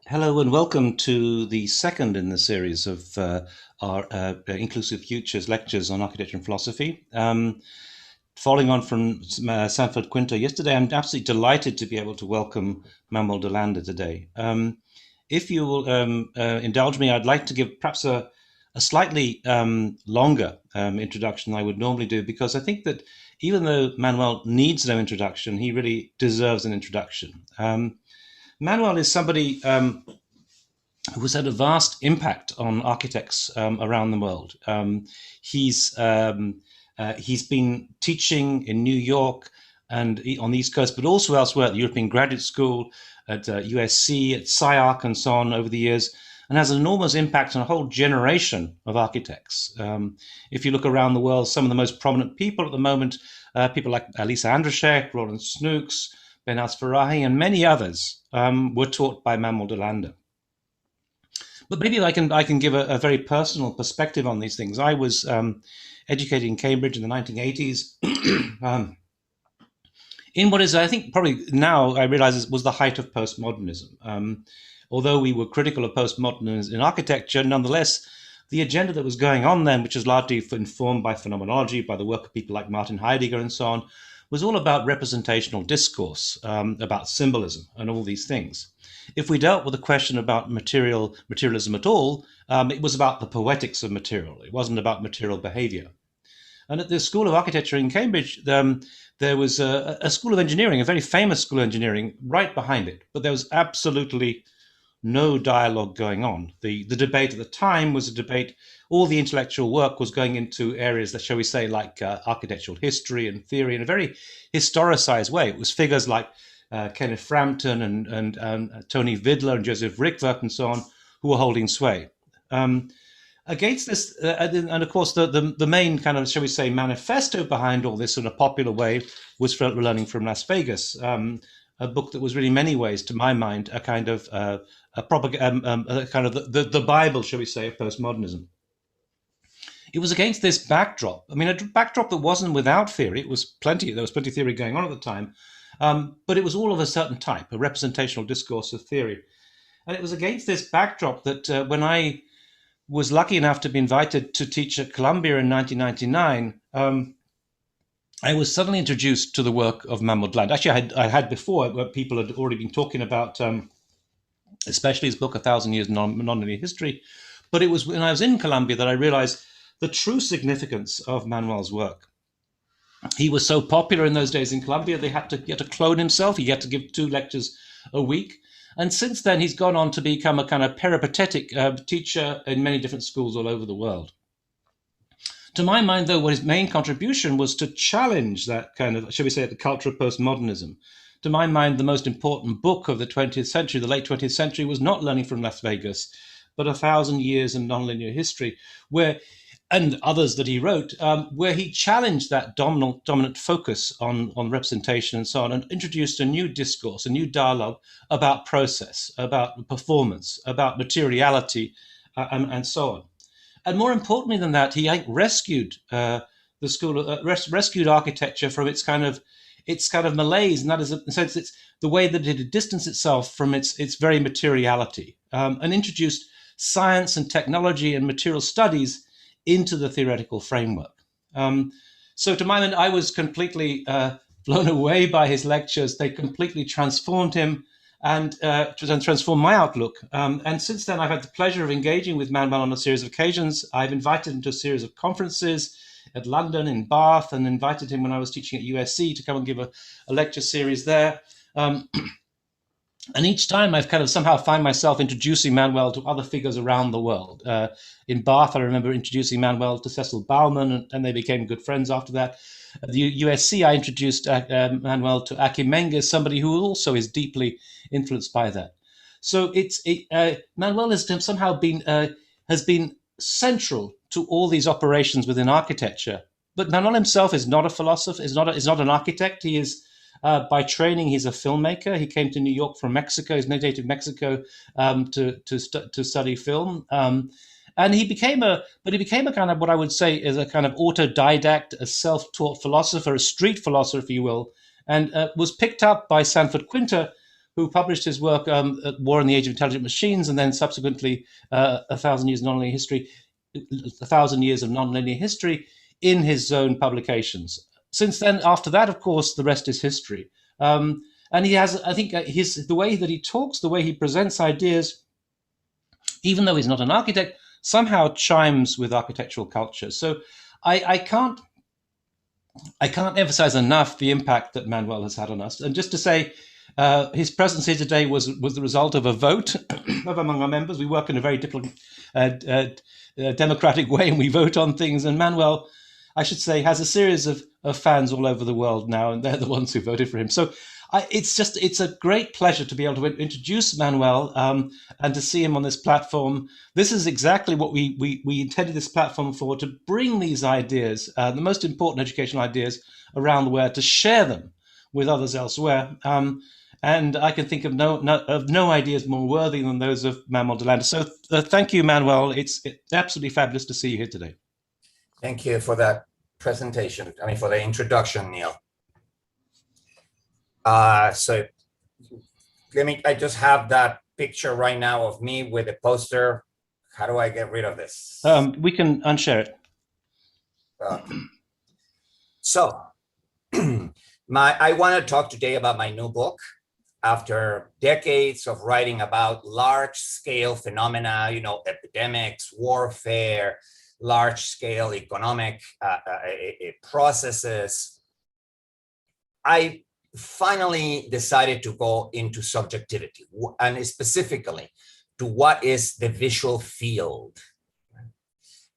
Hello and welcome to the second in the series of our Inclusive Futures lectures on architecture and philosophy. Following on from Sanford Quinto yesterday, I'm absolutely delighted to be able to welcome Manuel DeLanda today. If you will indulge me, I'd like to give perhaps a slightly longer introduction than I would normally do, because I think that even though Manuel needs no introduction, he really deserves an introduction. Manuel is somebody who's had a vast impact on architects around the world. He's been teaching in New York and on the East Coast, but also elsewhere at the European Graduate School, at USC, at SciArc, and so on over the years, and has an enormous impact on a whole generation of architects. If you look around the world, some of the most prominent people at the moment, people like Lisa Andrzejczyk, Roland Snooks, Behnaz Farahi, and many others were taught by Manuel DeLanda. But maybe I can give a very personal perspective on these things. I was educated in Cambridge in the 1980s, in what is, I think, probably now I realize was the height of postmodernism. Although we were critical of postmodernism in architecture, nonetheless, the agenda that was going on then, which was largely informed by phenomenology, by the work of people like Martin Heidegger and so on, was all about representational discourse, about symbolism and all these things. If we dealt with the question about materialism at all, it was about the poetics of material. It wasn't about material behavior. And at the School of Architecture in Cambridge, there was a school of engineering, a very famous school of engineering, right behind it. But there was absolutely no dialogue going on. The debate at the time was a debate. All the intellectual work was going into areas that, shall we say, like architectural history and theory in a very historicized way. It was figures like Kenneth Frampton and Tony Vidler and Joseph Rickwerk and so on who were holding sway. Against this, and of course, the main kind of, shall we say, manifesto behind all this in a popular way was for Learning from Las Vegas, a book that was really, in many ways, to my mind, a kind of the Bible, shall we say, of postmodernism. It was against this backdrop. I mean, a backdrop that wasn't without theory. There was plenty of theory going on at the time, but it was all of a certain type, a representational discourse of theory. And it was against this backdrop that when I was lucky enough to be invited to teach at Columbia in 1999, I was suddenly introduced to the work of Manuel DeLanda. Actually, I had before, where people had already been talking about, especially his book, A Thousand Years of Nonlinear History. But it was when I was in Columbia that I realized the true significance of Manuel's work. He was so popular in those days in Columbia, he had to clone himself. He had to give 2 lectures a week. And since then, he's gone on to become a kind of peripatetic teacher in many different schools all over the world. To my mind, though, what his main contribution was to challenge that kind of, shall we say, the culture of postmodernism. To my mind, the most important book of the 20th century, the late 20th century, was not Learning from Las Vegas, but A Thousand Years in Nonlinear History, and others that he wrote, where he challenged that dominant focus on representation and so on, and introduced a new discourse, a new dialogue about process, about performance, about materiality, and so on. And more importantly than that, he rescued the school, rescued architecture from its kind of malaise, and that is, in a sense, it's the way that it had distanced itself from its very materiality, and introduced science and technology and material studies into the theoretical framework. So to my mind, I was completely blown away by his lectures. They completely transformed him and transformed my outlook. And since then, I've had the pleasure of engaging with Manuel on a series of occasions. I've invited him to a series of conferences at London, in Bath, and invited him when I was teaching at USC to come and give a lecture series there. And each time I've kind of somehow find myself introducing Manuel to other figures around the world. In Bath, I remember introducing Manuel to Cecil Bauman, and they became good friends after that. At the USC, I introduced Manuel to Aki Menges, somebody who also is deeply influenced by that. So Manuel has somehow has been central to all these operations within architecture. But Manuel himself is not a philosopher, is not an architect. He is by training, he's a filmmaker. He came to New York from Mexico. He's native Mexico to study film. And he became a kind of what I would say is a kind of autodidact, a self-taught philosopher, a street philosopher, if you will, and was picked up by Sanford Quinto who published his work at War in the Age of Intelligent Machines, and then subsequently 1,000 Years of Nonlinear History, 1,000 Years of Nonlinear History in his own publications. Since then, after that, of course, the rest is history. And he has, I think, the way that he talks, the way he presents ideas, even though he's not an architect, somehow chimes with architectural culture. So I can't emphasize enough the impact that Manuel has had on us. And just to say, his presence here today was the result of a vote of among our members. We work in a very democratic way, and we vote on things. And Manuel, I should say, has a series of fans all over the world now, and they're the ones who voted for him. So it's a great pleasure to be able to introduce Manuel and to see him on this platform. This is exactly what we intended this platform for, to bring these ideas, the most important educational ideas around the world, to share them with others elsewhere. And I can think of no ideas more worthy than those of Manuel DeLanda. So thank you, Manuel. It's absolutely fabulous to see you here today. Thank you for that presentation. I mean, for the introduction, Neil. So I just have that picture right now of me with a poster. How do I get rid of this? We can unshare it. So I want to talk today about my new book. After decades of writing about large-scale phenomena, epidemics, warfare, large-scale economic processes, I finally decided to go into subjectivity, and specifically to what is the visual field.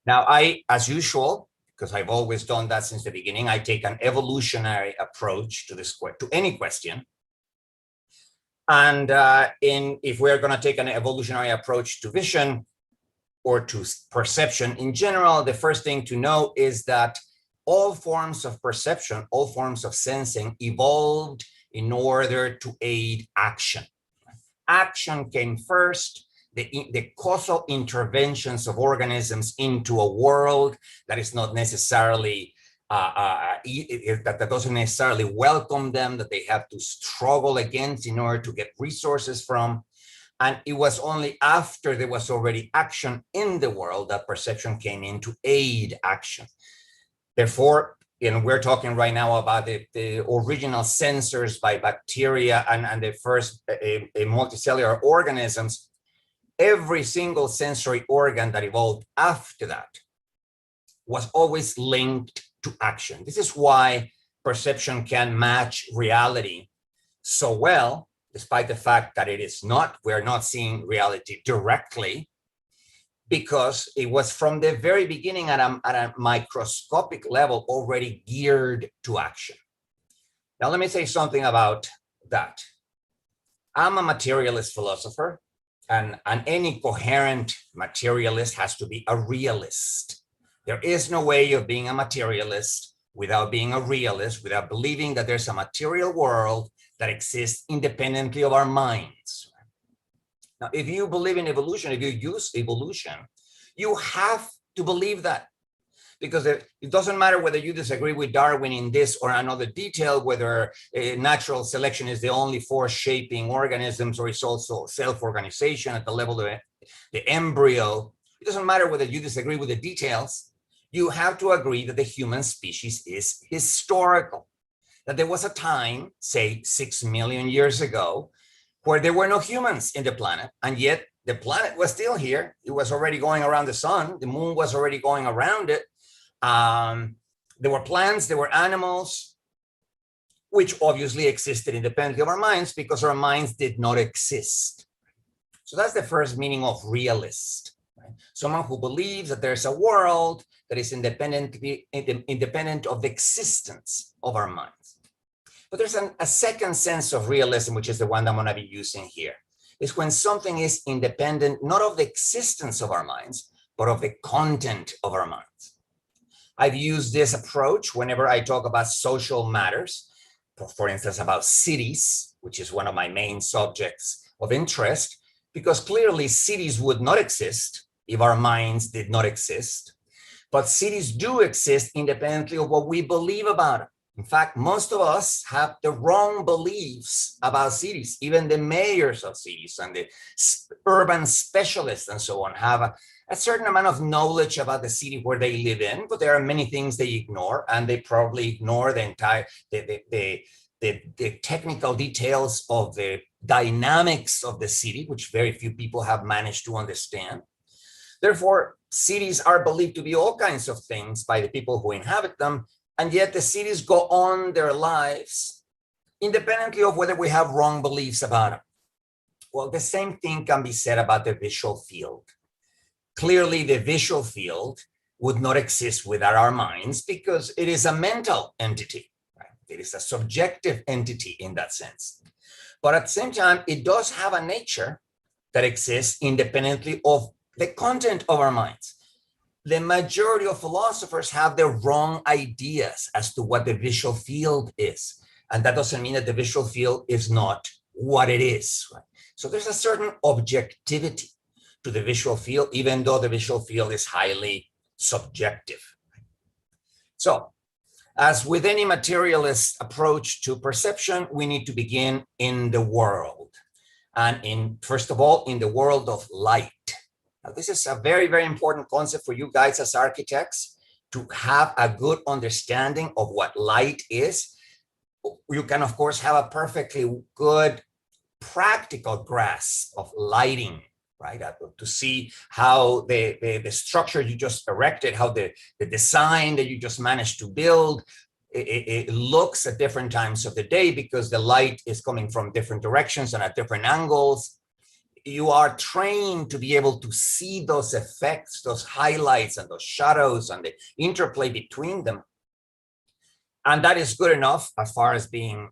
Now, as usual, because I've always done that since the beginning, I take an evolutionary approach to any question. And if we're going to take an evolutionary approach to vision or to perception in general, the first thing to know is that all forms of perception, all forms of sensing evolved in order to aid action. Action came first. The causal interventions of organisms into a world that is not necessarily that doesn't necessarily welcome them, that they have to struggle against in order to get resources from. And it was only after there was already action in the world that perception came in to aid action. Therefore, we're talking right now about the original sensors by bacteria and the first multicellular organisms. Every single sensory organ that evolved after that was always linked to action. This is why perception can match reality so well, despite the fact that we're not seeing reality directly, because it was from the very beginning at a microscopic level already geared to action. Now, let me say something about that. I'm a materialist philosopher, and any coherent materialist has to be a realist. There is no way of being a materialist without being a realist, without believing that there's a material world that exists independently of our minds. Now, if you believe in evolution, if you use evolution, you have to believe that, because it doesn't matter whether you disagree with Darwin in this or another detail, whether natural selection is the only force shaping organisms or it's also self-organization at the level of the embryo. It doesn't matter whether you disagree with the details. You have to agree that the human species is historical, that there was a time, say 6 million years ago, where there were no humans in the planet, and yet the planet was still here. It was already going around the sun. The moon was already going around it. There were plants, there were animals, which obviously existed independently of our minds because our minds did not exist. So that's the first meaning of realist, right? Someone who believes that there's a world that is independent of the existence of our minds. But there's a second sense of realism, which is the one that I'm going to be using here. Is when something is independent, not of the existence of our minds, but of the content of our minds. I've used this approach whenever I talk about social matters, for instance, about cities, which is one of my main subjects of interest, because clearly cities would not exist if our minds did not exist. But cities do exist independently of what we believe about them. In fact, most of us have the wrong beliefs about cities. Even the mayors of cities and the urban specialists and so on have a certain amount of knowledge about the city where they live in, but there are many things they ignore, and they probably ignore the entire the technical details of the dynamics of the city, which very few people have managed to understand. Therefore, cities are believed to be all kinds of things by the people who inhabit them, and yet the cities go on their lives independently of whether we have wrong beliefs about them. Well, the same thing can be said about the visual field. Clearly, the visual field would not exist without our minds because it is a mental entity. Right? It is a subjective entity in that sense. But at the same time, it does have a nature that exists independently of the content of our minds. The majority of philosophers have the wrong ideas as to what the visual field is. And that doesn't mean that the visual field is not what it is. Right? So there's a certain objectivity to the visual field, even though the visual field is highly subjective. So, as with any materialist approach to perception, we need to begin in the world. And first of all, in the world of light. Now, this is a very, very important concept for you guys as architects to have a good understanding of what light is. You can, of course, have a perfectly good practical grasp of lighting, right? To see how the structure you just erected, how the design that you just managed to build, it looks at different times of the day because the light is coming from different directions and at different angles. You are trained to be able to see those effects, those highlights and those shadows and the interplay between them. And that is good enough as far as being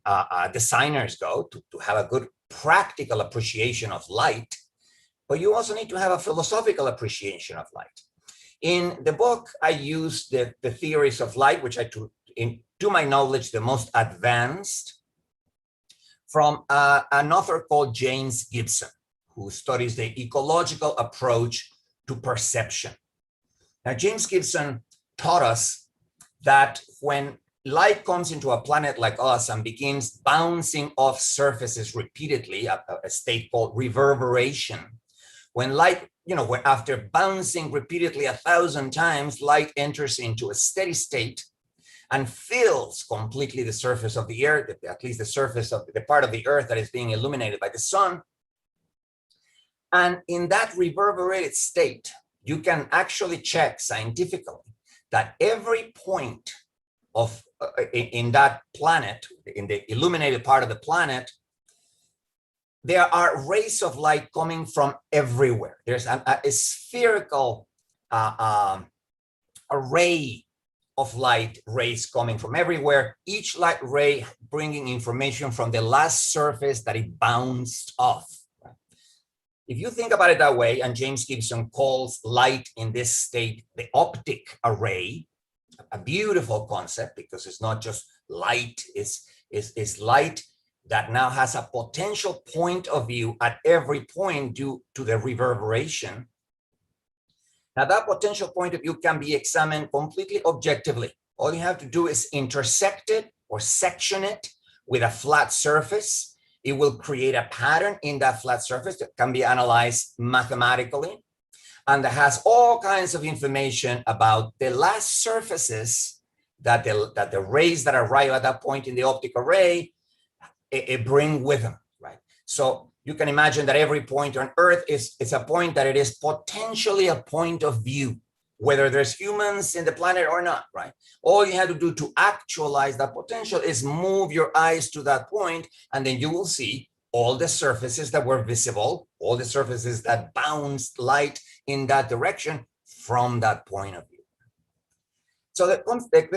designers go, to have a good practical appreciation of light. But you also need to have a philosophical appreciation of light. In the book, I use the theories of light, which to my knowledge, the most advanced, from an author called James Gibson, who studies the ecological approach to perception. Now, James Gibson taught us that when light comes into a planet like us and begins bouncing off surfaces repeatedly, a state called reverberation, when light, when after bouncing repeatedly 1,000 times, light enters into a steady state and fills completely the surface of the earth, at least the surface of the part of the earth that is being illuminated by the sun. And in that reverberated state, you can actually check scientifically that every point of in that planet, in the illuminated part of the planet, there are rays of light coming from everywhere. There's a spherical array of light rays coming from everywhere, each light ray bringing information from the last surface that it bounced off. If you think about it that way, and James Gibson calls light in this state the optic array, a beautiful concept because it's not just light, it's light that now has a potential point of view at every point due to the reverberation. Now that potential point of view can be examined completely objectively. All you have to do is intersect it or section it with a flat surface. It will create a pattern in that flat surface that can be analyzed mathematically, and that has all kinds of information about the last surfaces that the rays that arrive at that point in the optic array it bring with them, right? So you can imagine that every point on Earth is a point that it is potentially a point of view, whether there's humans in the planet or not, right? All you have to do to actualize that potential is move your eyes to that point, and then you will see all the surfaces that were visible, all the surfaces that bounced light in that direction from that point of view. So the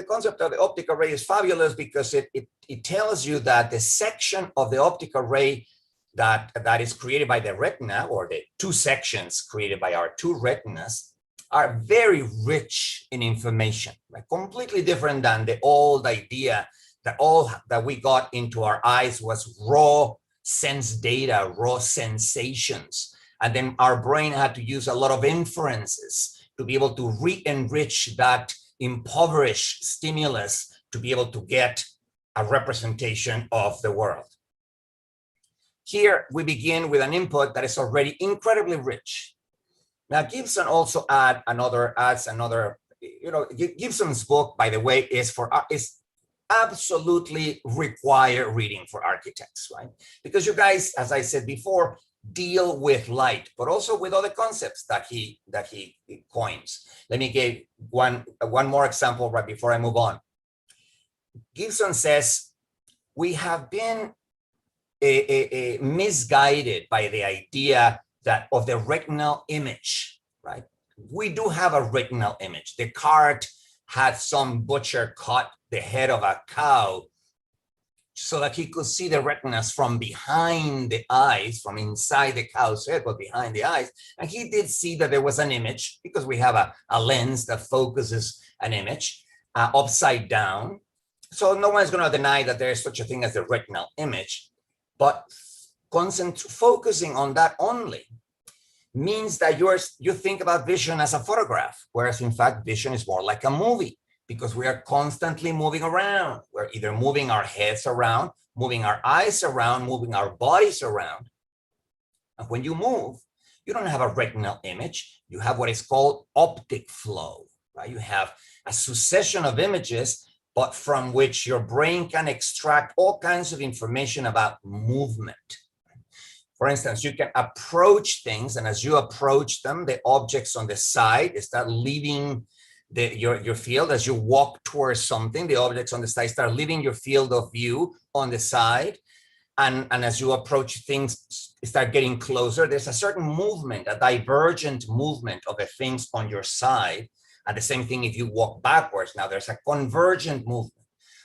concept of the optic array is fabulous because it tells you that the section of the optic array that is created by the retina, or the two sections created by our two retinas, are very rich in information, right? Completely different than the old idea that all that we got into our eyes was raw sense data, raw sensations. And then our brain had to use a lot of inferences to be able to re-enrich that impoverished stimulus to be able to get a representation of the world. Here we begin with an input that is already incredibly rich. Now Gibson also adds another, Gibson's book, by the way, is absolutely required reading for architects, right? Because you guys, as I said before, deal with light, but also with other concepts that he coins. Let me give one more example right before I move on. Gibson says, we have been misguided by the idea that of the retinal image, right? We do have a retinal image. Descartes had some butcher cut the head of a cow so that he could see the retinas from behind the eyes, from inside the cow's head, but behind the eyes. And he did see that there was an image because we have a lens that focuses an image upside down. So no one's going to deny that there is such a thing as the retinal image. But focusing on that only means that you think about vision as a photograph, whereas in fact, vision is more like a movie because we are constantly moving around. We're either moving our heads around, moving our eyes around, moving our bodies around. And when you move, you don't have a retinal image. You have what is called optic flow, right? You have a succession of images, but from which your brain can extract all kinds of information about movement. For instance, you can approach things, and as you approach them, the objects on the side start leaving your field. As you walk towards something, the objects on the side start leaving your field of view on the side. And as you approach things, start getting closer. There's a certain movement, a divergent movement of the things on your side. And the same thing if you walk backwards. Now there's a convergent movement.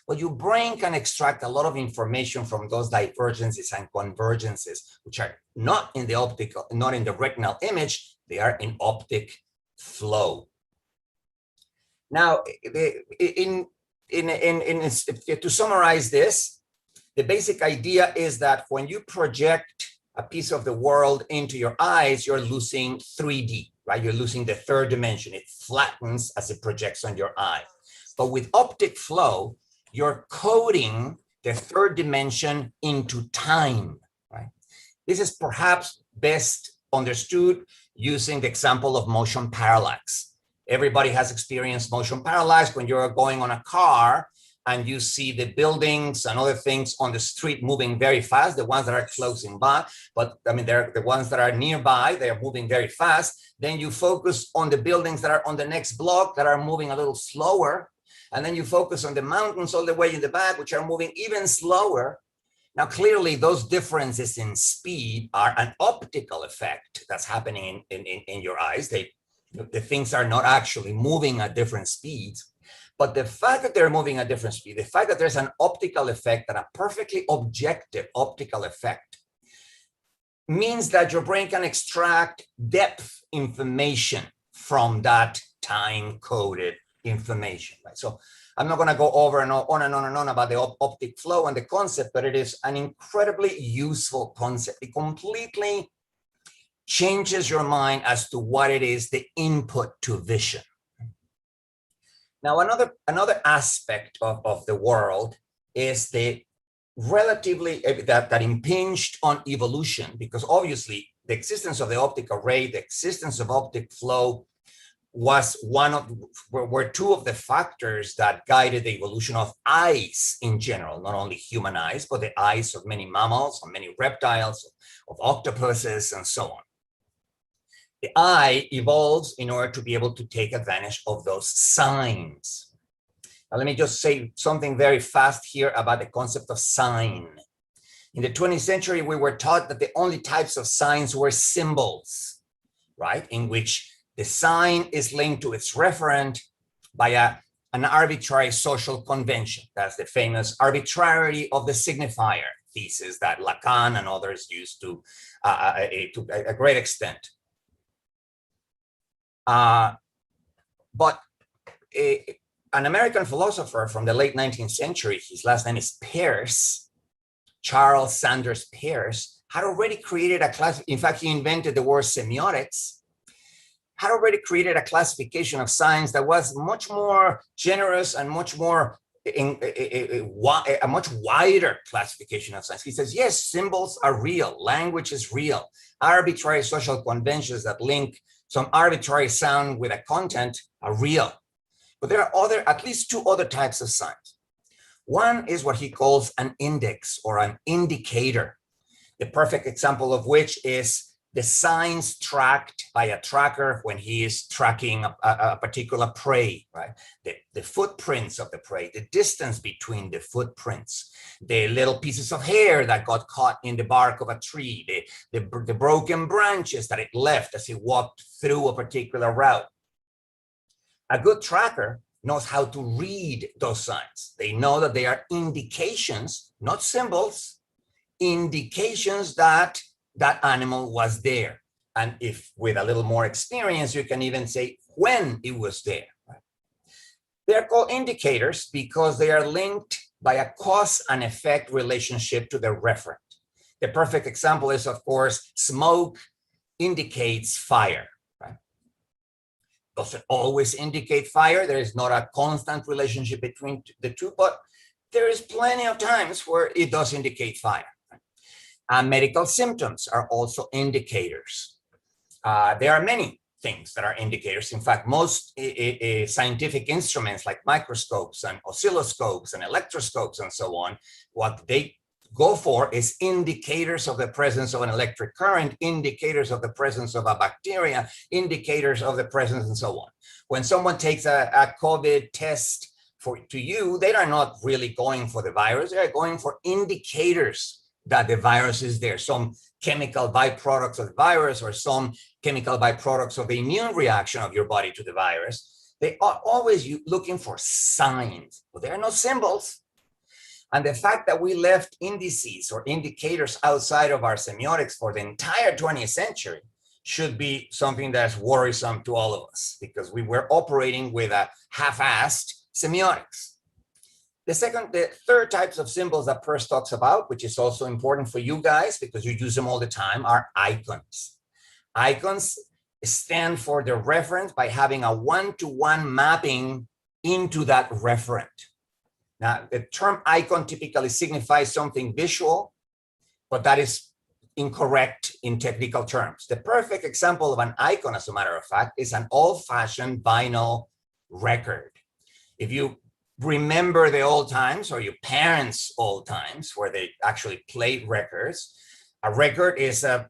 Well, your brain can extract a lot of information from those divergences and convergences, which are not in the retinal image, they are in optic flow. Now, to summarize this, the basic idea is that when you project a piece of the world into your eyes, you're losing 3D, right? You're losing the third dimension. It flattens as it projects on your eye. But with optic flow, you're coding the third dimension into time, right? This is perhaps best understood using the example of motion parallax. Everybody has experienced motion parallax when you're going on a car and you see the buildings and other things on the street moving very fast, the ones that are closing by, but I mean, they're the ones that are nearby, they're moving very fast. Then you focus on the buildings that are on the next block that are moving a little slower. And then you focus on the mountains all the way in the back, which are moving even slower. Now, clearly, those differences in speed are an optical effect that's happening in your eyes. The things are not actually moving at different speeds. But the fact that they're moving at different speed, the fact that there's an optical effect and a perfectly objective optical effect means that your brain can extract depth information from that time-coded information, right? So I'm not going to go over and on and on and on about the optic flow and the concept, but it is an incredibly useful concept. It completely changes your mind as to what it is, the input to vision. Now, another aspect of the world is the relatively that impinged on evolution, because obviously the existence of the optic array, the existence of optic flow were two of the factors that guided the evolution of eyes in general, not only human eyes, but the eyes of many mammals, of many reptiles, of octopuses, and so on. The eye evolves in order to be able to take advantage of those signs. Now, let me just say something very fast here about the concept of sign. In the 20th century, we were taught that the only types of signs were symbols, right? In which the sign is linked to its referent by an arbitrary social convention. That's the famous arbitrarity of the signifier thesis that Lacan and others used to a great extent. But an American philosopher from the late 19th century, his last name is Peirce, Charles Sanders Peirce, had already created a class. In fact, he invented the word semiotics, had already created a classification of signs that was much more generous and much more a much wider classification of signs. He says, yes, symbols are real, language is real, arbitrary social conventions that link some arbitrary sound with a content are real. But there are at least two other types of signs. One is what he calls an index or an indicator, the perfect example of which is the signs tracked by a tracker when he is tracking a particular prey, right? The footprints of the prey, the distance between the footprints, the little pieces of hair that got caught in the bark of a tree, the broken branches that it left as it walked through a particular route. A good tracker knows how to read those signs. They know that they are indications, not symbols, indications that that animal was there. And if with a little more experience, you can even say when it was there. Right? They're called indicators because they are linked by a cause and effect relationship to the referent. The perfect example is, of course, smoke indicates fire. Right? Doesn't always indicate fire. There is not a constant relationship between the two, but there is plenty of times where it does indicate fire. Medical symptoms are also indicators. There are many things that are indicators. In fact, most scientific instruments like microscopes and oscilloscopes and electroscopes and so on, what they go for is indicators of the presence of an electric current, indicators of the presence of a bacteria, indicators of the presence and so on. When someone takes a COVID test to you, they are not really going for the virus, they are going for indicators that the virus is there, some chemical byproducts of the virus or some chemical byproducts of the immune reaction of your body to the virus. They are always looking for signs, but there are no symbols. And the fact that we left indices or indicators outside of our semiotics for the entire 20th century should be something that's worrisome to all of us because we were operating with a half-assed semiotics. The third types of symbols that Peirce talks about, which is also important for you guys because you use them all the time, are icons. Icons stand for the reference by having a one-to-one mapping into that referent. Now, the term icon typically signifies something visual, but that is incorrect in technical terms. The perfect example of an icon, as a matter of fact, is an old-fashioned vinyl record. If you remember the old times or your parents' old times where they actually played records, a record is a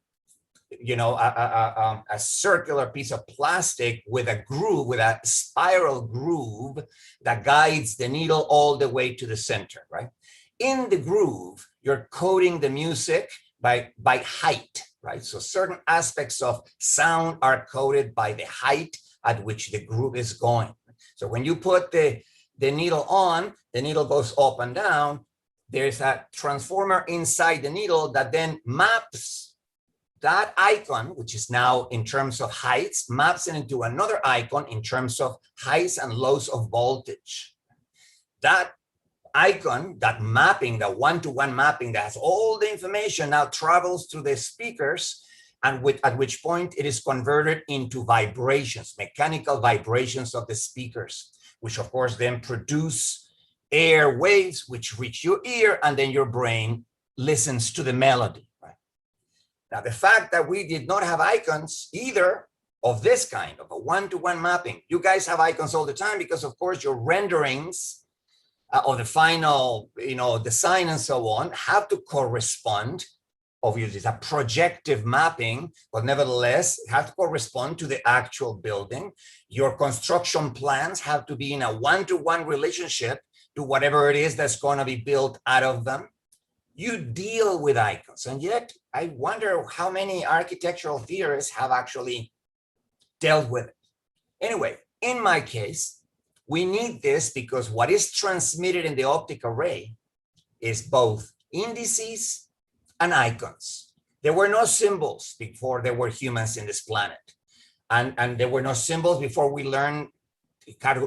circular piece of plastic with a groove, with a spiral groove that guides the needle all the way to the center, right? In the groove, you're coding the music by height, right? So certain aspects of sound are coded by the height at which the groove is going. So when you put the needle on, the needle goes up and down. There's a transformer inside the needle that then maps that icon, which is now in terms of heights, maps it into another icon in terms of highs and lows of voltage. That icon, that mapping, the one-to-one mapping that has all the information now travels through the speakers, and at which point it is converted into vibrations, mechanical vibrations of the speakers, which of course then produce air waves which reach your ear, and then your brain listens to the melody. Right? Now, the fact that we did not have icons either of this kind of a one-to-one mapping, you guys have icons all the time because of course your renderings of the final, design and so on have to correspond. Obviously, it's a projective mapping, but nevertheless, it has to correspond to the actual building. Your construction plans have to be in a one-to-one relationship to whatever it is that's going to be built out of them. You deal with icons, and yet I wonder how many architectural theorists have actually dealt with it. Anyway, in my case, we need this because what is transmitted in the optic array is both indices and icons. There were no symbols before there were humans in this planet. And there were no symbols before we learned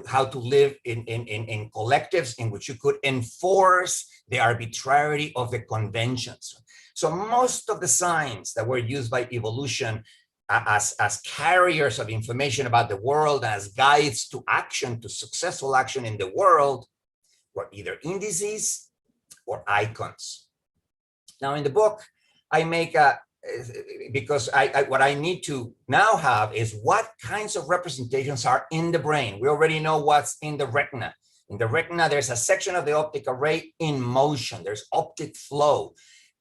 how to live in collectives in which you could enforce the arbitrarity of the conventions. So most of the signs that were used by evolution as carriers of information about the world, as guides to action, to successful action in the world, were either indices or icons. Now in the book, I make a, because what I need to now have is what kinds of representations are in the brain. We already know what's in the retina. In the retina, there's a section of the optic array in motion. There's optic flow,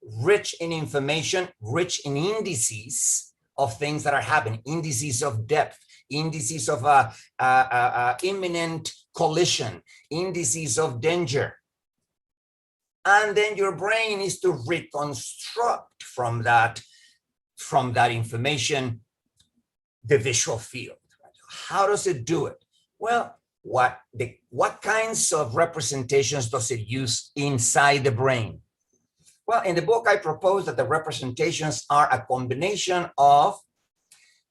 rich in information, rich in indices of things that are happening, indices of depth, indices of imminent collision, indices of danger. And then your brain is to reconstruct from that information the visual field. How does it do it? Well, what kinds of representations does it use inside the brain? Well, in the book, I propose that the representations are a combination of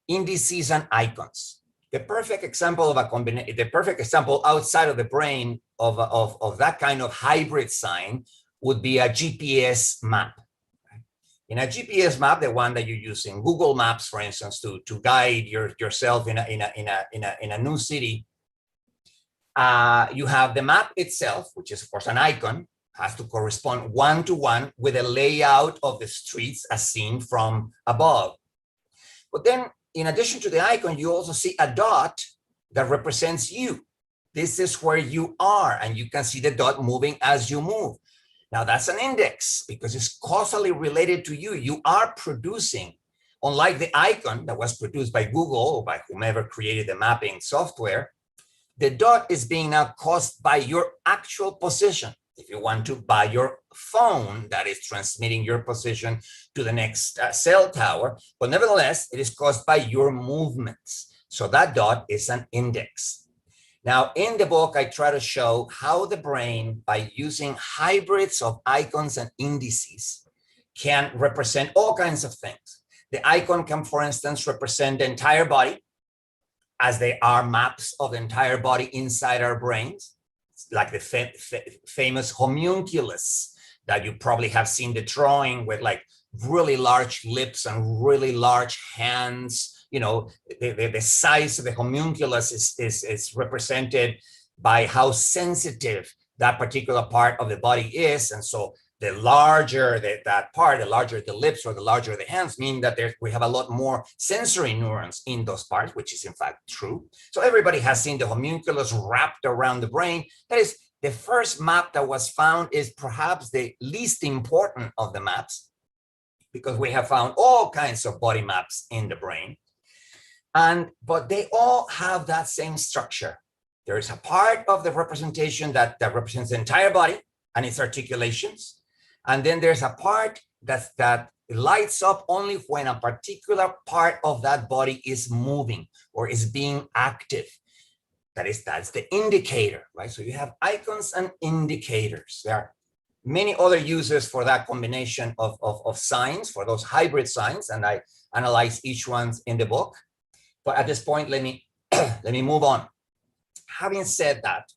indices and icons. The perfect example of the perfect example outside of the brain of that kind of hybrid sign would be a GPS map. In a GPS map, the one that you use in Google Maps, for instance, to guide yourself in a new city, you have the map itself, which is of course an icon, has to correspond one-to-one with a layout of the streets as seen from above. But then, in addition to the icon, you also see a dot that represents you. This is where you are, and you can see the dot moving as you move. Now that's an index because it's causally related to you. You are producing, unlike the icon that was produced by Google or by whomever created the mapping software, the dot is being now caused by your actual position. If you want to, by your phone that is transmitting your position to the next cell tower, but nevertheless, it is caused by your movements. So that dot is an index. Now, in the book, I try to show how the brain, by using hybrids of icons and indices, can represent all kinds of things. The icon can, for instance, represent the entire body, as they are maps of the entire body inside our brains, like the famous homunculus that you probably have seen the drawing with like really large lips and really large hands. You know, the size of the homunculus is represented by how sensitive that particular part of the body is. And so the larger that part, the larger the lips or the larger the hands, mean that we have a lot more sensory neurons in those parts, which is in fact true. So everybody has seen the homunculus wrapped around the brain. That is, the first map that was found is perhaps the least important of the maps, because we have found all kinds of body maps in the brain. But they all have that same structure. There is a part of the representation that represents the entire body and its articulations. And then there's a part that lights up only when a particular part of that body is moving or is being active. That's the indicator, right? So you have icons and indicators. There are many other uses for that combination of signs, for those hybrid signs, and I analyze each one in the book. But at this point, let me move on. Having said that,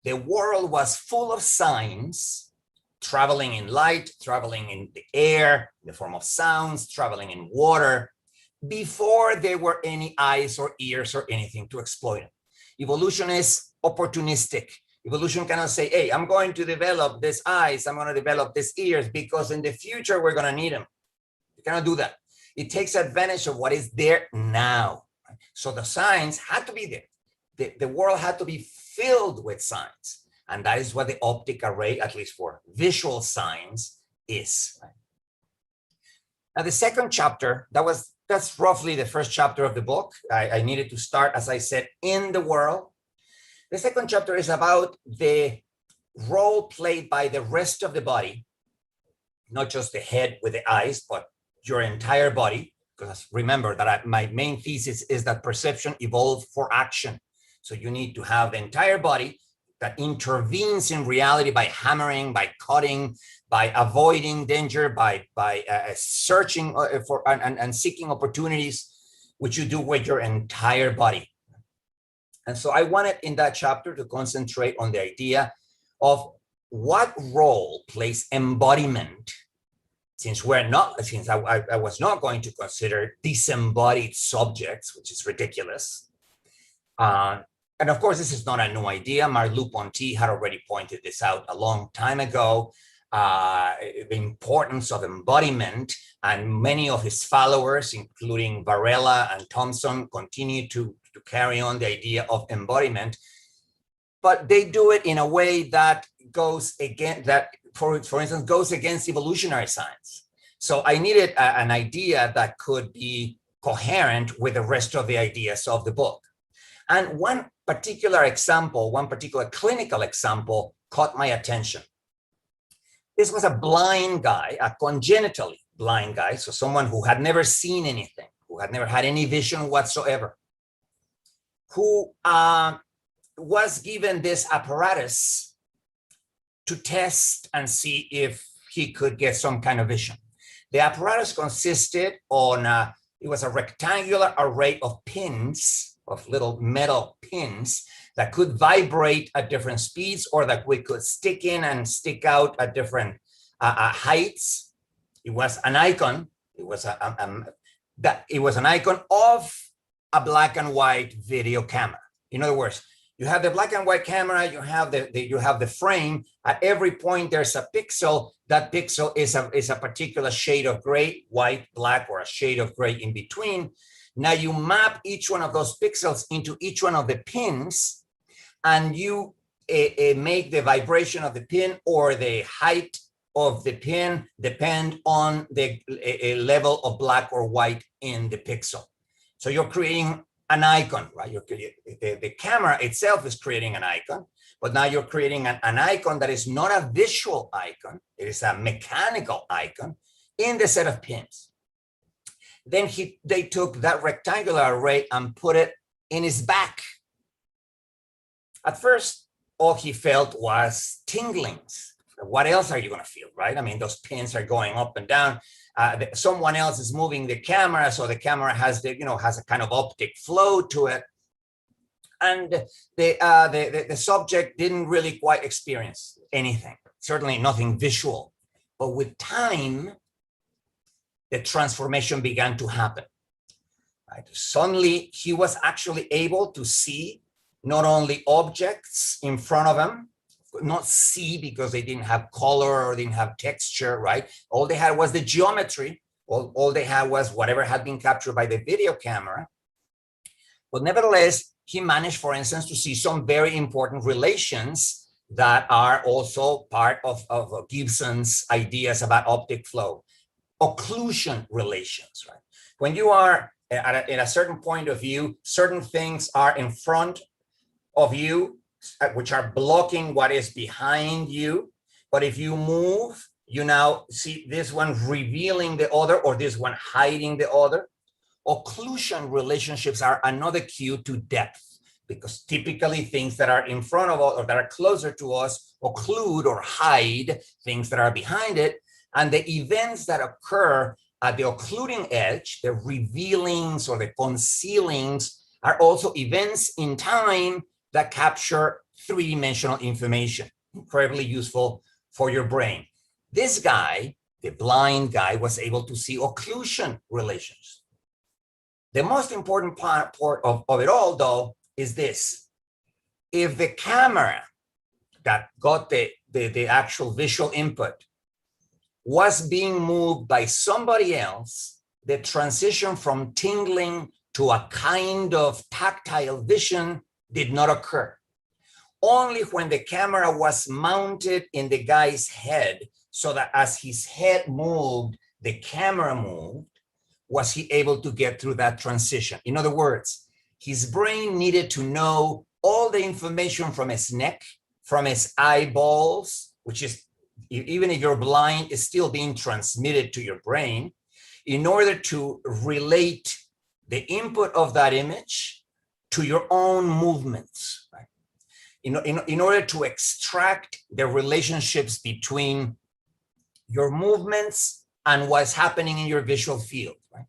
the world was full of signs, traveling in light, traveling in the air, in the form of sounds, traveling in water, before there were any eyes or ears or anything to exploit it. Evolution is opportunistic. Evolution cannot say, hey, I'm going to develop these eyes, I'm going to develop these ears, because in the future, we're going to need them. You cannot do that. It takes advantage of what is there now. So the signs had to be there. The world had to be filled with signs. And that is what the optic array, at least for visual signs, is. Now, the second chapter, that's roughly the first chapter of the book. I needed to start, as I said, in the world. The second chapter is about the role played by the rest of the body, not just the head with the eyes, but your entire body. Because remember that my main thesis is that perception evolved for action. So you need to have the entire body that intervenes in reality by hammering, by cutting, by avoiding danger, by searching for and seeking opportunities, which you do with your entire body. And so I wanted in that chapter to concentrate on the idea of what role plays embodiment, since I was not going to consider disembodied subjects, which is ridiculous. and of course, this is not a new idea. Merleau-Ponty had already pointed this out a long time ago. The importance of embodiment, and many of his followers, including Varela and Thompson, continue to carry on the idea of embodiment, but they do it in a way that goes against, that for instance, goes against evolutionary science. So I needed an idea that could be coherent with the rest of the ideas of the book. And one particular example, one particular clinical example caught my attention. This was a blind guy, a congenitally blind guy, so someone who had never seen anything, who had never had any vision whatsoever, who was given this apparatus to test and see if he could get some kind of vision. The apparatus consisted on, it was a rectangular array of pins, of little metal pins that could vibrate at different speeds, or that we could stick in and stick out at different heights. It was an icon. It was it was an icon of a black and white video camera. In other words, you have the black and white camera, you have the frame. At every point there's a pixel. That pixel is a particular shade of gray, white, black, or a shade of gray in between. Now you map each one of those pixels into each one of the pins, and you make the vibration of the pin or the height of the pin depend on the level of black or white in the pixel. So you're creating an icon, right? The camera itself is creating an icon, but now you're creating an icon that is not a visual icon. It is a mechanical icon in the set of pins. Then they took that rectangular array and put it in his back. At first, all he felt was tinglings. What else are you going to feel, right? I mean, those pins are going up and down. Someone else is moving the camera, so the camera has has a kind of optic flow to it, and the subject didn't really quite experience anything, certainly nothing visual. But with time, the transformation began to happen. Right? Suddenly, he was actually able to see not only objects in front of him, not see because they didn't have color or didn't have texture, right? All they had was the geometry. All they had was whatever had been captured by the video camera. But nevertheless, he managed, for instance, to see some very important relations that are also part of Gibson's ideas about optic flow. Occlusion relations, right? When you are in a certain point of view, certain things are in front of you, which are blocking what is behind you. But if you move, you now see this one revealing the other, or this one hiding the other. Occlusion relationships are another cue to depth, because typically things that are in front of us or that are closer to us occlude or hide things that are behind it. And the events that occur at the occluding edge, the revealings or the concealings, are also events in time that capture three-dimensional information, incredibly useful for your brain. This guy, the blind guy, was able to see occlusion relations. The most important part of it all, though, is this. If the camera that got the actual visual input was being moved by somebody else, the transition from tingling to a kind of tactile vision did not occur. Only when the camera was mounted in the guy's head, so that as his head moved, the camera moved, was he able to get through that transition. In other words, his brain needed to know all the information from his neck, from his eyeballs, which is, even if you're blind, is still being transmitted to your brain, in order to relate the input of that image to your own movements, right? In order to extract the relationships between your movements and what's happening in your visual field, right?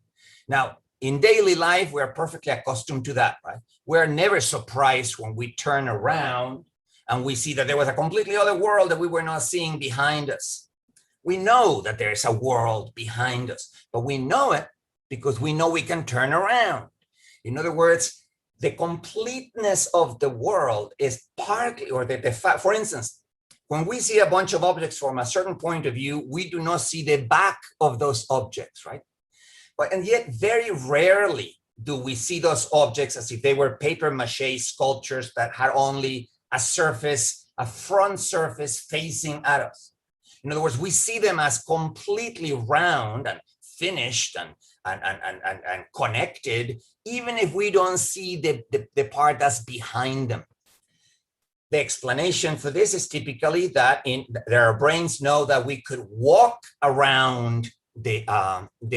Now, in daily life, we're perfectly accustomed to that, right? We're never surprised when we turn around and we see that there was a completely other world that we were not seeing behind us. We know that there's a world behind us, but we know it because we know we can turn around. In other words, the completeness of the world is partly, or the fact, for instance, when we see a bunch of objects from a certain point of view, we do not see the back of those objects, right? But, and yet very rarely do we see those objects as if they were paper mache sculptures that had only a surface, a front surface facing at us. In other words, we see them as completely round and finished and connected, even if we don't see the part that's behind them. The explanation for this is typically that our brains know that we could walk around the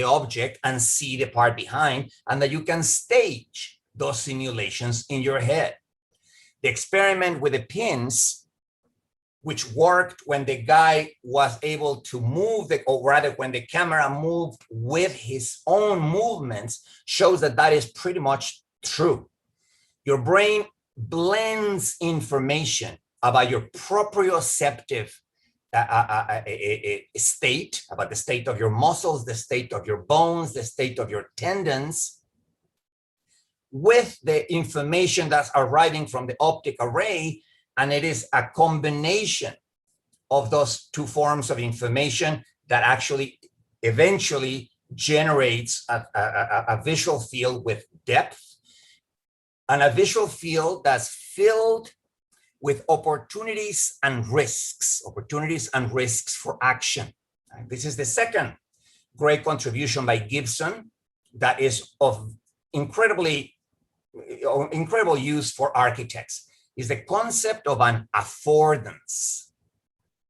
object and see the part behind, and that you can stage those simulations in your head. The experiment with the pins, which worked when the guy was able to move, or rather when the camera moved with his own movements, shows that that is pretty much true. Your brain blends information about your proprioceptive state, about the state of your muscles, the state of your bones, the state of your tendons, with the information that's arriving from the optic array. And it is a combination of those two forms of information that actually eventually generates a visual field with depth, and a visual field that's filled with opportunities and risks for action. This is the second great contribution by Gibson that is of incredible use for architects, is the concept of an affordance.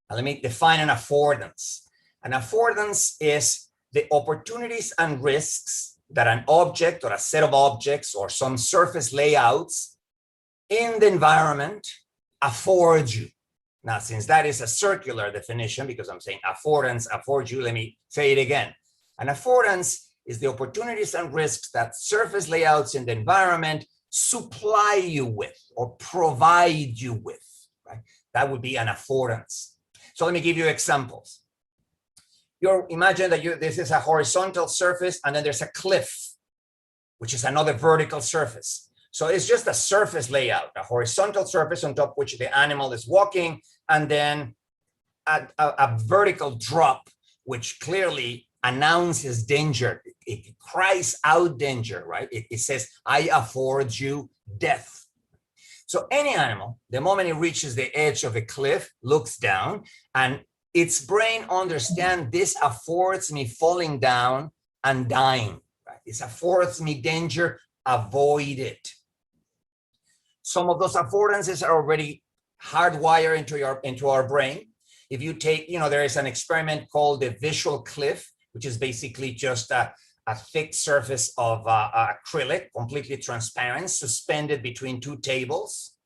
Now, let me define an affordance. An affordance is the opportunities and risks that an object or a set of objects or some surface layouts in the environment affords you. Now, since that is a circular definition, because I'm saying affordance, affords you, let me say it again. An affordance is the opportunities and risks that surface layouts in the environment supply you with or provide you with, right? That would be an affordance. So let me give you examples. Imagine that this is a horizontal surface, and then there's a cliff, which is another vertical surface. So it's just a surface layout, a horizontal surface on top of which the animal is walking, and then a vertical drop, which clearly announces danger. It cries out danger, right? It says, I afford you death. So any animal, the moment it reaches the edge of a cliff, looks down, and its brain understands this affords me falling down and dying, right? This affords me danger, avoid it. Some of those affordances are already hardwired into our brain. If you take, there is an experiment called the visual cliff, which is basically just a thick surface of acrylic, completely transparent, suspended between two tables.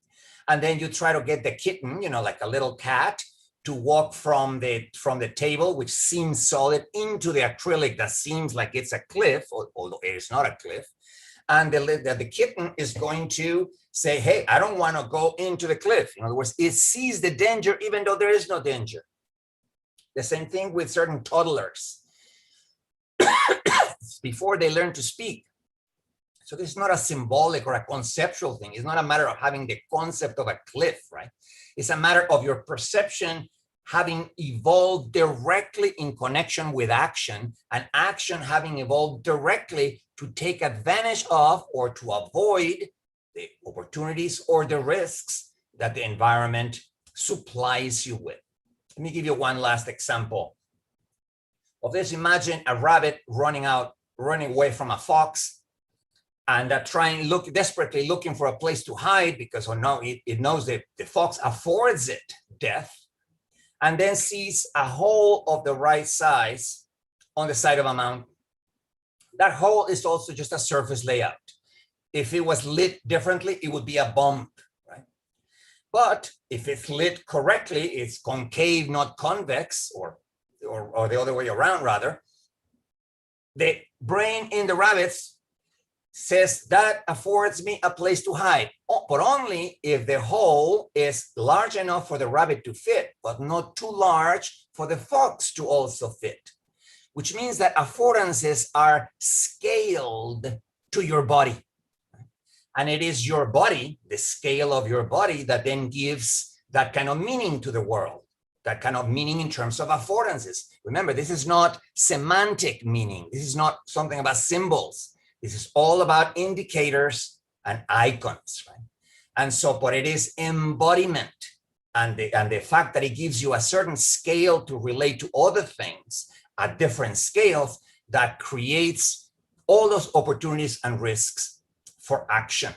And then you try to get the kitten, like a little cat, to walk from the table, which seems solid, into the acrylic that seems like it's a cliff, although it is not a cliff. And the kitten is going to say, hey, I don't want to go into the cliff. In other words, it sees the danger even though there is no danger. The same thing with certain toddlers before they learn to speak. So this is not a symbolic or a conceptual thing. It's not a matter of having the concept of a cliff, right? It's a matter of your perception having evolved directly in connection with action, and action having evolved directly to take advantage of or to avoid the opportunities or the risks that the environment supplies you with. Let me give you one last example of this. Imagine a rabbit running away from a fox, and desperately looking for a place to hide because it knows that the fox affords it death, and then sees a hole of the right size on the side of a mountain. That hole is also just a surface layout. If it was lit differently, it would be a bump, right? But if it's lit correctly, it's concave, not convex, or the other way around, rather. The brain in the rabbits says that affords me a place to hide, but only if the hole is large enough for the rabbit to fit, but not too large for the fox to also fit, which means that affordances are scaled to your body. And it is your body, the scale of your body, that then gives that kind of meaning to the world, that kind of meaning in terms of affordances. Remember, this is not semantic meaning. This is not something about symbols. This is all about indicators and icons, right? And so, but it is embodiment, and the fact that it gives you a certain scale to relate to other things at different scales, that creates all those opportunities and risks for action.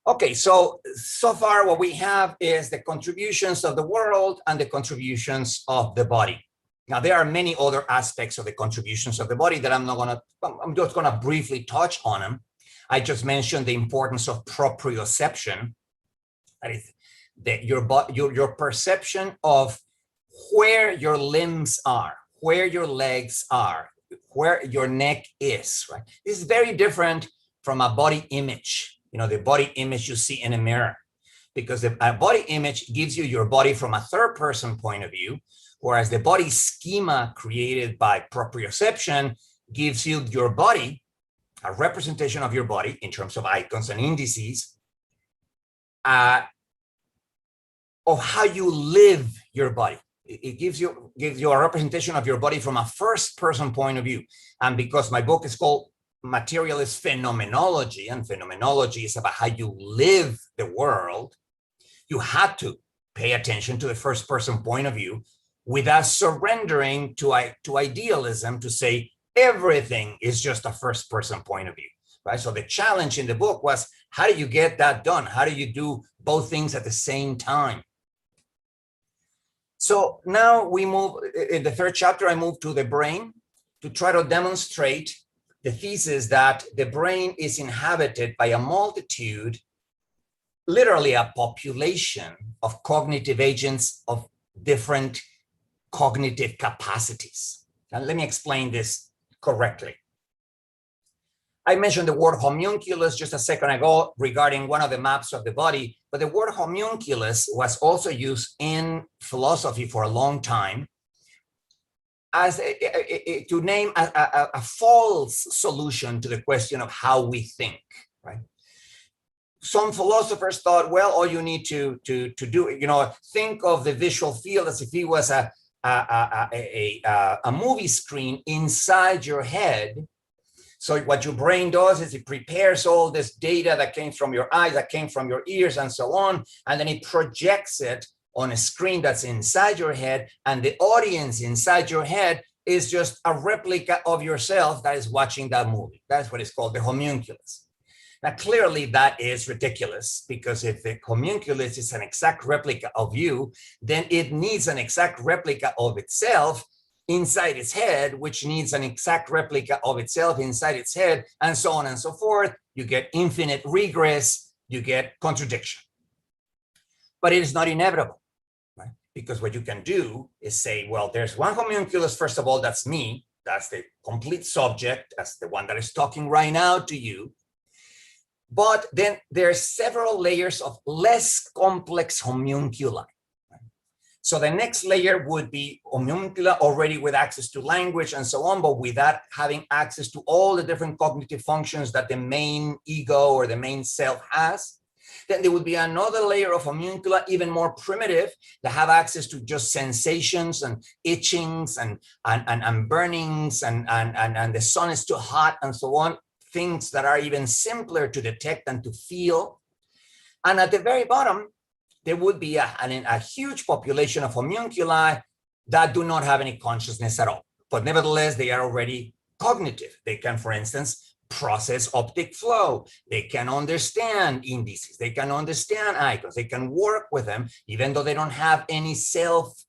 Okay, so far what we have is the contributions of the world and the contributions of the body. Now, there are many other aspects of the contributions of the body that I'm just gonna briefly touch on them. I just mentioned the importance of proprioception. That is your perception of where your limbs are, where your legs are, where your neck is, right? This is very different from a body image, the body image you see in a mirror, because a body image gives you your body from a third person point of view, whereas the body schema created by proprioception gives you your body, a representation of your body in terms of icons and indices, of how you live your body. It gives you a representation of your body from a first person point of view. And because my book is called Materialist Phenomenology, and phenomenology is about how you live the world, you had to pay attention to the first person point of view without surrendering to idealism, to say everything is just a first person point of view, right? So the challenge in the book was, how do you get that done? How do you do both things at the same time? So now we move, in the third chapter, I move to the brain to try to demonstrate the thesis that the brain is inhabited by a multitude, literally a population of cognitive agents of different cognitive capacities. Now, let me explain this correctly. I mentioned the word homunculus just a second ago regarding one of the maps of the body, but the word homunculus was also used in philosophy for a long time as to name a false solution to the question of how we think, right? Some philosophers thought, well, all you need to do, think of the visual field as if it was a movie screen inside your head. So what your brain does is it prepares all this data that came from your eyes, that came from your ears, and so on, and then it projects it on a screen that's inside your head, and the audience inside your head is just a replica of yourself that is watching that movie. That's what is called the homunculus. Now, clearly that is ridiculous, because if the homunculus is an exact replica of you, then it needs an exact replica of itself inside its head, which needs an exact replica of itself inside its head, and so on and so forth. You get infinite regress, you get contradiction. But it is not inevitable, right? Because what you can do is say, well, there's one homunculus, first of all, that's me. That's the complete subject. That's the one that is talking right now to you. But then there's several layers of less complex homunculi. So the next layer would be homuncula already with access to language and so on, but without having access to all the different cognitive functions that the main ego or the main self has. Then there would be another layer of homuncula, even more primitive, that have access to just sensations and itchings and burnings and the sun is too hot and so on, things that are even simpler to detect and to feel. And at the very bottom, there would be a huge population of homunculi that do not have any consciousness at all. But nevertheless, they are already cognitive. They can, for instance, process optic flow. They can understand indices. They can understand icons. They can work with them, even though they don't have any self.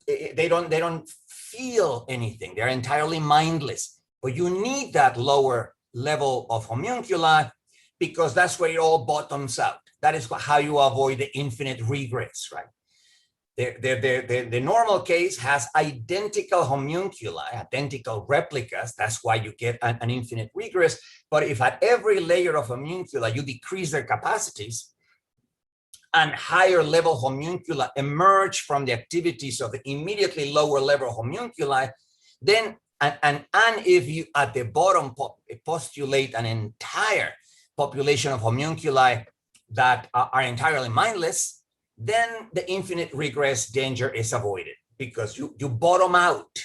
They don't feel anything. They're entirely mindless. But you need that lower level of homunculi, because that's where it all bottoms out. That is how you avoid the infinite regress, right? The normal case has identical homunculi, identical replicas. That's why you get an infinite regress. But if at every layer of homunculi you decrease their capacities, and higher level homunculi emerge from the activities of the immediately lower level homunculi, then And if you at the bottom postulate an entire population of homunculi that are entirely mindless, then the infinite regress danger is avoided, because you bottom out.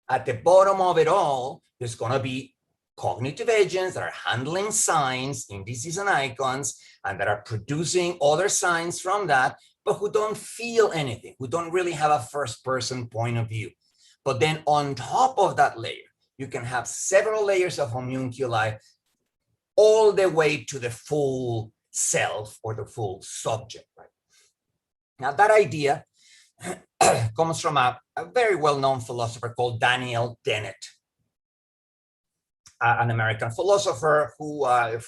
At the bottom of it all, there's going to be cognitive agents that are handling signs, indices and icons, and that are producing other signs from that, but who don't feel anything, who don't really have a first-person point of view. But then on top of that layer, you can have several layers of homunculi all the way to the full self or the full subject. Right? Now, that idea comes from a very well-known philosopher called Daniel Dennett, an American philosopher who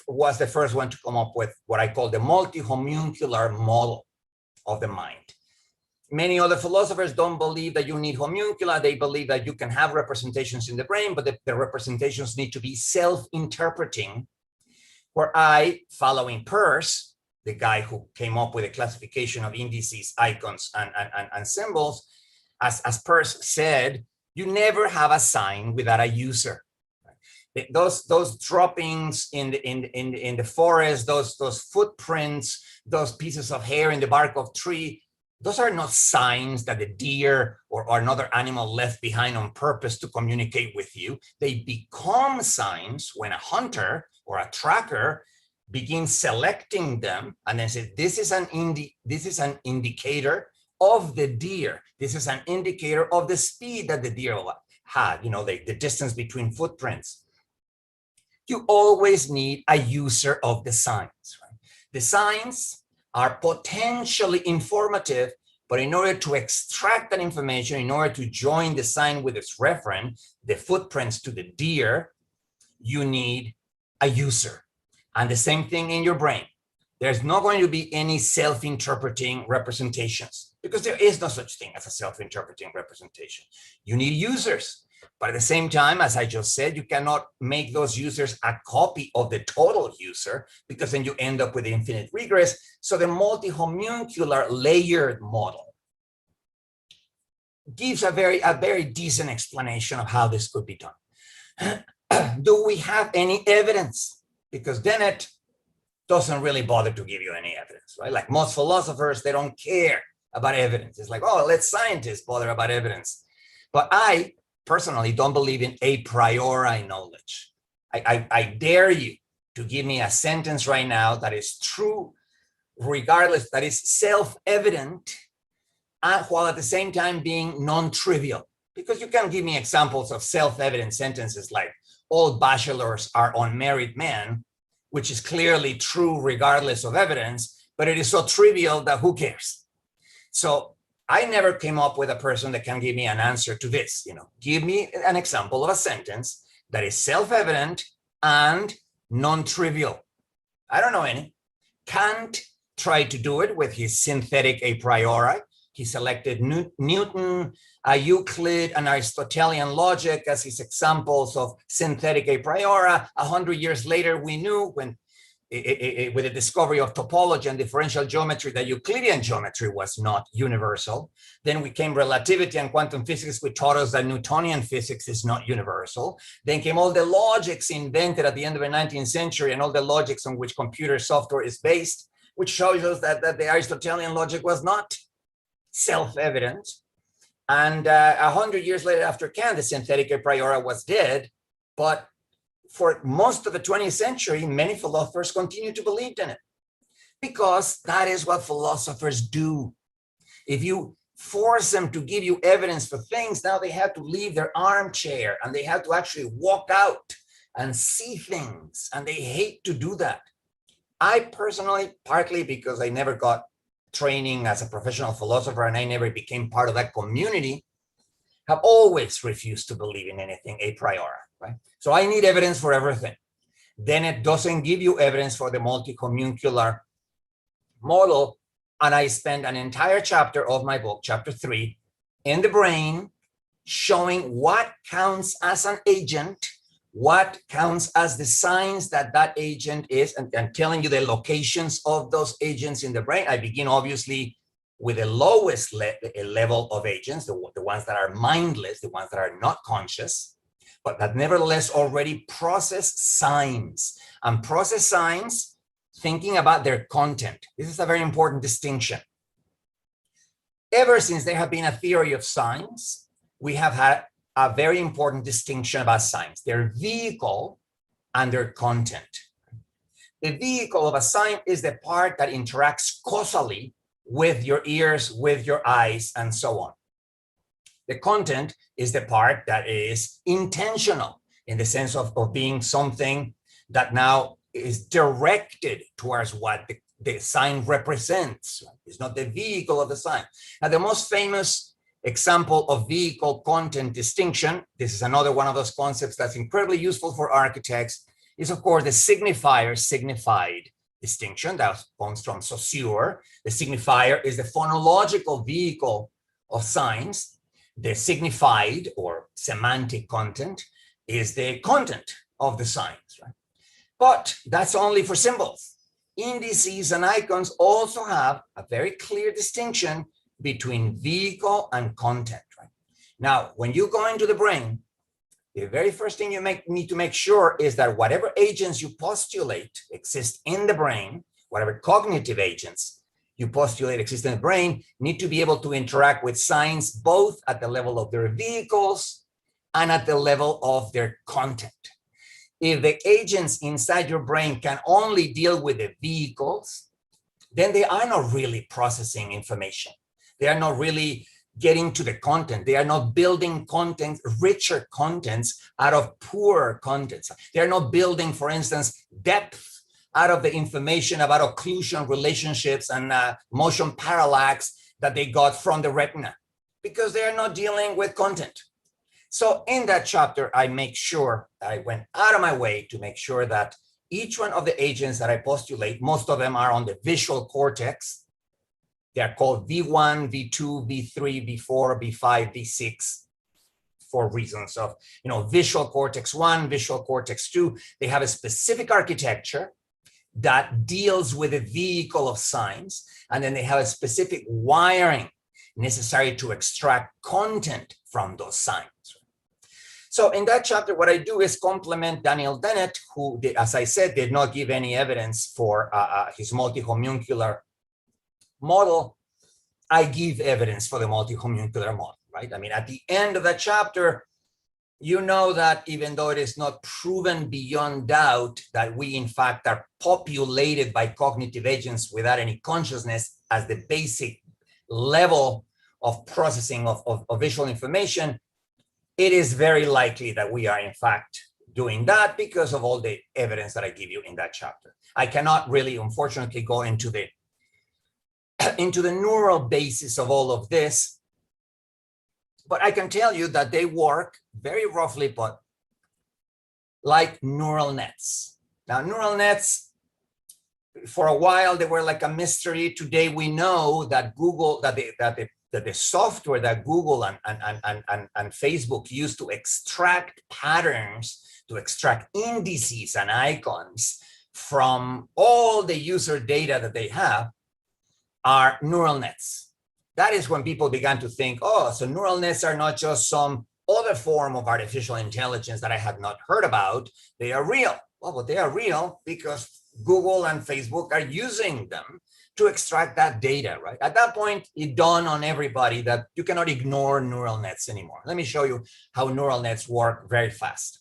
was the first one to come up with what I call the multi-homuncular model of the mind. Many other philosophers don't believe that you need homuncula. They believe that you can have representations in the brain, but the representations need to be self-interpreting, where I, following Peirce, the guy who came up with a classification of indices, icons, and symbols, as Peirce said, you never have a sign without a user. Those droppings in the forest, those footprints, those pieces of hair in the bark of tree, those are not signs that the deer or another animal left behind on purpose to communicate with you. They become signs when a hunter or a tracker begins selecting them and then say, this is an indicator of the deer. This is an indicator of the speed that the deer had, the distance between footprints. You always need a user of the signs. Right? The signs are potentially informative, but in order to extract that information, in order to join the sign with its referent, the footprints to the deer, you need a user. And the same thing in your brain. There's not going to be any self-interpreting representations because there is no such thing as a self-interpreting representation. You need users. But at the same time, as I just said, you cannot make those users a copy of the total user because then you end up with infinite regress. So the multi-homuncular layered model gives a very decent explanation of how this could be done. Do we have any evidence? Because Dennett doesn't really bother to give you any evidence, right? Like most philosophers, they don't care about evidence. It's like, oh, let scientists bother about evidence. But I personally don't believe in a priori knowledge. I dare you to give me a sentence right now that is true, regardless, that is self-evident, while at the same time being non-trivial. Because you can give me examples of self-evident sentences like all bachelors are unmarried men, which is clearly true regardless of evidence, but it is so trivial that who cares? So I never came up with a person that can give me an answer to this. Give me an example of a sentence that is self-evident and non-trivial. I don't know any. Kant tried to do it with his synthetic a priori. He selected Newton, Euclid, and Aristotelian logic as his examples of synthetic a priori. 100 years later, we knew when with the discovery of topology and differential geometry, that Euclidean geometry was not universal. Then we came relativity and quantum physics, which taught us that Newtonian physics is not universal. Then came all the logics invented at the end of the 19th century and all the logics on which computer software is based, which shows us that the Aristotelian logic was not self-evident. And 100 years later, after Kant, the synthetic a priori was dead. But for most of the 20th century, many philosophers continued to believe in it because that is what philosophers do. If you force them to give you evidence for things, now they have to leave their armchair and they have to actually walk out and see things, and they hate to do that. I personally, partly because I never got training as a professional philosopher and I never became part of that community, have always refused to believe in anything a priori, right? So I need evidence for everything. Then it doesn't give you evidence for the multi-homuncular model. And I spend an entire chapter of my book, chapter 3, in the brain, showing what counts as an agent, what counts as the signs that agent is, and telling you the locations of those agents in the brain. I begin obviously with the lowest level of agents, the ones that are mindless, the ones that are not conscious. but that nevertheless already process signs, and process signs thinking about their content. This is a very important distinction. Ever since there have been a theory of signs, we have had a very important distinction about signs, their vehicle and their content. The vehicle of a sign is the part that interacts causally with your ears, with your eyes, and so on. The content is the part that is intentional in the sense of being something that now is directed towards what the sign represents. It's not the vehicle of the sign. Now, the most famous example of vehicle content distinction, this is another one of those concepts that's incredibly useful for architects, is of course the signifier signified distinction that comes from Saussure. The signifier is the phonological vehicle of signs. The signified or semantic content is the content of the signs, right? But that's only for symbols. Indices and icons also have a very clear distinction between vehicle and content, right? Now, when you go into the brain, the very first thing you need to make sure is that whatever agents you postulate exist in the brain, whatever cognitive agents you postulate exist in the brain, need to be able to interact with signs both at the level of their vehicles and at the level of their content. If the agents inside your brain can only deal with the vehicles, then they are not really processing information. They are not really getting to the content. They are not building content, richer contents out of poorer contents. They are not building, for instance, depth out of the information about occlusion relationships and motion parallax that they got from the retina, because they are not dealing with content. So in that chapter, I make sure I went out of my way to make sure that each one of the agents that I postulate, most of them are on the visual cortex. They are called V1, V2, V3, V4, V5, V6 for reasons of, visual cortex 1, visual cortex 2. They have a specific architecture that deals with the vehicle of signs, and then they have a specific wiring necessary to extract content from those signs. So in that chapter, what I do is complement Daniel Dennett, who, as I said, did not give any evidence for his multihomuncular model. I give evidence for the multihomuncular model, right? I mean, at the end of that chapter, you know that even though it is not proven beyond doubt that we, in fact, are populated by cognitive agents without any consciousness as the basic level of processing of visual information, it is very likely that we are, in fact, doing that because of all the evidence that I give you in that chapter. I cannot really, unfortunately, go into the neural basis of all of this, but I can tell you that they work very roughly, but like neural nets. Now, neural nets, for a while, they were like a mystery. Today, we know that Google, that the software that Google and Facebook use to extract patterns, to extract indices and icons from all the user data that they have, are neural nets. That is when people began to think, oh, so neural nets are not just some other form of artificial intelligence that I had not heard about. They are real. Well, but they are real because Google and Facebook are using them to extract that data, right? At that point, it dawned on everybody that you cannot ignore neural nets anymore. Let me show you how neural nets work very fast.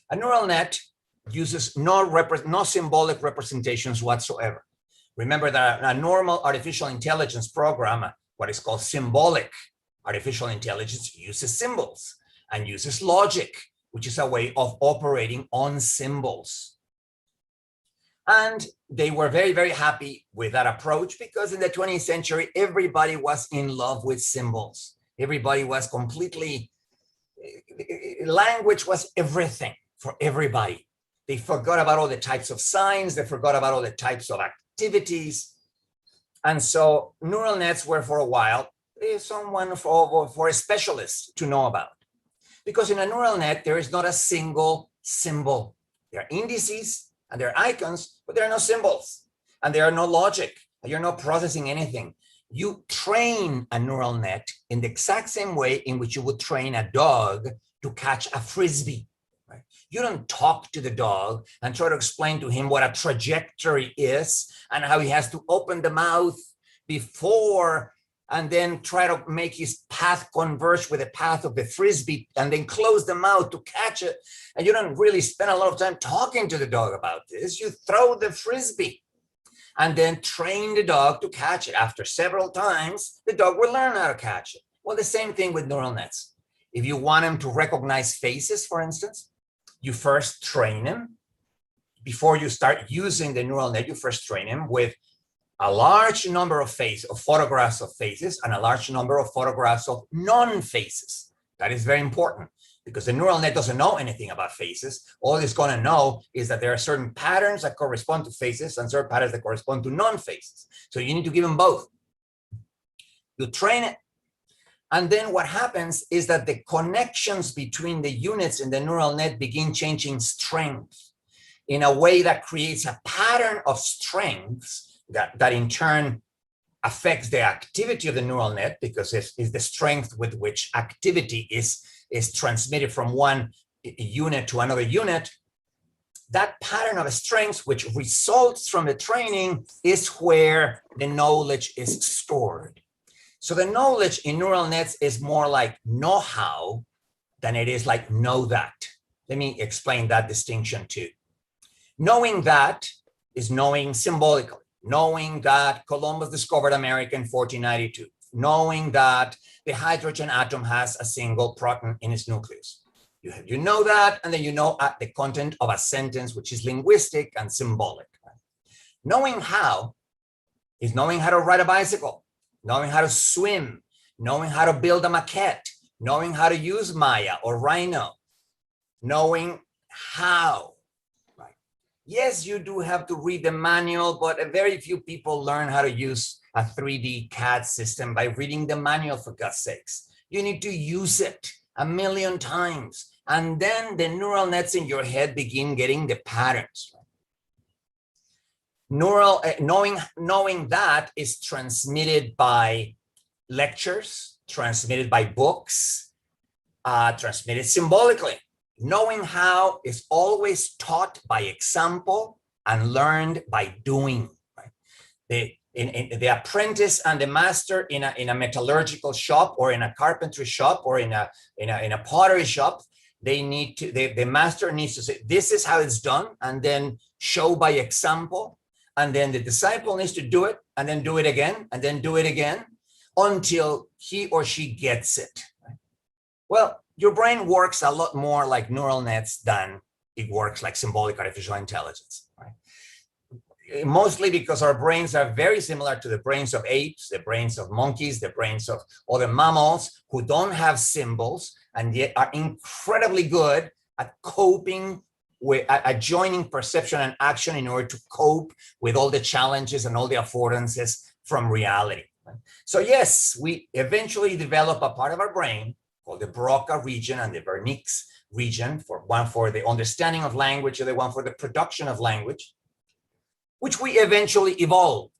A neural net uses no symbolic representations whatsoever. Remember that a normal artificial intelligence program, what is called symbolic artificial intelligence, uses symbols and uses logic, which is a way of operating on symbols. And they were very, very happy with that approach because in the 20th century, everybody was in love with symbols. Everybody was completely, language was everything for everybody. They forgot about all the types of signs. They forgot about all the types of activities. And so neural nets were for a while someone for a specialist to know about. Because in a neural net, there is not a single symbol. There are indices and there are icons, but there are no symbols and there are no logic. You're not processing anything. You train a neural net in the exact same way in which you would train a dog to catch a frisbee. You don't talk to the dog and try to explain to him what a trajectory is and how he has to open the mouth before and then try to make his path converge with the path of the frisbee and then close the mouth to catch it. And you don't really spend a lot of time talking to the dog about this. You throw the frisbee and then train the dog to catch it. After several times, the dog will learn how to catch it. Well, the same thing with neural nets. If you want him to recognize faces, for instance, you first train him. Before you start using the neural net, you first train him with a large number of photographs of faces and a large number of photographs of non-faces. That is very important because the neural net doesn't know anything about faces. All it's going to know is that there are certain patterns that correspond to faces and certain patterns that correspond to non-faces. So you need to give them both. You train it. And then what happens is that the connections between the units in the neural net begin changing strength in a way that creates a pattern of strengths that in turn affects the activity of the neural net, because it's the strength with which activity is transmitted from one unit to another unit. That pattern of strengths, which results from the training, is where the knowledge is stored. So the knowledge in neural nets is more like know-how than it is like know that. Let me explain that distinction too. Knowing that is knowing symbolically. Knowing that Columbus discovered America in 1492, knowing that the hydrogen atom has a single proton in its nucleus. You know that, and then you know the content of a sentence, which is linguistic and symbolic. Knowing how is knowing how to ride a bicycle, knowing how to swim, knowing how to build a maquette, knowing how to use Maya or Rhino, knowing how. Yes, you do have to read the manual, but very few people learn how to use a 3D CAD system by reading the manual, for God's sakes. You need to use it 1,000,000 times. And then the neural nets in your head begin getting the patterns. Knowing that is transmitted by lectures, transmitted by books, transmitted symbolically. Knowing how is always taught by example and learned by doing. Right? The apprentice and the master in a metallurgical shop or in a carpentry shop or in a pottery shop, the master needs to say, this is how it's done, and then show by example. And then the disciple needs to do it and then do it again and then do it again until he or she gets it. Right? Well, your brain works a lot more like neural nets than it works like symbolic artificial intelligence, right? Mostly because our brains are very similar to the brains of apes, the brains of monkeys, the brains of other mammals who don't have symbols and yet are incredibly good at coping with adjoining perception and action in order to cope with all the challenges and all the affordances from reality. Right? So yes, we eventually develop a part of our brain called the Broca region and the Wernicke region, one for the understanding of language and the one for the production of language, which we eventually evolved.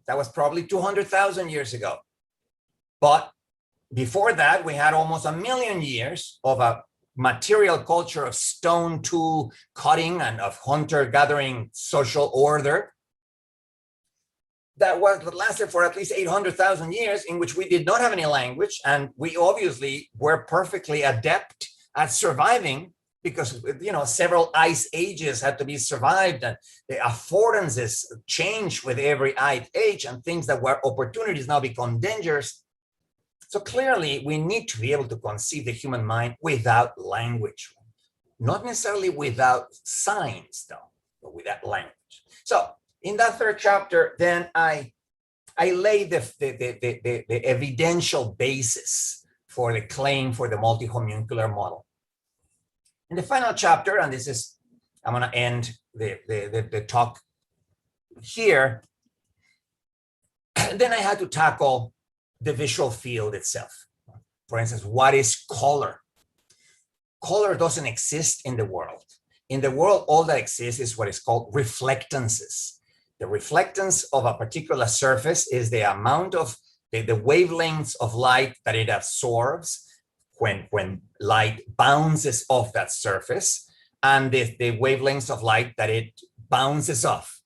That was probably 200,000 years ago. But before that, we had almost 1,000,000 years of a material culture of stone tool cutting and of hunter-gathering social order that lasted for at least 800,000 years, in which we did not have any language, and we obviously were perfectly adept at surviving because, you know, several ice ages had to be survived, and the affordances change with every ice age, and things that were opportunities now become dangers. So clearly, we need to be able to conceive the human mind without language, not necessarily without signs, though, but without language. So in that third chapter, then I lay the evidential basis for the claim for the multi-homuncular model. In the final chapter, and this is, I'm going to end the talk here, then I had to tackle the visual field itself. For instance, what is color? Color doesn't exist in the world. In the world, all that exists is what is called reflectances. The reflectance of a particular surface is the amount of the wavelengths of light that it absorbs when light bounces off that surface, and the wavelengths of light that it bounces off.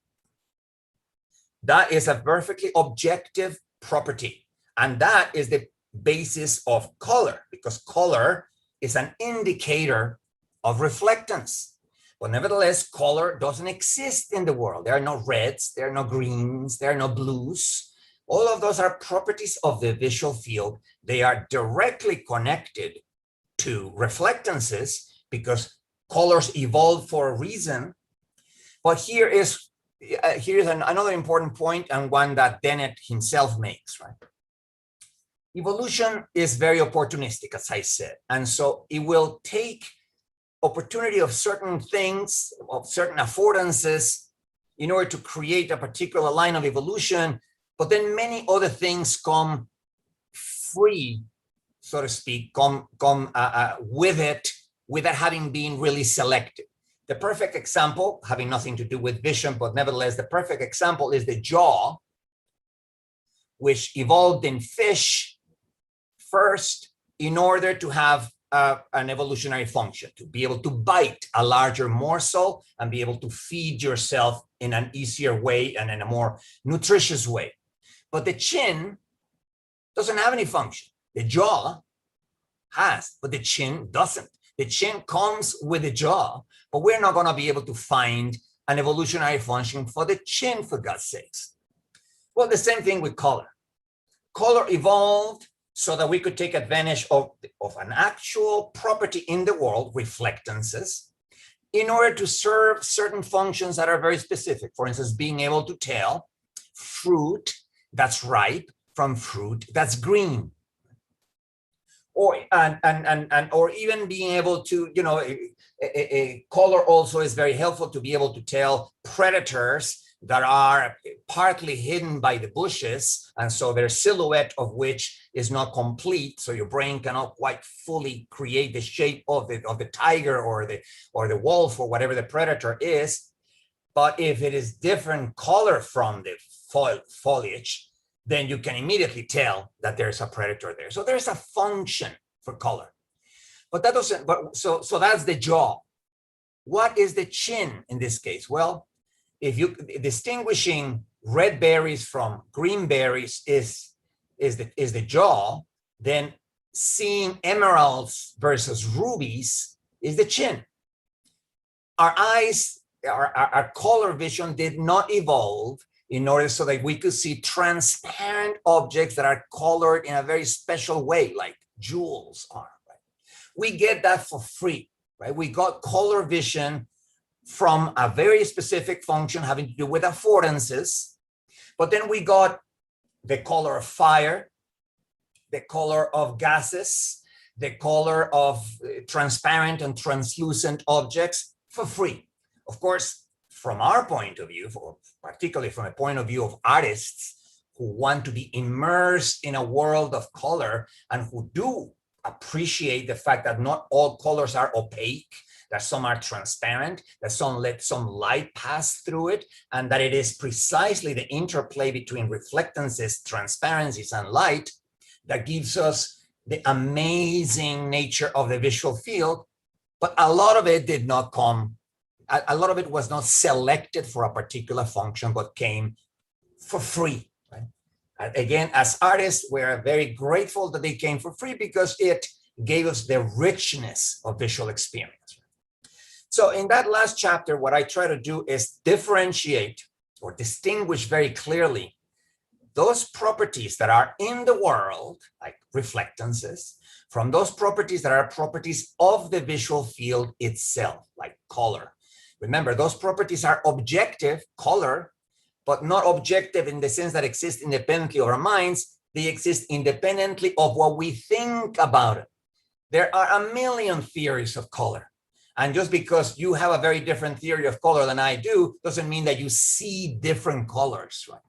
That is a perfectly objective property. And that is the basis of color, because color is an indicator of reflectance. But nevertheless, color doesn't exist in the world. There are no reds, there are no greens, there are no blues. All of those are properties of the visual field. They are directly connected to reflectances because colors evolved for a reason. But here's another important point, and one that Dennett himself makes, right? Evolution is very opportunistic, as I said. And so it will take opportunity of certain things, of certain affordances, in order to create a particular line of evolution. But then many other things come free, so to speak, come with it without having been really selected. The perfect example, having nothing to do with vision, but nevertheless, the perfect example is the jaw, which evolved in fish first in order to have an evolutionary function, to be able to bite a larger morsel and be able to feed yourself in an easier way and in a more nutritious way. But the chin doesn't have any function. The jaw has, but the chin doesn't. The chin comes with the jaw, but we're not going to be able to find an evolutionary function for the chin, for God's sakes. Well, the same thing with color. Color evolved so that we could take advantage of an actual property in the world, reflectances, in order to serve certain functions that are very specific. For instance, being able to tell fruit that's ripe from fruit that's green. Or even being able to, you know, a color also is very helpful to be able to tell predators that are partly hidden by the bushes, and so their silhouette of which is not complete, so your brain cannot quite fully create the shape of the tiger or the wolf or whatever the predator is. But if it is different color from the foliage, then you can immediately tell that there's a predator there. So there's a function for color, but that doesn't. But so that's the jaw. What is the chin in this case? Well, if you distinguishing red berries from green berries is the jaw, then seeing emeralds versus rubies is the chin. Our eyes, our color vision did not evolve in order so that we could see transparent objects that are colored in a very special way, like jewels are. Right? We get that for free, right? We got color vision from a very specific function having to do with affordances, but then we got the color of fire, the color of gases, the color of transparent and translucent objects for free. Of course, from our point of view, particularly from a point of view of artists who want to be immersed in a world of color and who do appreciate the fact that not all colors are opaque, that some are transparent, that some let some light pass through it, and that it is precisely the interplay between reflectances, transparencies, and light that gives us the amazing nature of the visual field. But a lot of it did not come, a lot of it was not selected for a particular function, but came for free. Right? Again, as artists, we're very grateful that they came for free because it gave us the richness of visual experience. So in that last chapter, what I try to do is differentiate or distinguish very clearly those properties that are in the world, like reflectances, from those properties that are properties of the visual field itself, like color. Remember, those properties are objective, color, but not objective in the sense that exist independently of our minds. They exist independently of what we think about it. There are a million theories of color. And just because you have a very different theory of color than I do, doesn't mean that you see different colors, right?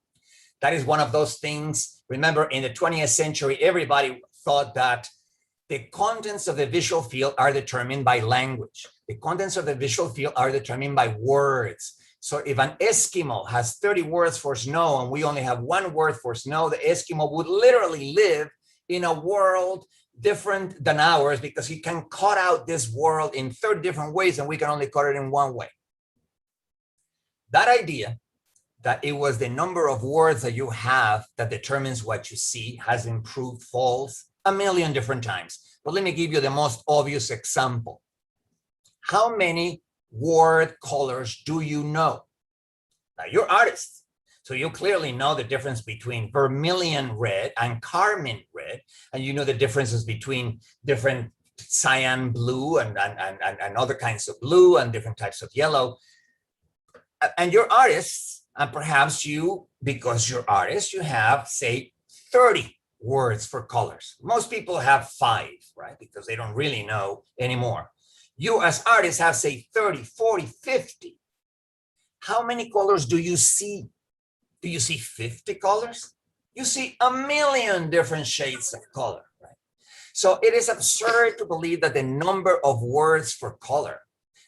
That is one of those things. Remember, in the 20th century, everybody thought that the contents of the visual field are determined by language. The contents of the visual field are determined by words. So if an Eskimo has 30 words for snow and we only have one word for snow, the Eskimo would literally live in a world different than ours because he can cut out this world in 30 different ways and we can only cut it in one way. That idea that it was the number of words that you have that determines what you see has been proved false a million different times. But let me give you the most obvious example. How many word colors do you know? Now, you're artists, so you clearly know the difference between vermilion red and carmine red, and you know the differences between different cyan blue and other kinds of blue and different types of yellow. And you're artists, and perhaps you, because you're artists, you have, say, 30 words for colors. Most people have 5, right? Because they don't really know anymore. You as artists have, say, 30, 40, 50. How many colors do you see? Do you see 50 colors? You see a million different shades of color, right? So it is absurd to believe that the number of words for color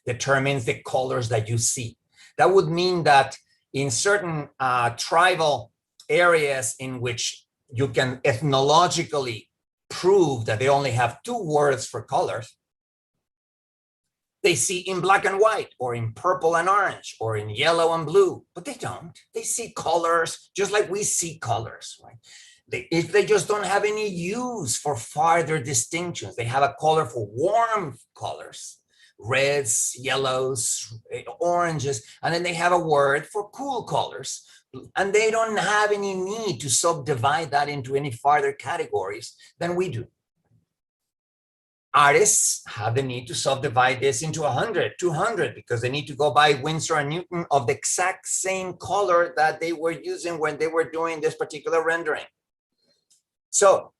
determines the colors that you see. That would mean that in certain tribal areas in which you can ethnologically prove that they only have 2 words for colors, they see in black and white, or in purple and orange, or in yellow and blue, but they don't. They see colors just like we see colors, right? They just don't have any use for farther distinctions. They have a color for warm colors, reds, yellows, oranges, and then they have a word for cool colors. And they don't have any need to subdivide that into any farther categories than we do. Artists have the need to subdivide this into 100, 200, because they need to go buy Winsor and Newton of the exact same color that they were using when they were doing this particular rendering. So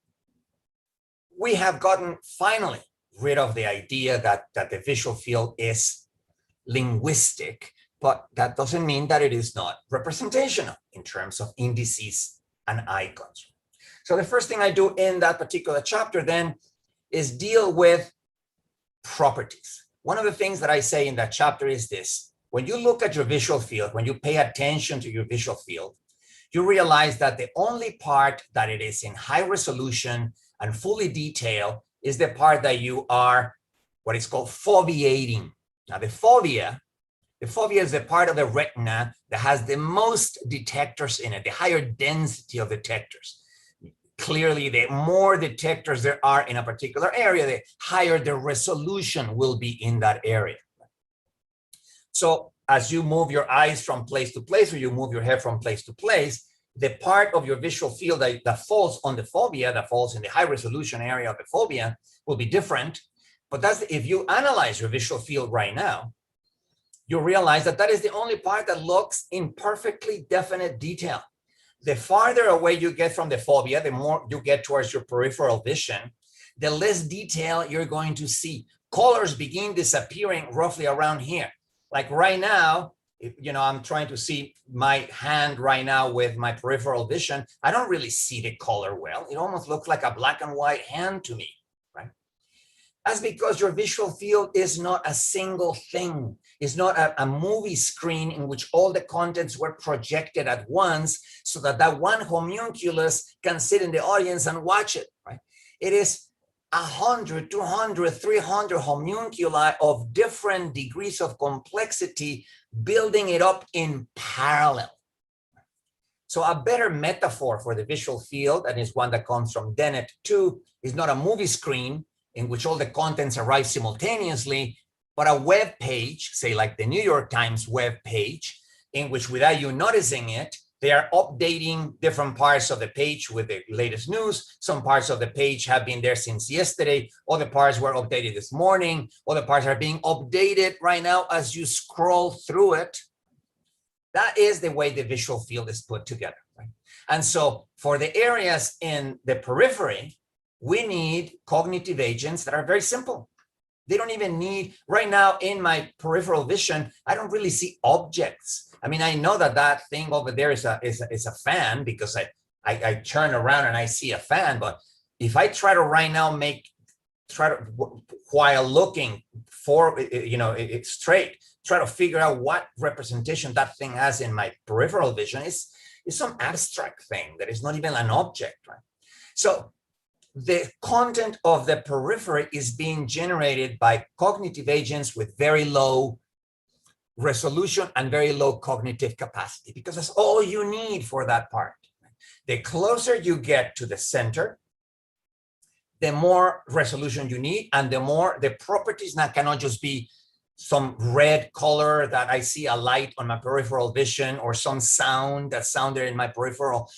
we have gotten finally rid of the idea that the visual field is linguistic, but that doesn't mean that it is not representational in terms of indices and icons. So the first thing I do in that particular chapter then is deal with properties. One of the things that I say in that chapter is this: when you look at your visual field, when you pay attention to your visual field, you realize that the only part that it is in high resolution and fully detailed is the part that you are what is called foveating. Now, the fovea is the part of the retina that has the most detectors in it, the higher density of detectors. Clearly, the more detectors there are in a particular area, the higher the resolution will be in that area. So as you move your eyes from place to place, or you move your head from place to place, the part of your visual field that falls on the fovea, that falls in the high resolution area of the fovea, will be different. But that's, if you analyze your visual field right now, you realize that that is the only part that looks in perfectly definite detail. The farther away you get from the fovea, the more you get towards your peripheral vision, the less detail you're going to see. Colors begin disappearing roughly around here. Like right now, I'm trying to see my hand right now with my peripheral vision. I don't really see the color well. It almost looks like a black and white hand to me, right? That's because your visual field is not a single thing. It's not a movie screen in which all the contents were projected at once so that one homunculus can sit in the audience and watch it, right? It is 100, 200, 300 homunculi of different degrees of complexity building it up in parallel. So a better metaphor for the visual field, and is one that comes from Dennett too, is not a movie screen in which all the contents arrive simultaneously, but a web page, say like the New York Times web page, in which without you noticing it, they are updating different parts of the page with the latest news. Some parts of the page have been there since yesterday. Other parts were updated this morning. Other parts are being updated right now as you scroll through it. That is the way the visual field is put together, right? And so for the areas in the periphery, we need cognitive agents that are very simple. They don't even need, right now in my peripheral vision, I don't really see objects. I mean, I know that thing over there is a fan because I turn around and I see a fan. But if I try to right now while looking for, it's straight, try to figure out what representation that thing has in my peripheral vision, is some abstract thing that is not even an object, right? So the content of the periphery is being generated by cognitive agents with very low resolution and very low cognitive capacity, because that's all you need for that part. The closer you get to the center, the more resolution you need, and the more the properties now cannot just be some red color that I see a light on my peripheral vision, or some sound that sounded in my peripheral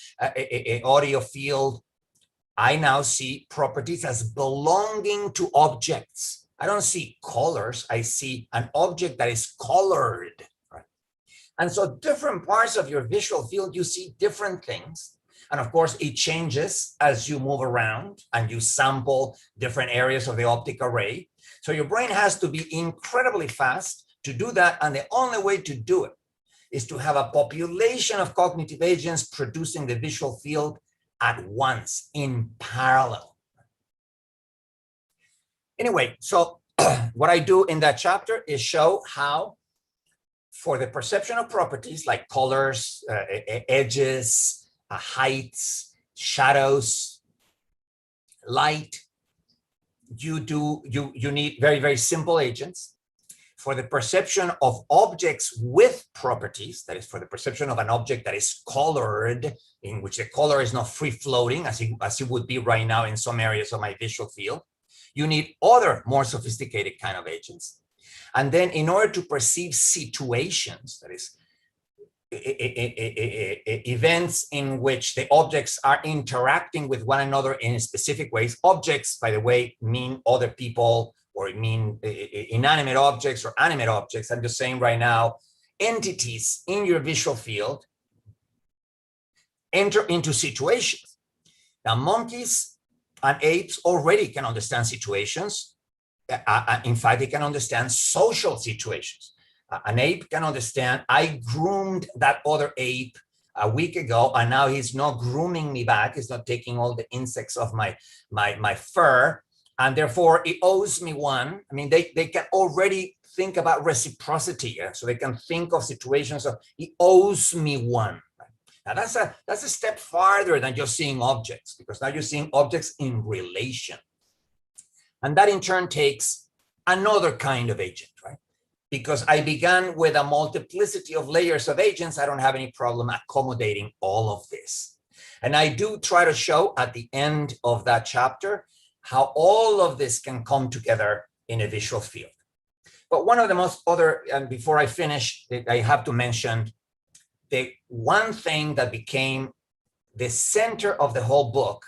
audio field. I now see properties as belonging to objects. I don't see colors. I see an object that is colored. Right? And so different parts of your visual field, you see different things. And of course, it changes as you move around and you sample different areas of the optic array. So your brain has to be incredibly fast to do that. And the only way to do it is to have a population of cognitive agents producing the visual field at once, in parallel. Anyway, so what I do in that chapter is show how, for the perception of properties like colors, edges, heights, shadows, light, you need very, very simple agents. For the perception of objects with properties, that is, for the perception of an object that is colored, in which the color is not free floating as it would be right now in some areas of my visual field, you need other more sophisticated kind of agents. And then in order to perceive situations, that is, events in which the objects are interacting with one another in specific ways. Objects, by the way, mean other people, or mean inanimate objects or animate objects. I'm just saying right now, entities in your visual field enter into situations. Now, monkeys and apes already can understand situations. In fact, they can understand social situations. An ape can understand, I groomed that other ape a week ago, and now he's not grooming me back. He's not taking all the insects off my fur, and therefore it owes me one. I mean, they can already think about reciprocity, so they can think of situations of, he owes me one. Now that's a step farther than just seeing objects, because now you're seeing objects in relation. And that in turn takes another kind of agent, right? Because I began with a multiplicity of layers of agents, I don't have any problem accommodating all of this. And I do try to show at the end of that chapter how all of this can come together in a visual field. But one of the most other, and before I finish, I have to mention the one thing that became the center of the whole book,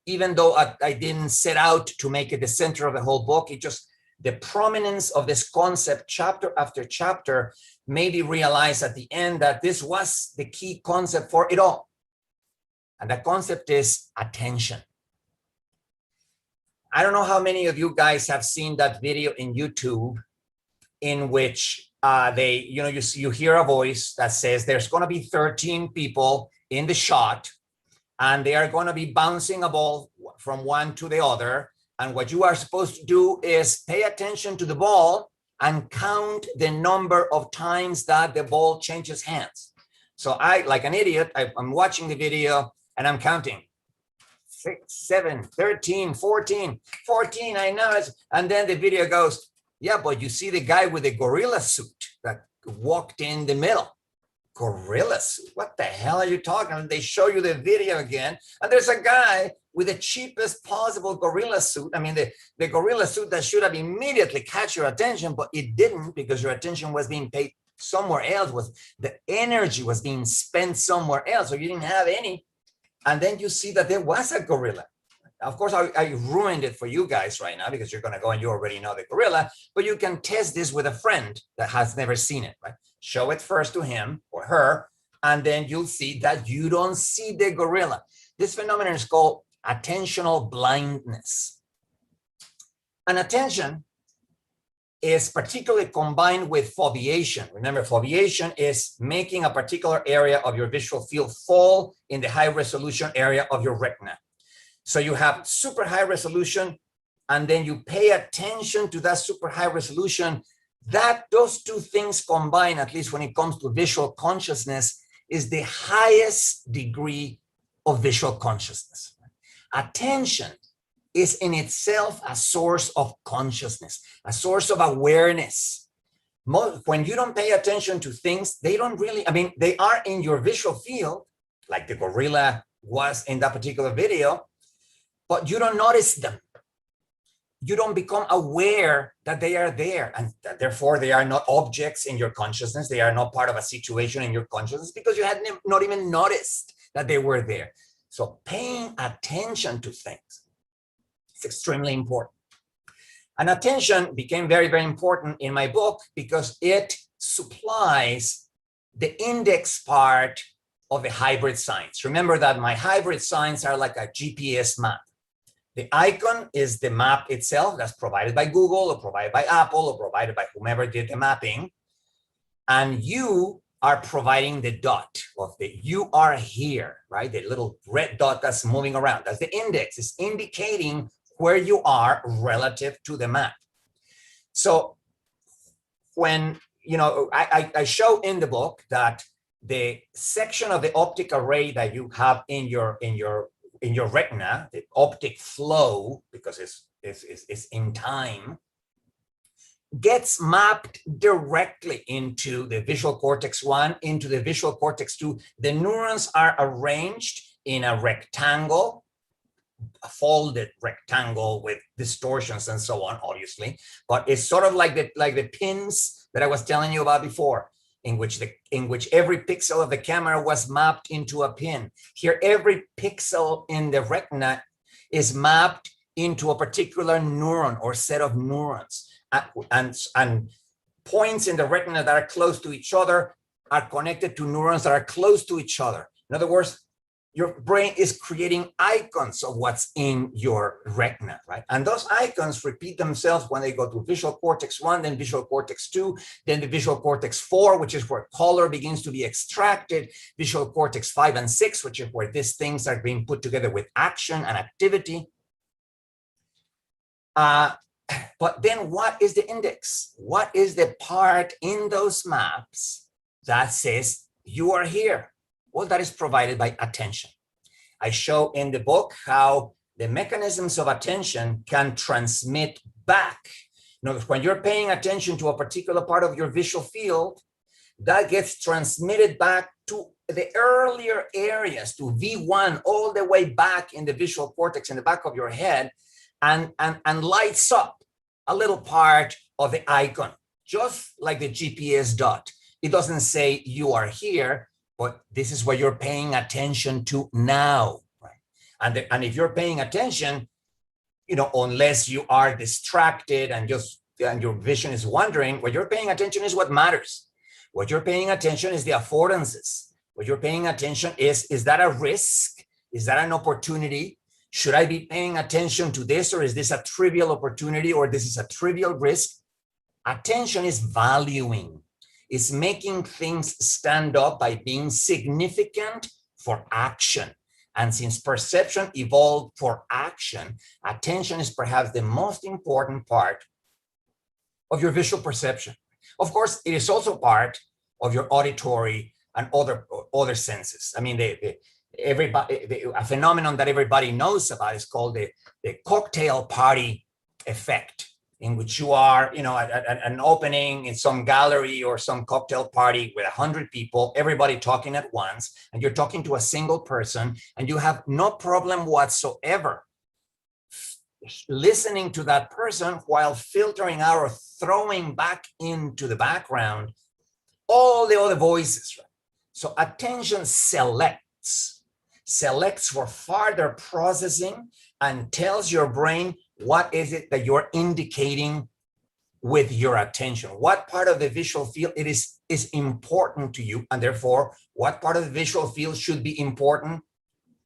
even though I didn't set out to make it the center of the whole book, it just, the prominence of this concept chapter after chapter made me realize at the end that this was the key concept for it all. And that concept is attention. I don't know how many of you guys have seen that video in YouTube in which you hear a voice that says there's going to be 13 people in the shot and they are going to be bouncing a ball from one to the other. And what you are supposed to do is pay attention to the ball and count the number of times that the ball changes hands. So I, like an idiot, I'm watching the video and I'm counting. 6, 7, 13, 14, I know it. And then the video goes, yeah, but you see the guy with the gorilla suit that walked in the middle. Gorilla suit? What the hell are you talking about? They show you the video again, and there's a guy with the cheapest possible gorilla suit. I mean, the gorilla suit that should have immediately catch your attention, but it didn't, because your attention was being paid somewhere else. The energy was being spent somewhere else, so you didn't have any. And then you see that there was a gorilla. Of course, I ruined it for you guys right now, because you're going to go and you already know the gorilla, but you can test this with a friend that has never seen it, right? Show it first to him or her, and then you'll see that you don't see the gorilla. This phenomenon is called attentional blindness. And attention is particularly combined with foveation. Remember, foveation is making a particular area of your visual field fall in the high resolution area of your retina. So you have super high resolution, and then you pay attention to that super high resolution. Those two things combined, at least when it comes to visual consciousness, is the highest degree of visual consciousness. Attention is in itself a source of consciousness, a source of awareness. When you don't pay attention to things, they don't really, I mean, they are in your visual field, like the gorilla was in that particular video, but you don't notice them. You don't become aware that they are there, and therefore they are not objects in your consciousness. They are not part of a situation in your consciousness because you had not even noticed that they were there. So paying attention to things is extremely important. And attention became very, very important in my book because it supplies the index part of the hybrid signs. Remember that my hybrid signs are like a GPS map. The icon is the map itself that's provided by Google or provided by Apple or provided by whomever did the mapping. And you are providing the dot of the you are here, right? The little red dot that's moving around. That's the index. It's indicating where you are relative to the map. So when, I show in the book that the section of the optic array that you have in your retina, the optic flow, because it's in time, gets mapped directly into the visual cortex 1, into the visual cortex 2. The neurons are arranged in a rectangle, a folded rectangle with distortions and so on, obviously, but it's sort of like the pins that I was telling you about before, in which every pixel of the camera was mapped into a pin. Here, every pixel in the retina is mapped into a particular neuron or set of neurons, and points in the retina that are close to each other are connected to neurons that are close to each other. In other words, your brain is creating icons of what's in your retina, right? And those icons repeat themselves when they go to visual cortex 1, then visual cortex 2, then the visual cortex 4, which is where color begins to be extracted, visual cortex 5 and 6, which is where these things are being put together with action and activity. But then what is the index? What is the part in those maps that says you are here? Well, that is provided by attention. I show in the book how the mechanisms of attention can transmit back. When you're paying attention to a particular part of your visual field, that gets transmitted back to the earlier areas, to V1, all the way back in the visual cortex in the back of your head, and lights up a little part of the icon, just like the GPS dot. It doesn't say you are here, but this is what you're paying attention to now, right? And if you're paying attention, unless you are distracted and your vision is wandering, what you're paying attention is what matters. What you're paying attention is the affordances. What you're paying attention is that a risk? Is that an opportunity? Should I be paying attention to this, or is this a trivial opportunity, or this is a trivial risk? Attention is valuing. Is making things stand up by being significant for action. And since perception evolved for action, attention is perhaps the most important part of your visual perception. Of course, it is also part of your auditory and other senses. I mean, a phenomenon that everybody knows about is called the cocktail party effect, in which you are, at an opening in some gallery or some cocktail party with 100 people, everybody talking at once, and you're talking to a single person, and you have no problem whatsoever listening to that person while filtering out or throwing back into the background all the other voices. Right? So attention selects for further processing and tells your brain what is it that you're indicating with your attention. What part of the visual field is important to you, and therefore what part of the visual field should be important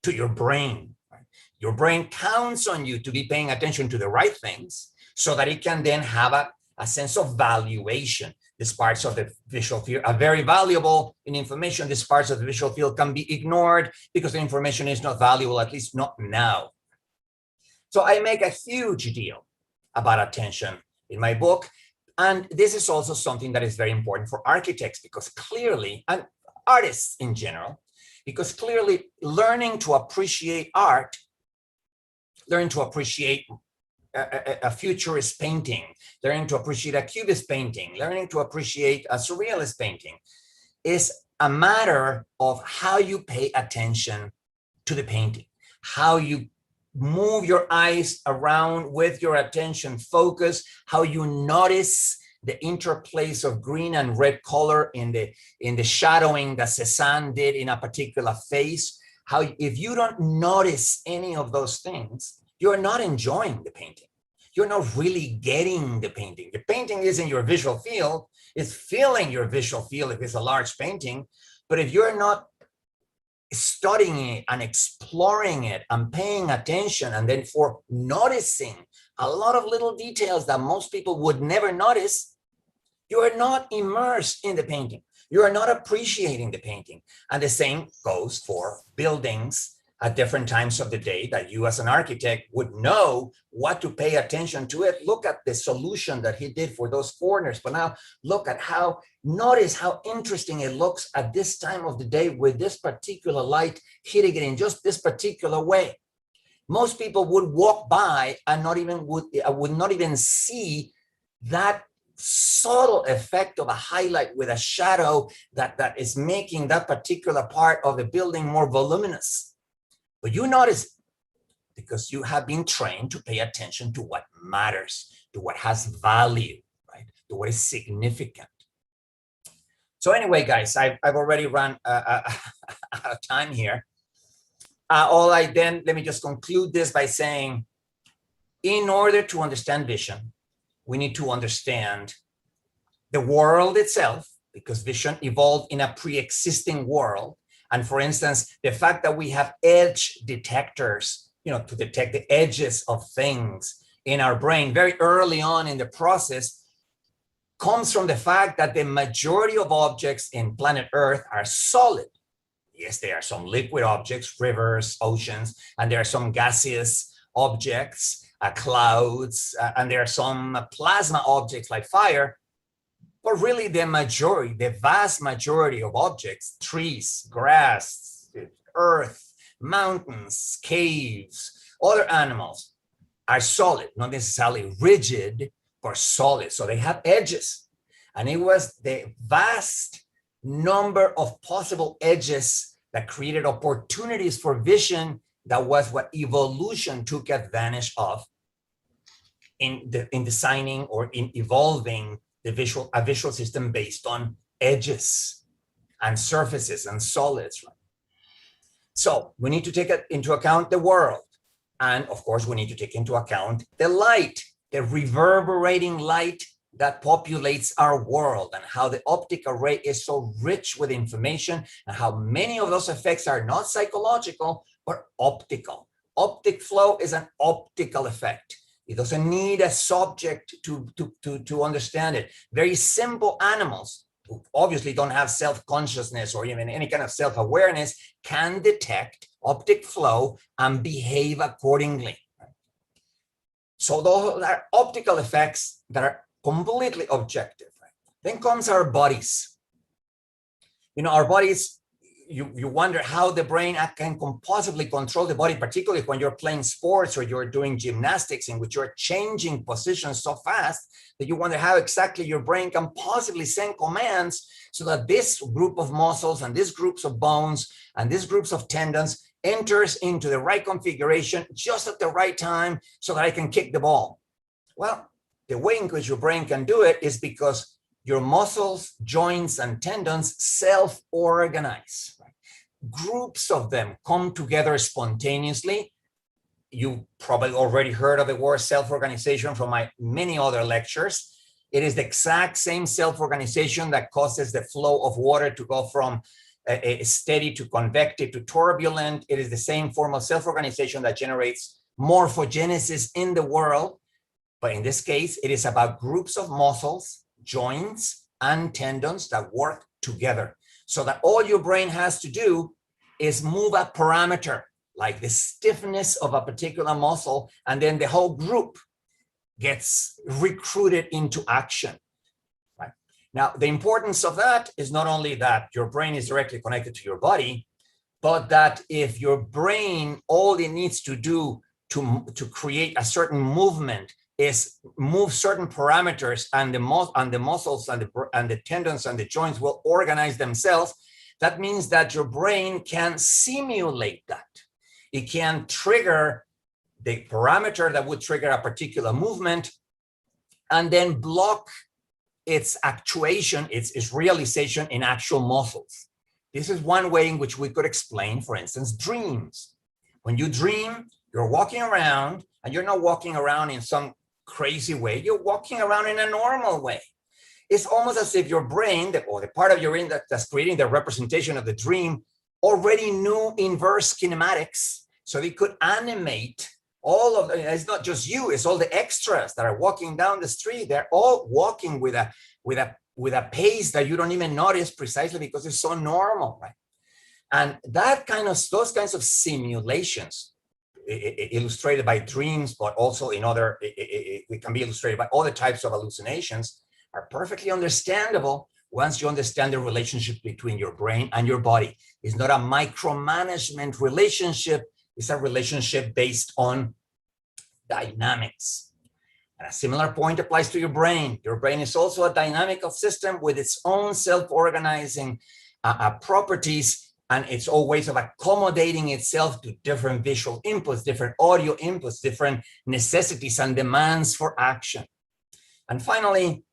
to your brain. Right? Your brain counts on you to be paying attention to the right things so that it can then have a sense of valuation. These parts of the visual field are very valuable in information. These parts of the visual field can be ignored because the information is not valuable, at least not now. So I make a huge deal about attention in my book. And this is also something that is very important for architects, because clearly, and artists in general, because clearly learning to appreciate art learning to appreciate a futurist painting, learning to appreciate a cubist painting, learning to appreciate a surrealist painting is a matter of how you pay attention to the painting, how you move your eyes around with your attention focus, how you notice the interplays of green and red color in the shadowing that Cézanne did in a particular face. How, if you don't notice any of those things, you're not enjoying the painting. You're not really getting the painting. The painting is in your visual field, it's filling your visual field if it's a large painting. But if you're not studying it and exploring it and paying attention, and then for noticing a lot of little details that most people would never notice, you are not immersed in the painting. You are not appreciating the painting. And the same goes for buildings at different times of the day that you as an architect would know what to pay attention to it. Look at the solution that he did for those corners. But now look at notice how interesting it looks at this time of the day with this particular light hitting it in just this particular way. Most people would walk by and would not even see that subtle effect of a highlight with a shadow that is making that particular part of the building more voluminous. But you notice it because you have been trained to pay attention to what matters, to what has value, right? To what is significant. So anyway, guys, I've already run out of time here. Let me just conclude this by saying, in order to understand vision, we need to understand the world itself, because vision evolved in a pre-existing world. And for instance, the fact that we have edge detectors, to detect the edges of things in our brain very early on in the process comes from the fact that the majority of objects in planet Earth are solid. Yes, there are some liquid objects, rivers, oceans, and there are some gaseous objects, clouds, and there are some plasma objects like fire. But really the vast majority of objects, trees, grass, earth, mountains, caves, other animals are solid, not necessarily rigid, but solid. So they have edges. And it was the vast number of possible edges that created opportunities for vision. That was what evolution took advantage of in designing or in evolving a visual system based on edges and surfaces and solids. Right? So we need to take into account the world. And of course, we need to take into account the light, the reverberating light that populates our world, and how the optic array is so rich with information, and how many of those effects are not psychological, but optical. Optic flow is an optical effect. It doesn't need a subject to understand it. Very simple animals who obviously don't have self-consciousness or even any kind of self-awareness can detect optic flow and behave accordingly. So those are optical effects that are completely objective. Then comes our bodies. Our bodies, you wonder how the brain can possibly control the body, particularly when you're playing sports or you're doing gymnastics in which you're changing positions so fast that you wonder how exactly your brain can possibly send commands so that this group of muscles and these groups of bones and these groups of tendons enters into the right configuration just at the right time so that I can kick the ball. Well, the way in which your brain can do it is because your muscles, joints, and tendons self-organize. Groups of them come together spontaneously. You probably already heard of the word self-organization from my many other lectures. It is the exact same self-organization that causes the flow of water to go from steady to convective to turbulent. It is the same form of self-organization that generates morphogenesis in the world. But in this case, it is about groups of muscles, joints, and tendons that work together. So that all your brain has to do is move a parameter, like the stiffness of a particular muscle, and then the whole group gets recruited into action. Right? Now, the importance of that is not only that your brain is directly connected to your body, but that if your brain, all it needs to do to create a certain movement is move certain parameters, and the muscles and the tendons and the joints will organize themselves. That means that your brain can simulate that. It can trigger the parameter that would trigger a particular movement and then block its actuation, its realization in actual muscles. This is one way in which we could explain, for instance, dreams. When you dream, you're walking around, and you're not walking around in some crazy way. You're walking around in a normal way. It's almost as if your brain, or the part of your brain that's creating the representation of the dream, already knew inverse kinematics, so they could animate all of them. It's not just you, it's all the extras that are walking down the street. They're all walking with a pace that you don't even notice, precisely because it's so normal, right? And those kinds of simulations, illustrated by dreams, but also in other, it can be illustrated by other types of hallucinations, are perfectly understandable once you understand the relationship between your brain and your body. It's not a micromanagement relationship. It's a relationship based on dynamics. And a similar point applies to your brain. Your brain is also a dynamical system with its own self-organizing properties, and its own ways of accommodating itself to different visual inputs, different audio inputs, different necessities and demands for action. And finally,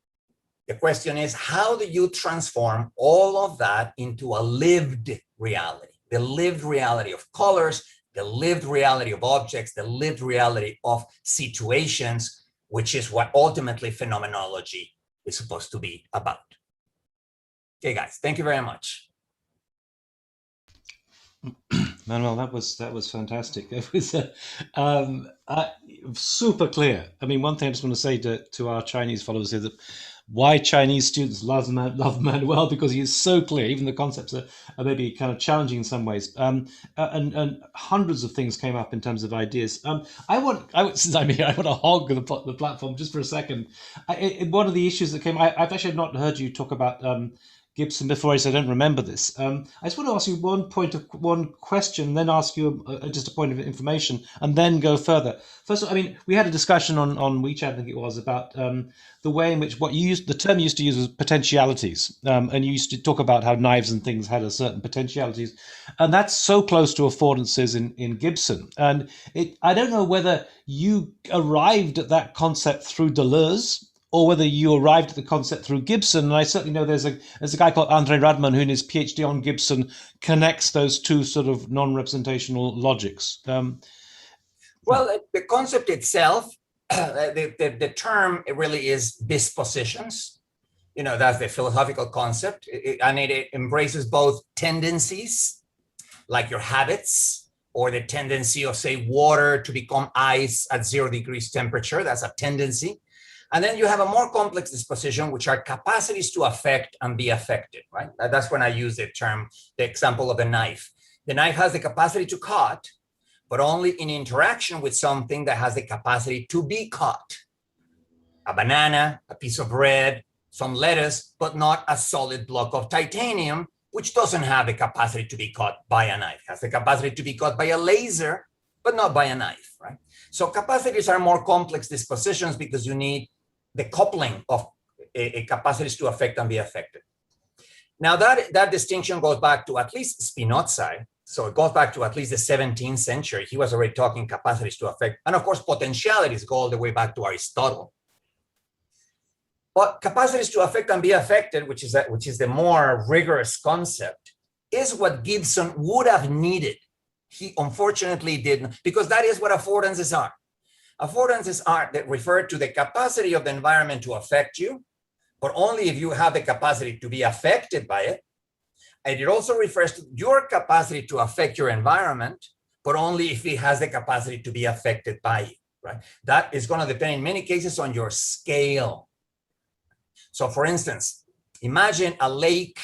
the question is, how do you transform all of that into a lived reality? The lived reality of colors, the lived reality of objects, the lived reality of situations, which is what ultimately phenomenology is supposed to be about. Okay, guys, thank you very much. Manuel, that was fantastic. It was super clear. I mean, one thing I just want to say to our Chinese followers here, that why Chinese students love Manuel, because he is so clear. Even the concepts are maybe kind of challenging in some ways. And hundreds of things came up in terms of ideas. Since I'm here, I want to hog the platform just for a second. One of the issues that came, I've actually not heard you talk about Gibson before, so I don't remember this. I just want to ask you one question, then ask you just a point of information, and then go further. First of all, I mean, we had a discussion on WeChat, I think it was, about the way in which the term you used to use was potentialities, and you used to talk about how knives and things had a certain potentialities, and that's so close to affordances in Gibson. And I don't know whether you arrived at that concept through Deleuze, or whether you arrived at the concept through Gibson. And I certainly know there's a guy called Andre Radman who in his PhD on Gibson connects those two sort of non-representational logics. Well, the concept itself, the term, it really is dispositions. You know, that's the philosophical concept. And it embraces both tendencies, like your habits, or the tendency of, say, water to become ice at 0 degrees temperature. That's a tendency. And then you have a more complex disposition, which are capacities to affect and be affected, right? That's when I use the example of the knife. The knife has the capacity to cut, but only in interaction with something that has the capacity to be cut. A banana, a piece of bread, some lettuce, but not a solid block of titanium, which doesn't have the capacity to be cut by a knife. It has the capacity to be cut by a laser, but not by a knife, right? So capacities are more complex dispositions because you need the coupling of capacities to affect and be affected. Now that distinction goes back to at least Spinoza. So it goes back to at least the 17th century. He was already talking capacities to affect. And of course, potentialities go all the way back to Aristotle. But capacities to affect and be affected, which is the more rigorous concept, is what Gibson would have needed. He unfortunately didn't, because that is what affordances are. Affordances are that refer to the capacity of the environment to affect you, but only if you have the capacity to be affected by it. And it also refers to your capacity to affect your environment, but only if it has the capacity to be affected by you, right? That is going to depend in many cases on your scale. So for instance, imagine a lake.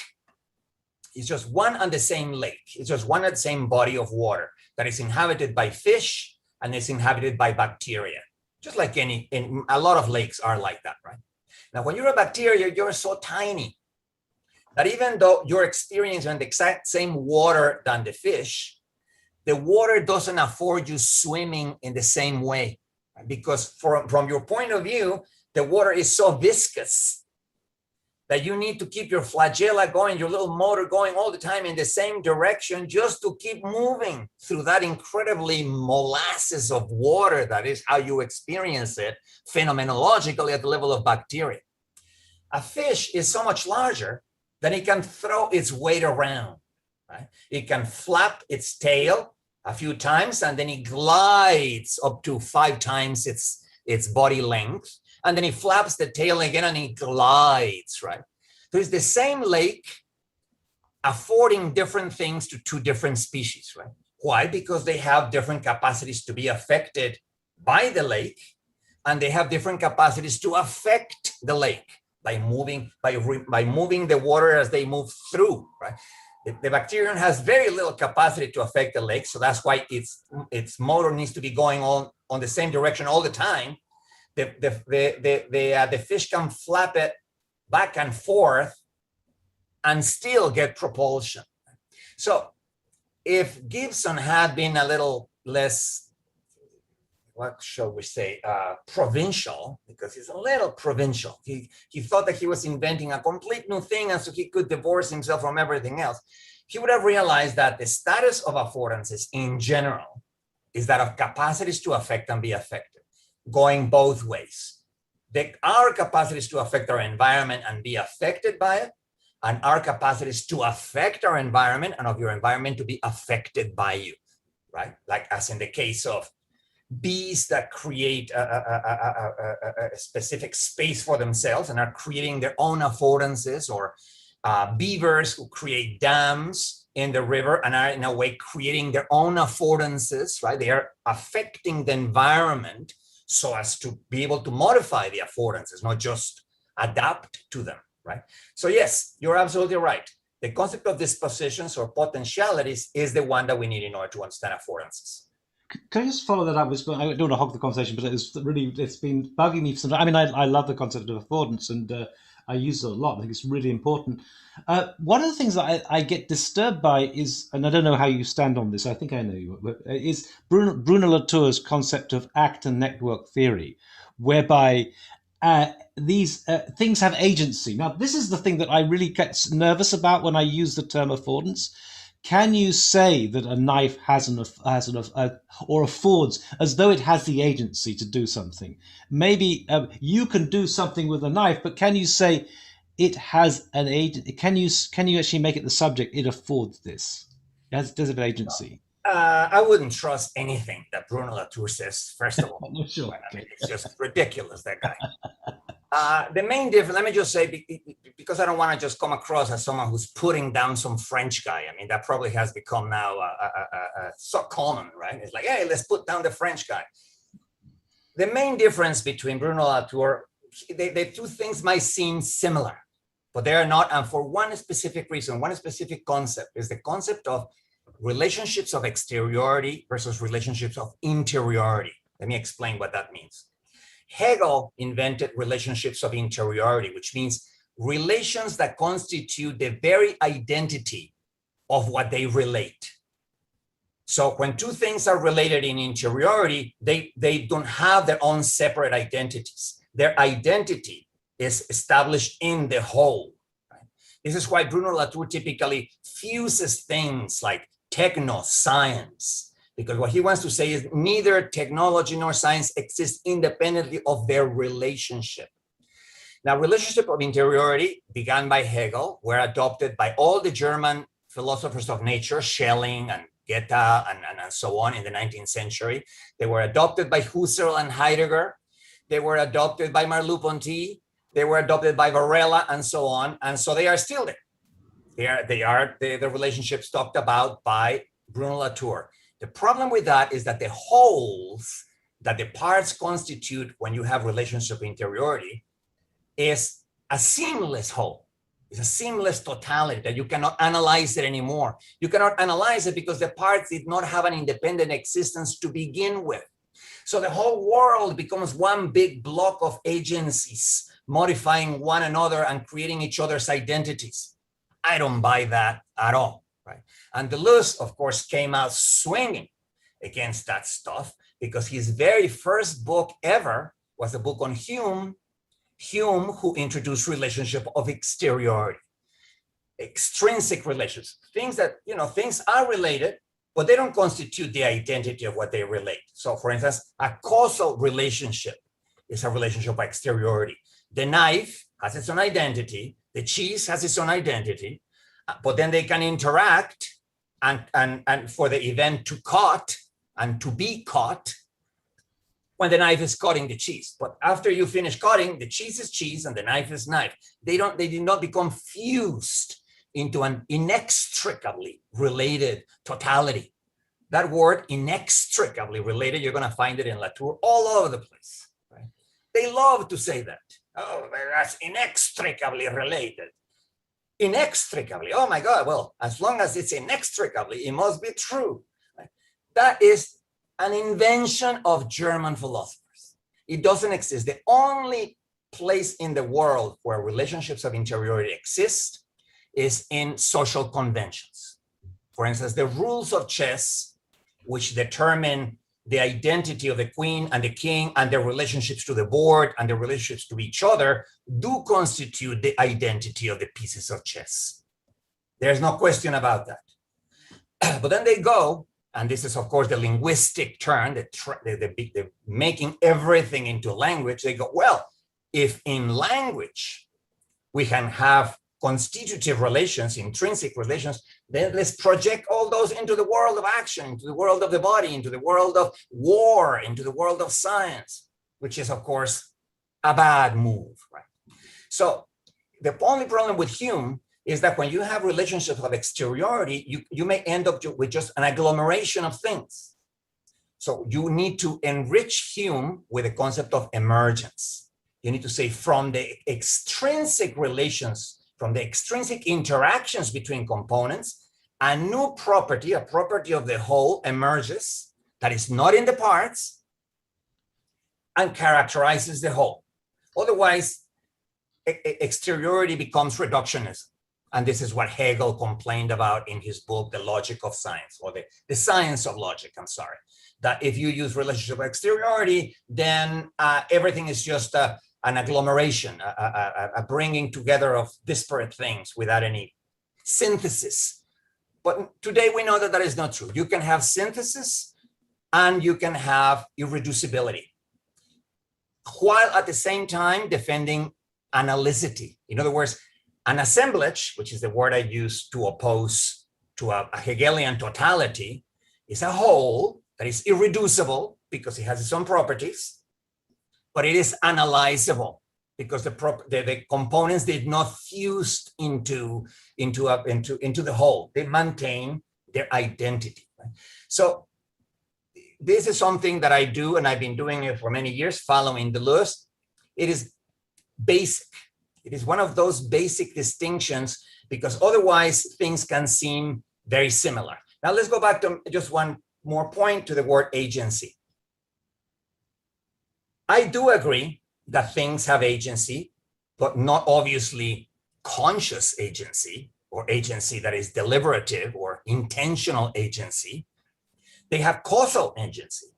It's just one and the same lake. It's just one and the same body of water that is inhabited by fish and is inhabited by bacteria. Just like a lot of lakes are like that, right? Now, when you're a bacteria, you're so tiny that even though you're experiencing the exact same water than the fish, the water doesn't afford you swimming in the same way, right? Because from your point of view, the water is so viscous that you need to keep your flagella going, your little motor going all the time in the same direction just to keep moving through that incredibly molasses of water. That is how you experience it phenomenologically at the level of bacteria. A fish is so much larger that it can throw its weight around, right? It can flap its tail a few times and then it glides up to 5 times its body length. And then he flaps the tail again and he glides, right? So it's the same lake affording different things to 2 different species, right? Why? Because they have different capacities to be affected by the lake, and they have different capacities to affect the lake by moving the water as they move through, right? The bacterium has very little capacity to affect the lake, so that's why its motor needs to be going on the same direction all the time. The fish can flap it back and forth and still get propulsion. So if Gibson had been a little less, what shall we say, provincial, because he's a little provincial. He thought that he was inventing a complete new thing and so he could divorce himself from everything else. He would have realized that the status of affordances in general is that of capacities to affect and be affected, going both ways. Our capacities to affect our environment and be affected by it, and our capacities to affect our environment and of your environment to be affected by you, right? Like as in the case of bees that create a specific space for themselves and are creating their own affordances, or beavers who create dams in the river and are in a way creating their own affordances, right? They are affecting the environment so as to be able to modify the affordances, not just adapt to them, right? So yes, you're absolutely right. The concept of dispositions or potentialities is the one that we need in order to understand affordances. Can I just follow that up? I don't want to hog the conversation, but it's been bugging me for some time. I mean, I love the concept of affordance, and I use it a lot. I think it's really important. One of the things that I get disturbed by is, and I don't know how you stand on this, I think I know you, is Bruno Latour's concept of act and network theory, whereby these things have agency. Now, this is the thing that I really get nervous about when I use the term affordance. Can you say that a knife or affords as though it has the agency to do something? Maybe you can do something with a knife, but can you say it has an agent? Can you actually make it the subject? It affords this. Does it have agency? I wouldn't trust anything that Bruno Latour says, first of all. No, sure. I mean, it's just ridiculous, that guy. The main difference, let me just say, because I don't want to just come across as someone who's putting down some French guy. I mean, that probably has become now so common, right? It's like, hey, let's put down the French guy. The main difference between Bruno Latour, the 2 things might seem similar, but they are not. And for one specific reason, one specific concept is the concept of relationships of exteriority versus relationships of interiority. Let me explain what that means. Hegel invented relationships of interiority, which means relations that constitute the very identity of what they relate. So when 2 things are related in interiority, they don't have their own separate identities. Their identity is established in the whole. Right? This is why Bruno Latour typically fuses things like techno-science, because what he wants to say is neither technology nor science exist independently of their relationship. Now, relationship of interiority began by Hegel, were adopted by all the German philosophers of nature, Schelling and Goethe and so on in the 19th century. They were adopted by Husserl and Heidegger. They were adopted by Merleau-Ponty. They were adopted by Varela and so on. And so they are still there. They are the relationships talked about by Bruno Latour. The problem with that is that the wholes that the parts constitute when you have relationship interiority is a seamless whole. It's a seamless totality that you cannot analyze it anymore. You cannot analyze it because the parts did not have an independent existence to begin with. So the whole world becomes one big block of agencies, modifying one another and creating each other's identities. I don't buy that at all. right? And Deleuze, of course, came out swinging against that stuff because his very first book ever was a book on Hume, who introduced relationship of exteriority, extrinsic relations, things that, things are related, but they don't constitute the identity of what they relate. So for instance, a causal relationship is a relationship of exteriority. The knife has its own identity, the cheese has its own identity, but then they can interact and for the event to cut and to be cut when the knife is cutting the cheese. But after you finish cutting, the cheese is cheese and the knife is knife. They did not become fused into an inextricably related totality. That word, inextricably related, you're going to find it in Latour all over the place. Right? They love to say that. Oh, that's inextricably related. Inextricably, oh my God, well, as long as it's inextricably, it must be true. Right? That is an invention of German philosophers. It doesn't exist. The only place in the world where relationships of interiority exist is in social conventions. For instance, the rules of chess, which determine the identity of the queen and the king and their relationships to the board and their relationships to each other, do constitute the identity of the pieces of chess. There's no question about that. But then they go, and this is, of course, the linguistic turn, the making everything into language. They go, well, if in language we can have constitutive relations, intrinsic relations, then let's project all those into the world of action, into the world of the body, into the world of war, into the world of science, which is, of course, a bad move, right? So the only problem with Hume is that when you have relationships of exteriority, you may end up with just an agglomeration of things. So you need to enrich Hume with the concept of emergence. You need to say from the extrinsic relations, from the extrinsic interactions between components, a new property, a property of the whole emerges that is not in the parts and characterizes the whole. Otherwise, exteriority becomes reductionism. And this is what Hegel complained about in his book, The Logic of Science, or the Science of Logic, I'm sorry. That if you use relationship of exteriority, then everything is just an agglomeration, a bringing together of disparate things without any synthesis. But today we know that that is not true. You can have synthesis and you can have irreducibility, while at the same time defending analyticity. In other words, an assemblage, which is the word I use to oppose to a Hegelian totality, is a whole that is irreducible because it has its own properties, but it is analyzable because the components did not fuse into the whole. They maintain their identity. Right? So this is something that I do, and I've been doing it for many years, following Deleuze. It is basic. It is one of those basic distinctions because otherwise things can seem very similar. Now let's go back to just one more point to the word agency. I do agree that things have agency, but not obviously conscious agency or agency that is deliberative or intentional agency. They have causal agency.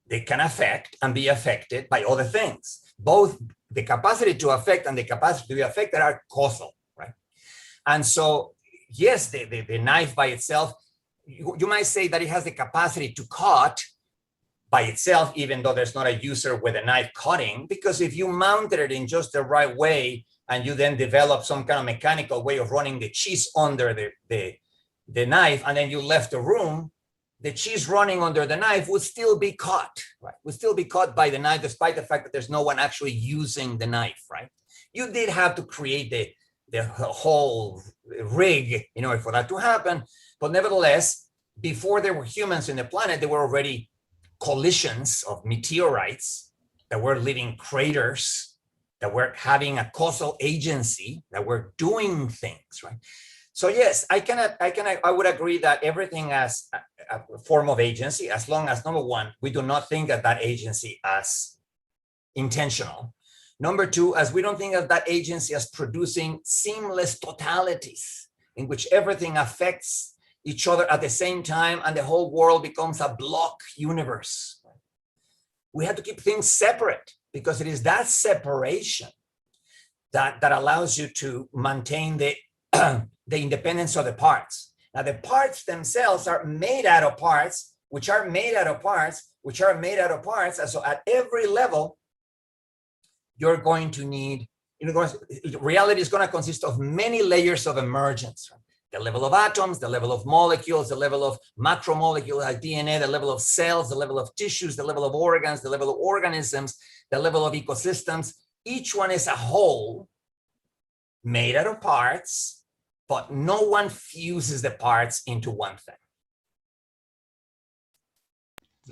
They can affect and be affected by other things. Both the capacity to affect and the capacity to be affected are causal, right? And so, yes, the knife by itself, you might say that it has the capacity to cut by itself, even though there's not a user with a knife cutting, because if you mounted it in just the right way and you then develop some kind of mechanical way of running the cheese under the knife and then you left the room, the cheese running under the knife would still be caught, right? Would still be caught by the knife, despite the fact that there's no one actually using the knife, right? You did have to create the whole rig in order for that to happen. But nevertheless, before there were humans in the planet, there were already collisions of meteorites that were leaving craters, that were having a causal agency, that were doing things, right? So yes, I would agree that everything has a form of agency, as long as, number one, we do not think of that agency as intentional. Number two, as we don't think of that agency as producing seamless totalities in which everything affects each other at the same time, and the whole world becomes a block universe. We have to keep things separate, because it is that separation that allows you to maintain the, the independence of the parts. Now, the parts themselves are made out of parts, which are made out of parts, which are made out of parts. And so at every level, you're going to need, reality is going to consist of many layers of emergence. The level of atoms, the level of molecules, the level of macromolecules like DNA, the level of cells, the level of tissues, the level of organs, the level of organisms, the level of ecosystems. Each one is a whole made out of parts, but no one fuses the parts into one thing.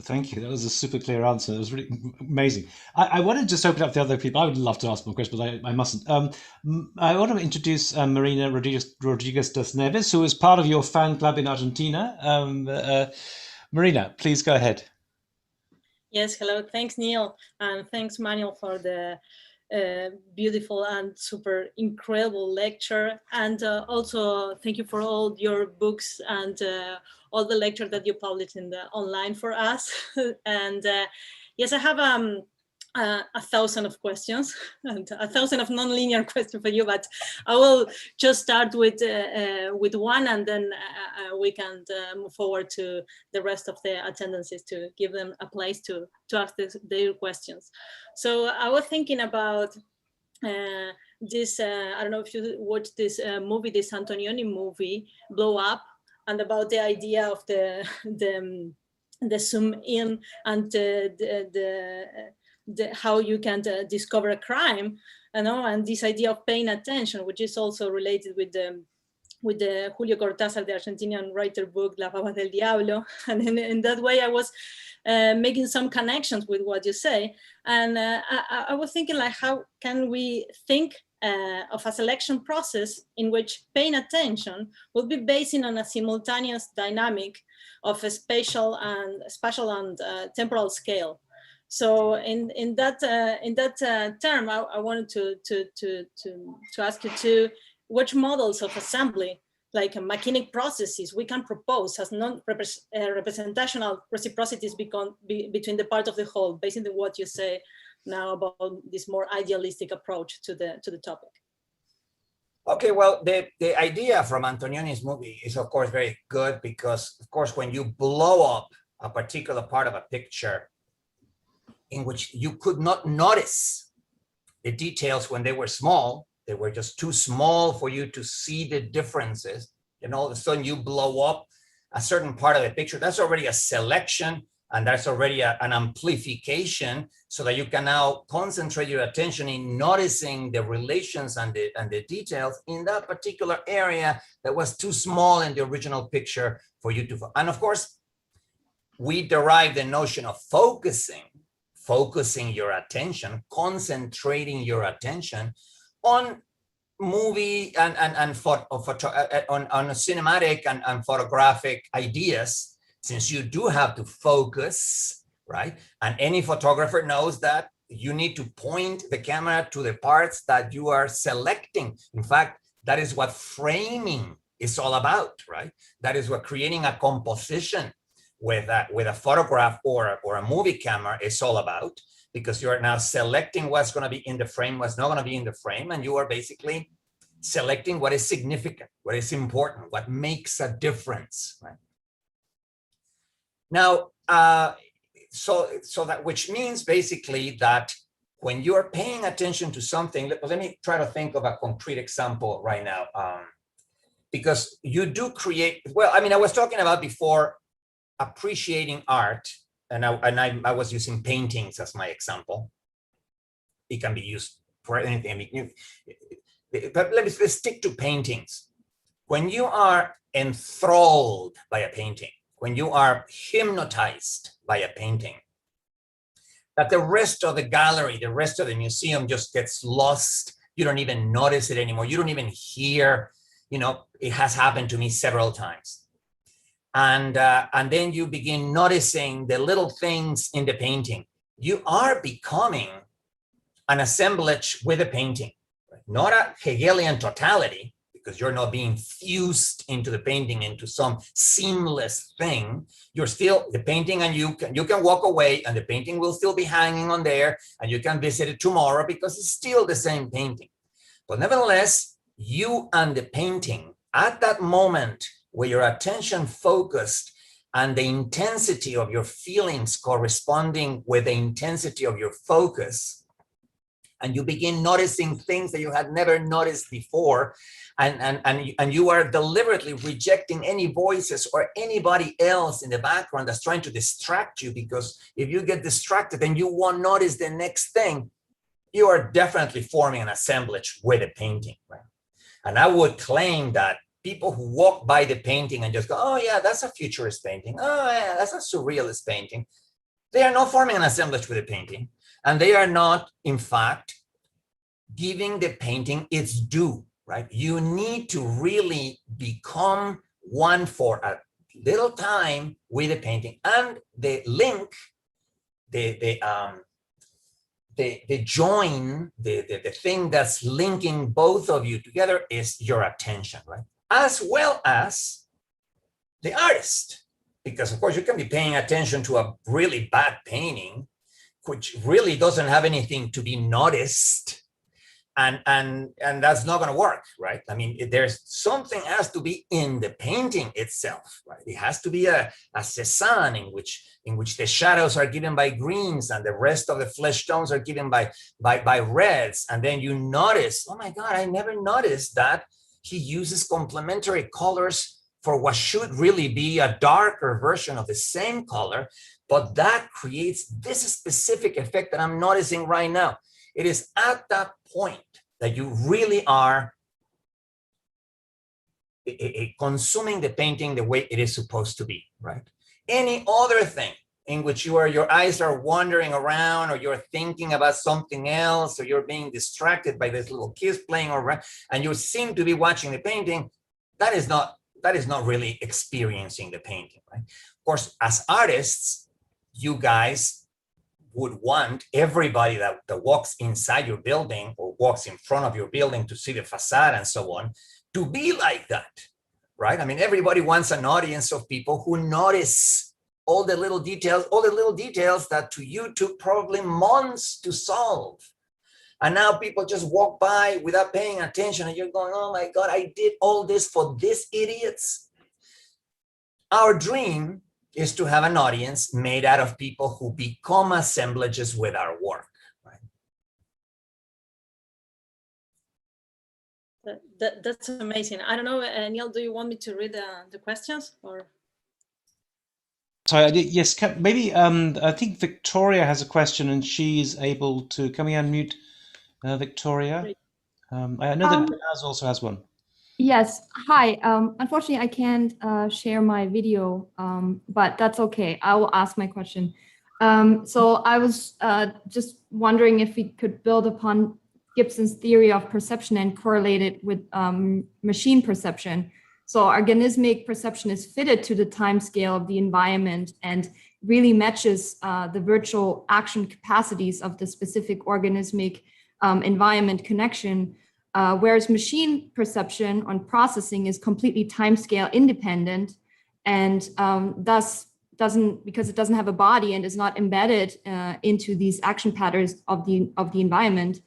Thank you. That was a super clear answer. It was really amazing. I want to just open up the other people. I would love to ask more questions, but I mustn't. I want to introduce Marina Rodriguez das Neves, who is part of your fan club in Argentina. Marina, please go ahead. Yes, hello. Thanks, Neil. And thanks, Manuel, for the beautiful and super incredible lecture. And also thank you for all your books and all the lectures that you published in the online for us. And yes, I have 1,000 of questions and 1,000 of nonlinear questions for you, but I will just start with one, and then we can move forward to the rest of the attendances to give them a place to ask their questions. So I was thinking about this, I don't know if you watched this movie, this Antonioni movie, Blow Up, and about the idea of the zoom in and how you can discover a crime, and this idea of paying attention, which is also related with the Julio Cortázar, the Argentinian writer book, Las Babas del Diablo. And in that way, I was making some connections with what you say. And I was thinking, like, how can we think of a selection process in which paying attention will be based on a simultaneous dynamic of a spatial and temporal scale. So in that term, I wanted to ask you to which models of assembly, like mechanic processes, we can propose as non-representational reciprocities between the part of the whole, based on what you say now about this more idealistic approach to the topic. Okay, well, the idea from Antonioni's movie is, of course, very good, because, of course, when you blow up a particular part of a picture in which you could not notice the details when they were small, they were just too small for you to see the differences, and all of a sudden you blow up a certain part of the picture, that's already a selection, and that's already an amplification, so that you can now concentrate your attention in noticing the relations and the details in that particular area that was too small in the original picture for you to. And of course, we derive the notion of focusing your attention, concentrating your attention on movie and on cinematic and photographic ideas, since you do have to focus, right? And any photographer knows that you need to point the camera to the parts that you are selecting. In fact, that is what framing is all about, right? That is what creating a composition with a photograph or a movie camera is all about, because you are now selecting what's going to be in the frame, what's not going to be in the frame, and you are basically selecting what is significant, what is important, what makes a difference, right? Now, so that, which means basically that when you are paying attention to something, let me try to think of a concrete example right now, because you do create, well, I mean, I was talking about before appreciating art, and I was using paintings as my example. It can be used for anything, but let's stick to paintings. When you are enthralled by a painting, when you are hypnotized by a painting, that the rest of the gallery, the rest of the museum just gets lost. You don't even notice it anymore. You don't even hear, it has happened to me several times. And then you begin noticing the little things in the painting. You are becoming an assemblage with a painting, right? Not a Hegelian totality, because you're not being fused into the painting, into some seamless thing. You're still the painting, and you can walk away and the painting will still be hanging on there, and you can visit it tomorrow because it's still the same painting. But nevertheless, you and the painting at that moment where your attention focused and the intensity of your feelings corresponding with the intensity of your focus, and you begin noticing things that you had never noticed before, and you are deliberately rejecting any voices or anybody else in the background that's trying to distract you, because if you get distracted and you won't notice the next thing, you are definitely forming an assemblage with a painting, right? And I would claim that people who walk by the painting and just go, oh yeah, that's a futurist painting. Oh yeah, that's a surrealist painting. They are not forming an assemblage with a painting. And they are not, in fact, giving the painting its due, right? You need to really become one for a little time with the painting. And the link, the join, the thing that's linking both of you together is your attention, right? As well as the artist. Because of course you can be paying attention to a really bad painting, which really doesn't have anything to be noticed. And that's not going to work, right? I mean, there's something has to be in the painting itself, right? It has to be a Cézanne in which the shadows are given by greens and the rest of the flesh tones are given by reds. And then you notice, oh my God, I never noticed that he uses complementary colors for what should really be a darker version of the same color, but that creates this specific effect that I'm noticing right now. It is at that point that you really are consuming the painting the way it is supposed to be, right? Any other thing in which your eyes are wandering around, or you're thinking about something else, or you're being distracted by this little kids playing around, and you seem to be watching the painting, that is not really experiencing the painting, right? Of course, as artists, you guys would want everybody that walks inside your building or walks in front of your building to see the facade and so on, to be like that, right? I mean, everybody wants an audience of people who notice all the little details that to you took probably months to solve. And now people just walk by without paying attention, and you're going, oh my God, I did all this for these idiots. Our dream is to have an audience made out of people who become assemblages with our work, right? That's amazing. I don't know, Neil, do you want me to read the questions or? Sorry, yes, maybe I think Victoria has a question and she's able to, can we unmute Victoria? I know that Naz also has one. Yes, hi. Unfortunately, I can't share my video, but that's okay. I will ask my question. So I was just wondering if we could build upon Gibson's theory of perception and correlate it with machine perception. So organismic perception is fitted to the time scale of the environment and really matches the virtual action capacities of the specific organismic environment connection. Whereas machine perception on processing is completely timescale independent, and thus because it doesn't have a body and is not embedded into these action patterns of the environment,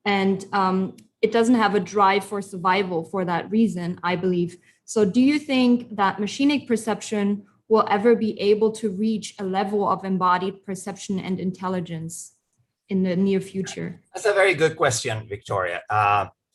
and it doesn't have a drive for survival for that reason, I believe. So do you think that machinic perception will ever be able to reach a level of embodied perception and intelligence in the near future? That's a very good question, Victoria.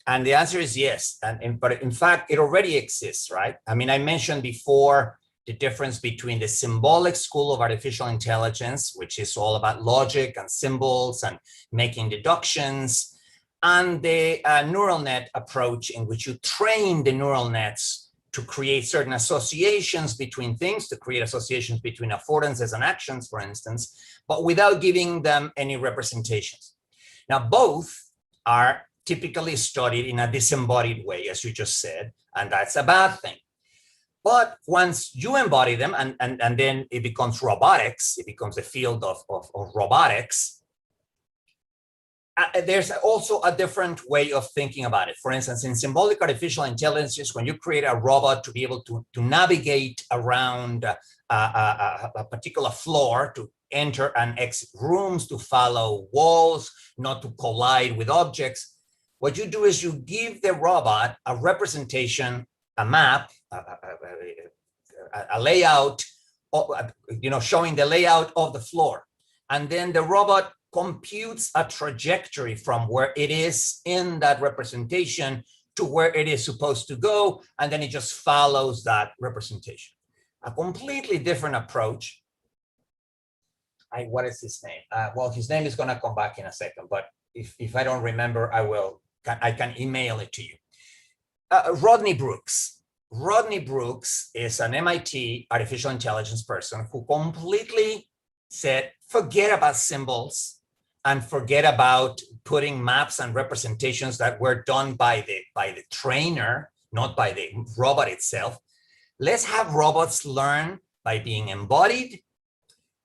And the answer is yes. But in fact, it already exists, right? I mean, I mentioned before the difference between the symbolic school of artificial intelligence, which is all about logic and symbols and making deductions, and the neural net approach, in which you train the neural nets to create certain associations between things, to create associations between affordances and actions, for instance, but without giving them any representations. Now, both are typically studied in a disembodied way, as you just said, and that's a bad thing. But once you embody them, and then it becomes robotics, it becomes the field of robotics, there's also a different way of thinking about it. For instance, in symbolic artificial intelligence, when you create a robot to be able to navigate around a particular floor, to enter and exit rooms, to follow walls, not to collide with objects, what you do is you give the robot a representation, a map, a layout, showing the layout of the floor. And then the robot computes a trajectory from where it is in that representation to where it is supposed to go, and then it just follows that representation. A completely different approach. What is his name? Well, his name is going to come back in a second, but if I don't remember, I can email it to you. Rodney Brooks. Rodney Brooks is an MIT artificial intelligence person who completely said, forget about symbols and forget about putting maps and representations that were done by the trainer, not by the robot itself. Let's have robots learn by being embodied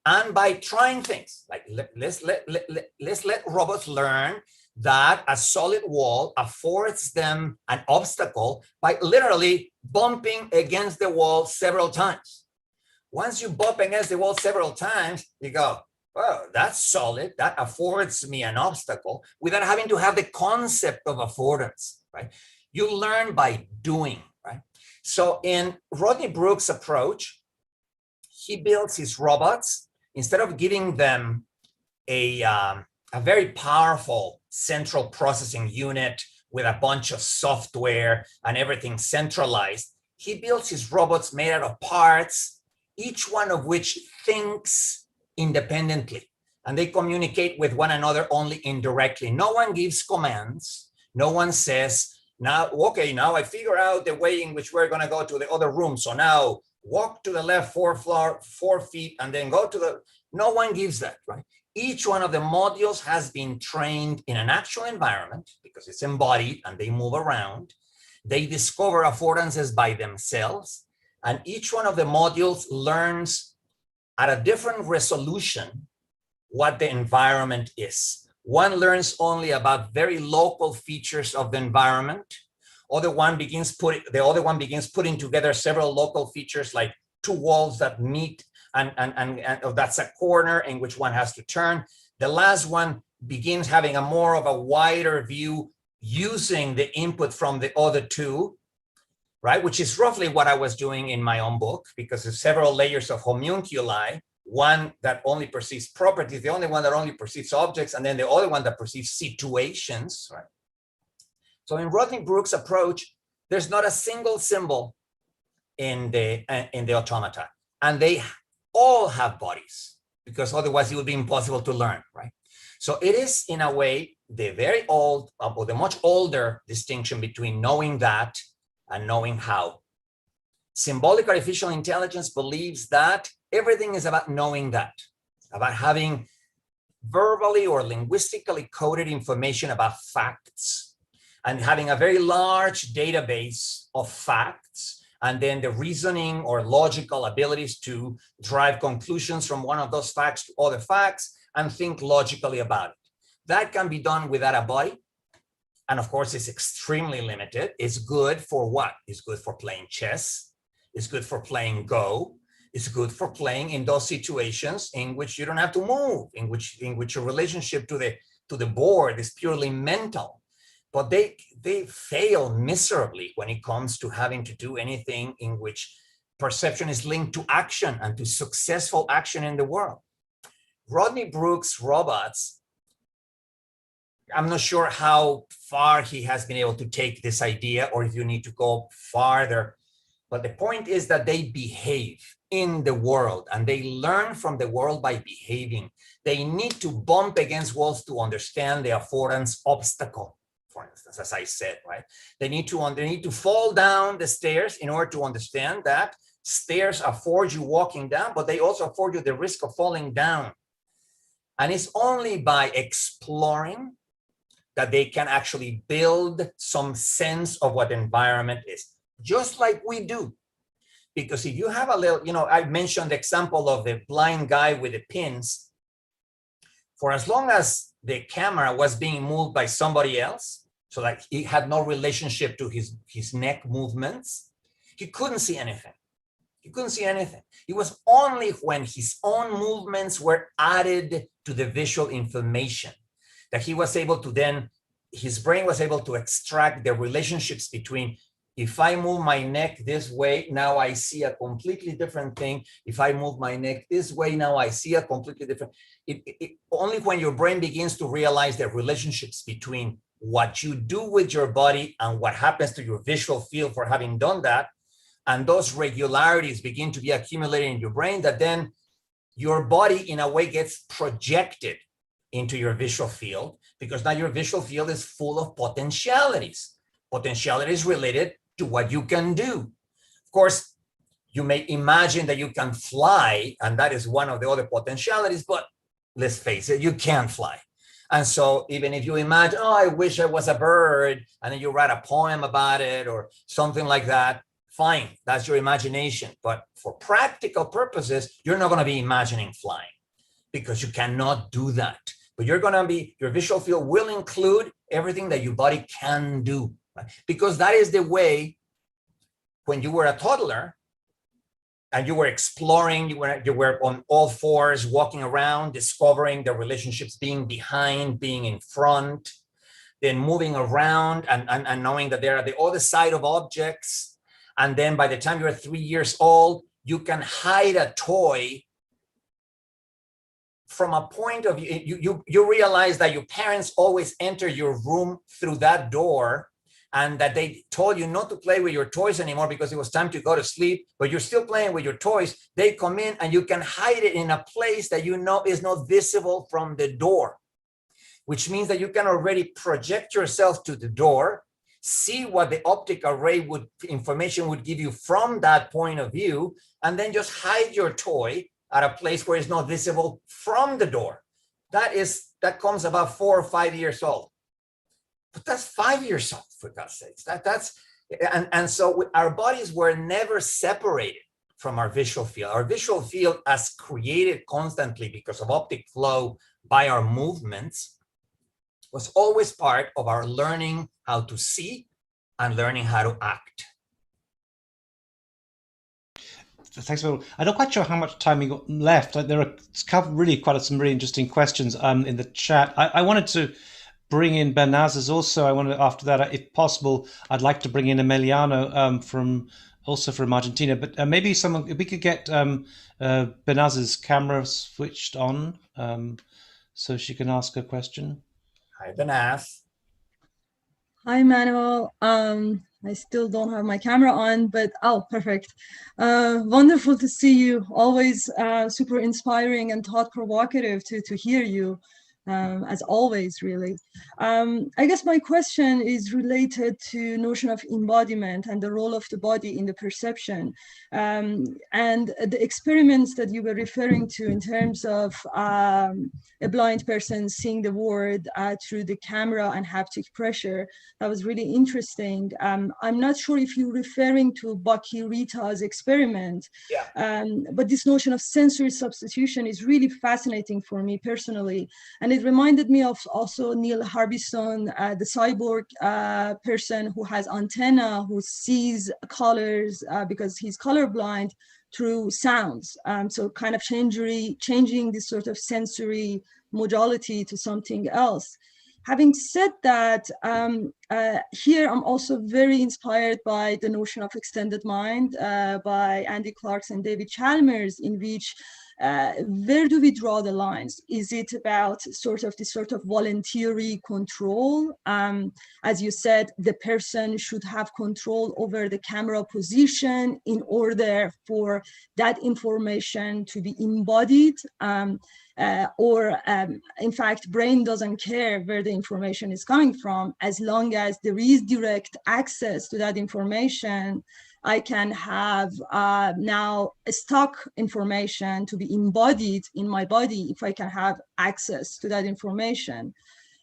and by trying things. Like let's let robots learn that a solid wall affords them an obstacle by literally bumping against the wall several times. Once you bump against the wall several times, you go, oh, that's solid. That affords me an obstacle without having to have the concept of affordance, right? You learn by doing, right? So in Rodney Brooks' approach, he builds his robots, instead of giving them a very powerful central processing unit with a bunch of software and everything centralized, he builds his robots made out of parts, each one of which thinks independently, and they communicate with one another only indirectly. No one gives commands. No one says, now, okay, now I figure out the way in which we're going to go to the other room. So now walk to the left 4 feet and then go to the, no one gives that, right? Each one of the modules has been trained in an actual environment because it's embodied and they move around. They discover affordances by themselves, and each one of the modules learns at a different resolution what the environment is. One learns only about very local features of the environment. The other one begins putting together several local features like 2 walls that meet, and that's a corner in which one has to turn. The last one begins having a more of a wider view using the input from the other 2, right? Which is roughly what I was doing in my own book, because there's several layers of homunculi, one that only perceives properties, the only one that only perceives objects, and then the other one that perceives situations, right? So in Rodney Brooks' approach, there's not a single symbol in the automata, and they all have bodies, because otherwise it would be impossible to learn, right? So it is, in a way, the very old, or the much older distinction between knowing that and knowing how. Symbolic artificial intelligence believes that everything is about knowing that, about having verbally or linguistically coded information about facts, and having a very large database of facts, and then the reasoning or logical abilities to drive conclusions from one of those facts to other facts and think logically about it. That can be done without a body. And of course, it's extremely limited. It's good for what? It's good for playing chess. It's good for playing Go. It's good for playing in those situations in which you don't have to move, in which your relationship to the board is purely mental. But they fail miserably when it comes to having to do anything in which perception is linked to action and to successful action in the world. Rodney Brooks' robots, I'm not sure how far he has been able to take this idea, or if you need to go farther, but the point is that they behave in the world and they learn from the world by behaving. They need to bump against walls to understand the affordance obstacle, for instance, as I said, right? They need to fall down the stairs in order to understand that stairs afford you walking down, but they also afford you the risk of falling down. And it's only by exploring that they can actually build some sense of what the environment is, just like we do. Because if you have a little, I mentioned the example of the blind guy with the pins. For as long as the camera was being moved by somebody else, so that he had no relationship to his neck movements, he couldn't see anything. He couldn't see anything. It was only when his own movements were added to the visual information that he was able to then, his brain was able to extract the relationships between, if I move my neck this way, now I see a completely different thing. If I move my neck this way, now I see a completely different. Only when your brain begins to realize the relationships between what you do with your body and what happens to your visual field for having done that, and those regularities begin to be accumulated in your brain, that then your body in a way gets projected into your visual field, because now your visual field is full of potentialities. Potentialities related to what you can do. Of course, you may imagine that you can fly, and that is one of the other potentialities, but let's face it, you can't fly. And so even if you imagine, oh, I wish I was a bird, and then you write a poem about it or something like that, fine, that's your imagination. But for practical purposes, you're not going to be imagining flying, because you cannot do that. But you're going to be, your visual field will include everything that your body can do, right? Because that is the way, when you were a toddler and you were exploring, you were on all fours, walking around, discovering the relationships, being behind, being in front, then moving around and knowing that there are the other side of objects. And then by the time you're 3 years old, you can hide a toy from a point of view. You realize that your parents always enter your room through that door, and that they told you not to play with your toys anymore because it was time to go to sleep, but you're still playing with your toys. They come in and you can hide it in a place that you know is not visible from the door, which means that you can already project yourself to the door, see what the optic array information would give you from that point of view, and then just hide your toy at a place where it's not visible from the door. That comes about 4 or 5 years old. But that's 5 years old, for God's sakes. And so our bodies were never separated from our visual field. Our visual field, as created constantly because of optic flow by our movements, was always part of our learning how to see and learning how to act. Thanks, Will. I'm not quite sure how much time we got left. There are really quite some really interesting questions in the chat. I wanted to bring in Bernazes also. I wanted, after that, if possible, I'd like to bring in Emiliano from Argentina. But maybe someone, if we could get Bernazes' camera switched on so she can ask a question. Hi, Bernaz. Hi, Manuel. I still don't have my camera on, but oh, perfect. Wonderful to see you. Always super inspiring and thought provocative to hear you. As always, really. I guess my question is related to notion of embodiment and the role of the body in the perception, and the experiments that you were referring to in terms of a blind person seeing the world through the camera and haptic pressure. That was really interesting. I'm not sure if you're referring to Baki Rita's experiment, but this notion of sensory substitution is really fascinating for me personally. And it reminded me of also Neil Harbison, the cyborg person who has antenna, who sees colors because he's colorblind through sounds. So kind of changing this sort of sensory modality to something else. Having said that, here I'm also very inspired by the notion of extended mind by Andy Clarks and David Chalmers, in which where do we draw the lines? Is it about this sort of voluntary control? As you said, the person should have control over the camera position in order for that information to be embodied. In fact, brain doesn't care where the information is coming from. As long as there is direct access to that information, I can have now a stock information to be embodied in my body if I can have access to that information.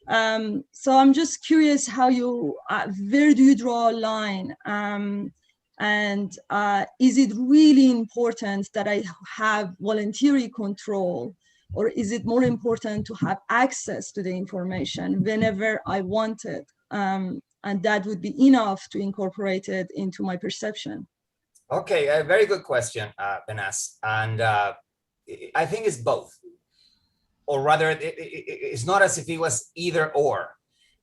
So I'm just curious how where do you draw a line? And is it really important that I have voluntary control Or is it more important to have access to the information whenever I want it? And that would be enough to incorporate it into my perception. Okay, a very good question, Benas. And I think it's both. Or rather, it's not as if it was either or.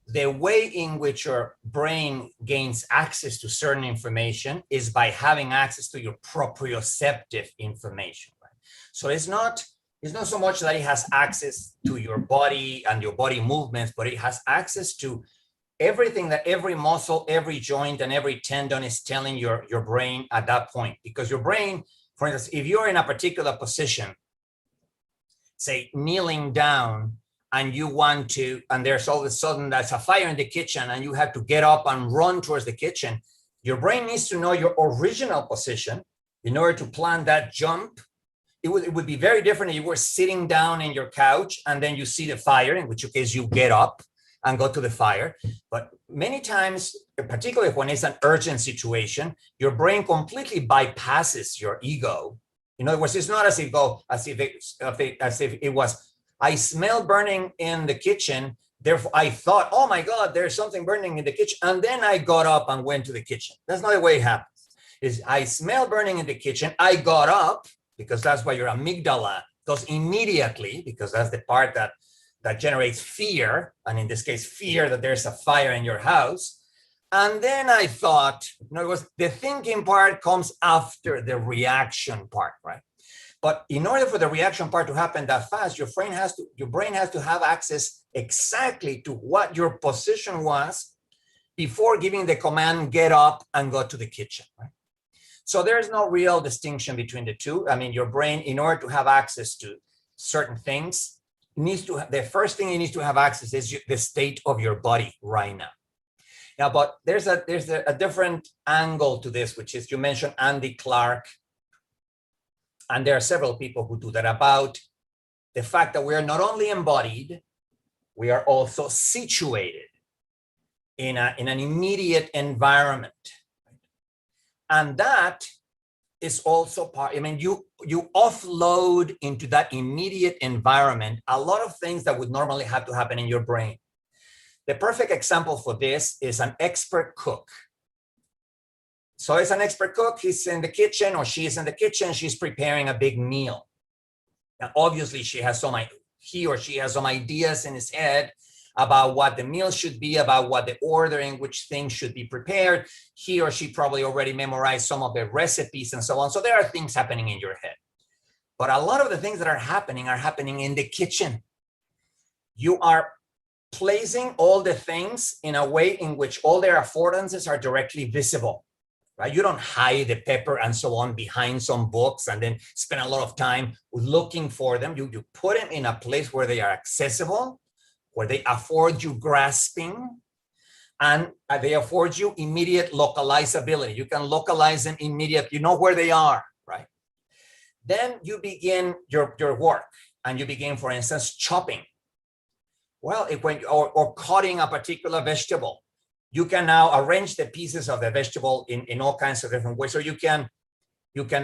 The way in which your brain gains access to certain information is by having access to your proprioceptive information. Right? So it's not so much that it has access to your body and your body movements, but it has access to everything that every muscle, every joint, and every tendon is telling your brain at that point. Because your brain, for instance, if you're in a particular position, say kneeling down, and you want to, and there's all of a sudden there's a fire in the kitchen and you have to get up and run towards the kitchen, your brain needs to know your original position in order to plan that jump. It would be very different if you were sitting down in your couch and then you see the fire, in which case you get up and go to the fire. But many times, particularly when it's an urgent situation, your brain completely bypasses your ego. In other words, it's not as if it was, I smell burning in the kitchen, therefore I thought, oh my God, there's something burning in the kitchen. And then I got up and went to the kitchen. That's not the way it happens. Is I smell burning in the kitchen, I got up, because that's why your amygdala does immediately, because that's the part that generates fear. And in this case, fear that there's a fire in your house. And then I thought, in other words, the thinking part comes after the reaction part, right? But in order for the reaction part to happen that fast, your brain has to have access exactly to what your position was before giving the command, get up and go to the kitchen, right? So there's no real distinction between the two. I mean, your brain, in order to have access to certain things, the first thing it needs to have access is the state of your body right now. Now, but there's a different angle to this, which is, you mentioned Andy Clark, and there are several people who do that, about the fact that we are not only embodied, we are also situated in an immediate environment. And that is also part, I mean, you offload into that immediate environment a lot of things that would normally have to happen in your brain. The perfect example for this is an expert cook. So it's an expert cook, he's in the kitchen, or she's in the kitchen, she's preparing a big meal. Now, obviously he or she has some ideas in his head about what the meal should be, about what the order in which things should be prepared. He or she probably already memorized some of the recipes and so on. So there are things happening in your head. But a lot of the things that are happening in the kitchen. You are placing all the things in a way in which all their affordances are directly visible. Right? You don't hide the pepper and so on behind some books and then spend a lot of time looking for them. You put them in a place where they are accessible, where they afford you grasping, and they afford you immediate localizability. You can localize them immediately. You know where they are, right? Then you begin your work, and you begin, for instance, chopping. Well, or cutting a particular vegetable. You can now arrange the pieces of the vegetable in all kinds of different ways. So you can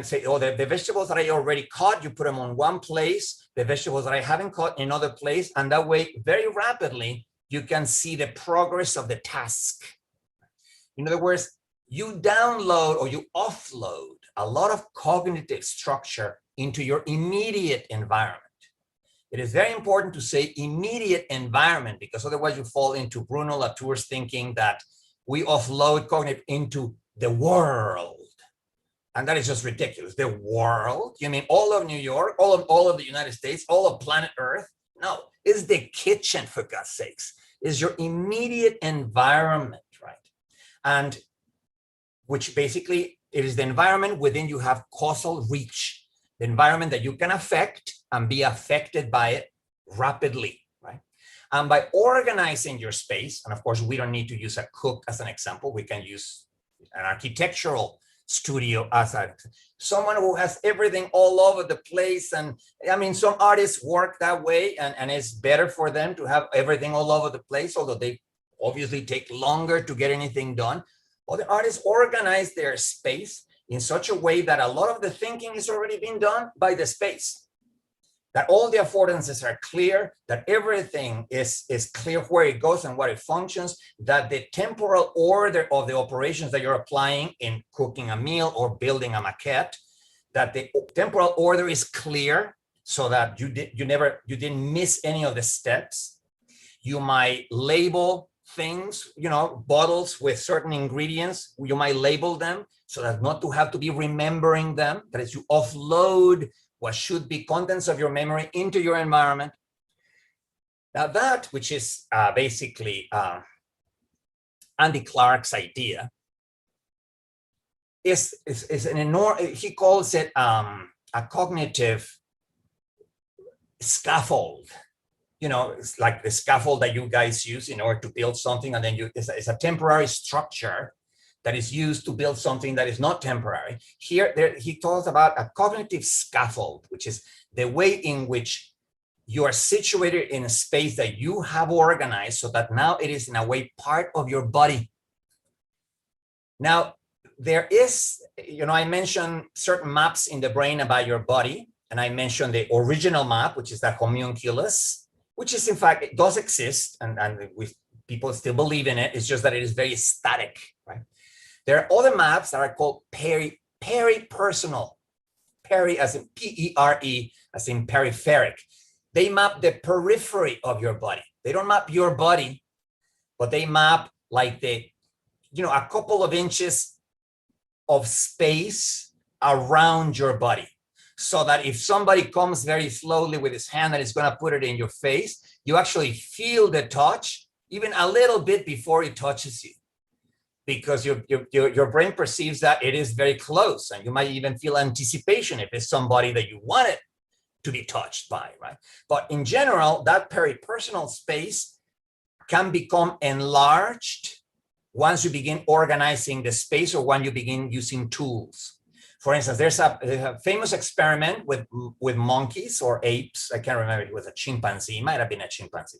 say, oh, the vegetables that I already cut, you put them on one place, the vegetables that I haven't cut in another place. And that way, very rapidly, you can see the progress of the task. In other words, you download or you offload a lot of cognitive structure into your immediate environment. It is very important to say immediate environment, because otherwise you fall into Bruno Latour's thinking that we offload cognitive into the world. And that is just ridiculous. The world? You mean all of New York, all of the United States, all of planet Earth? No, it's the kitchen, for God's sakes. It's your immediate environment, right? And which basically, it is the environment within you have causal reach. The environment that you can affect and be affected by it rapidly, right? And by organizing your space, and of course, we don't need to use a cook as an example. We can use an architectural studio as someone who has everything all over the place. And I mean, some artists work that way, and it's better for them to have everything all over the place, although they obviously take longer to get anything done. Other artists organize their space in such a way that a lot of the thinking is already being done by the space. that all the affordances are clear, that everything is clear where it goes and what it functions, that the temporal order of the operations that you're applying in cooking a meal or building a maquette, that the temporal order is clear so that you didn't miss any of the steps. You might label things, bottles with certain ingredients, you might label them so that not to have to be remembering them, that is, you offload what should be contents of your memory into your environment. Now that, which is basically Andy Clark's idea, is an enormous, he calls it a cognitive scaffold. It's like the scaffold that you guys use in order to build something, and then it's a temporary structure that is used to build something that is not temporary. Here, he talks about a cognitive scaffold, which is the way in which you are situated in a space that you have organized so that now it is in a way part of your body. Now, there is, I mentioned certain maps in the brain about your body, and I mentioned the original map, which is the homunculus, which is, in fact, it does exist, and people still believe in it. It's just that it is very static, right? There are other maps that are called peripersonal. Peri as in P-E-R-E, as in peripheric. They map the periphery of your body. They don't map your body, but they map like a couple of inches of space around your body. So that if somebody comes very slowly with his hand and is going to put it in your face, you actually feel the touch even a little bit before it touches you, because your brain perceives that it is very close, and you might even feel anticipation if it's somebody that you wanted to be touched by, right? But in general, that peripersonal space can become enlarged once you begin organizing the space or when you begin using tools. For instance, there's a famous experiment with monkeys or apes. I can't remember, it was a chimpanzee, it might have been a chimpanzee.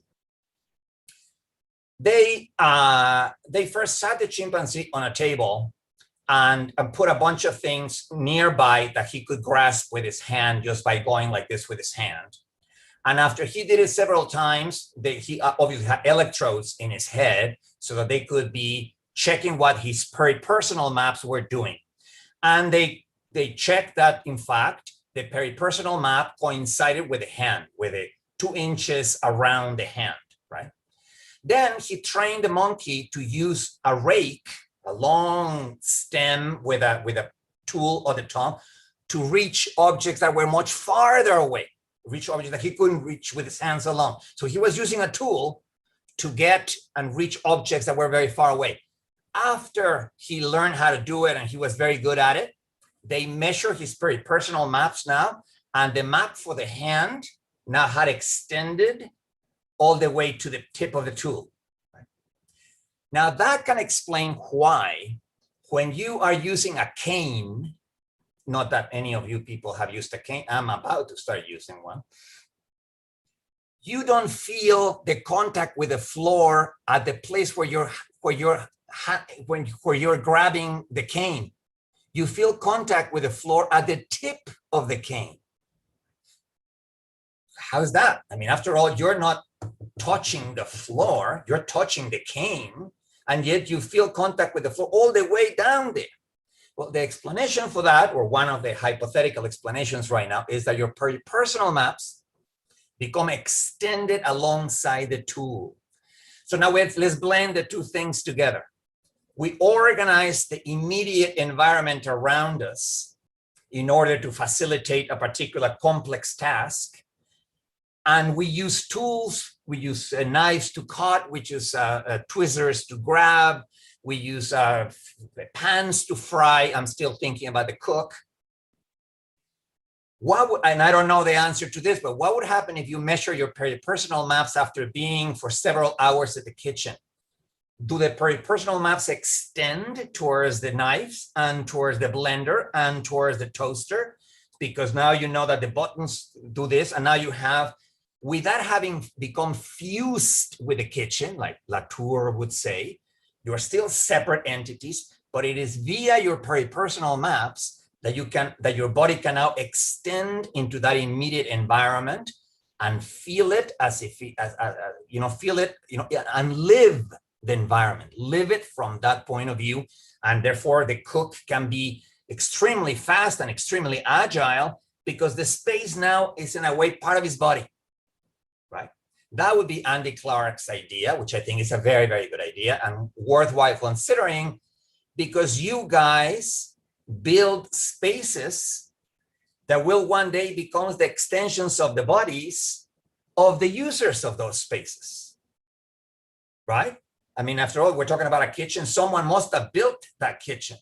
They first sat the chimpanzee on a table and put a bunch of things nearby that he could grasp with his hand just by going like this with his hand. And after he did it several times, he obviously had electrodes in his head so that they could be checking what his peripersonal maps were doing. And they checked that, in fact, the peripersonal map coincided with the hand, with it 2 inches around the hand, right? Then he trained the monkey to use a rake, a long stem with a tool on the top, to reach objects that were much farther away, reach objects that he couldn't reach with his hands alone. So he was using a tool to get and reach objects that were very far away. After he learned how to do it and he was very good at it, they measure his peripersonal maps now, and the map for the hand now had extended all the way to the tip of the tool. Now that can explain why, when you are using a cane, not that any of you people have used a cane, I'm about to start using one, you don't feel the contact with the floor at the place where you're grabbing the cane. You feel contact with the floor at the tip of the cane. How's that? I mean, after all, you're not touching the floor, you're touching the cane, and yet you feel contact with the floor all the way down there. Well, the explanation for that, or one of the hypothetical explanations right now, is that your peripersonal maps become extended alongside the tool. So now let's blend the two things together. We organize the immediate environment around us in order to facilitate a particular complex task. And we use tools, we use knives to cut, we use tweezers to grab, we use pans to fry. I'm still thinking about the cook. And I don't know the answer to this, but what would happen if you measure your peripersonal maps after being for several hours at the kitchen? Do the peripersonal maps extend towards the knives and towards the blender and towards the toaster? Because now you know that the buttons do this, and now you have, without having become fused with the kitchen, like Latour would say, you're still separate entities, but it is via your peripersonal maps that your body can now extend into that immediate environment and feel it as if feel it, and live the environment, live it from that point of view. And therefore the cook can be extremely fast and extremely agile because the space now is in a way part of his body, right? That would be Andy Clark's idea, which I think is a very, very good idea and worthwhile considering, because you guys build spaces that will one day become the extensions of the bodies of the users of those spaces, right? I mean, after all, we're talking about a kitchen. Someone must have built that kitchen,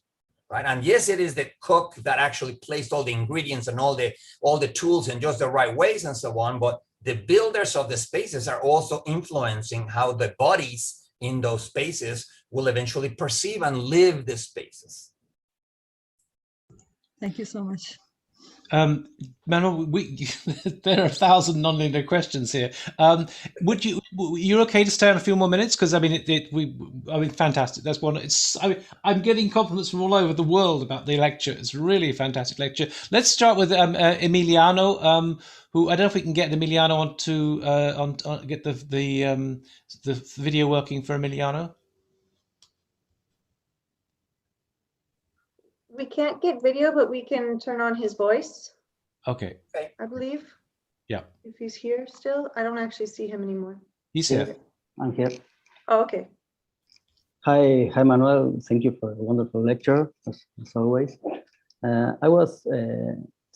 right? And yes, it is the cook that actually placed all the ingredients and all the tools in just the right ways and so on, but the builders of the spaces are also influencing how the bodies in those spaces will eventually perceive and live the spaces. Thank you so much. Manuel, there are 1,000 nonlinear questions here. You're okay to stay on a few more minutes? Because I mean, fantastic. That's one. I'm getting compliments from all over the world about the lecture. It's really a fantastic lecture. Let's start with Emiliano, who I don't know if we can get Emiliano on get the video working for Emiliano. We can't get video, but we can turn on his voice. Okay. I believe. Yeah. If he's here still, I don't actually see him anymore. He's here. I'm here. Oh, okay. Hi, Manuel. Thank you for a wonderful lecture, as always. I was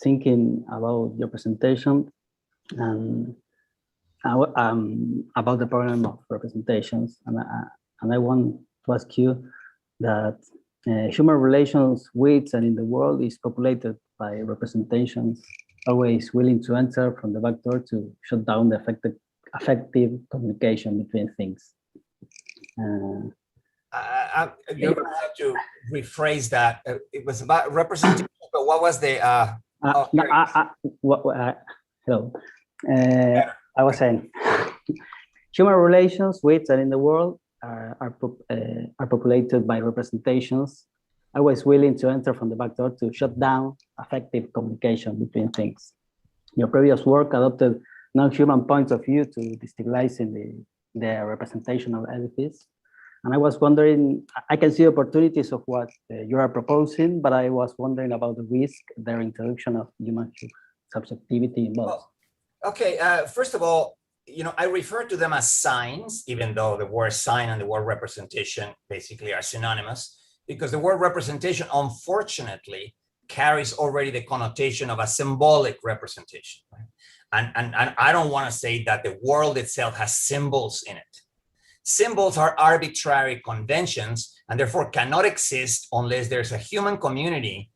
thinking about your presentation and about the problem of representations, and I want to ask you that human relations with and in the world is populated by representations, always willing to enter from the back door to shut down the effective communication between things. You're going to have to rephrase that. It was about representation, but what was the... hello. I was saying, human relations with and in the world are populated by representations, always willing to enter from the back door to shut down effective communication between things. Your previous work adopted non-human points of view to destabilize in the representational edifice. And I was wondering, I can see opportunities of what you are proposing, but I was wondering about the risk their introduction of human subjectivity involves. Okay, first of all, I refer to them as signs, even though the word sign and the word representation basically are synonymous, because the word representation, unfortunately, carries already the connotation of a symbolic representation. Right? And I don't want to say that the world itself has symbols in it. Symbols are arbitrary conventions and therefore cannot exist unless there's a human community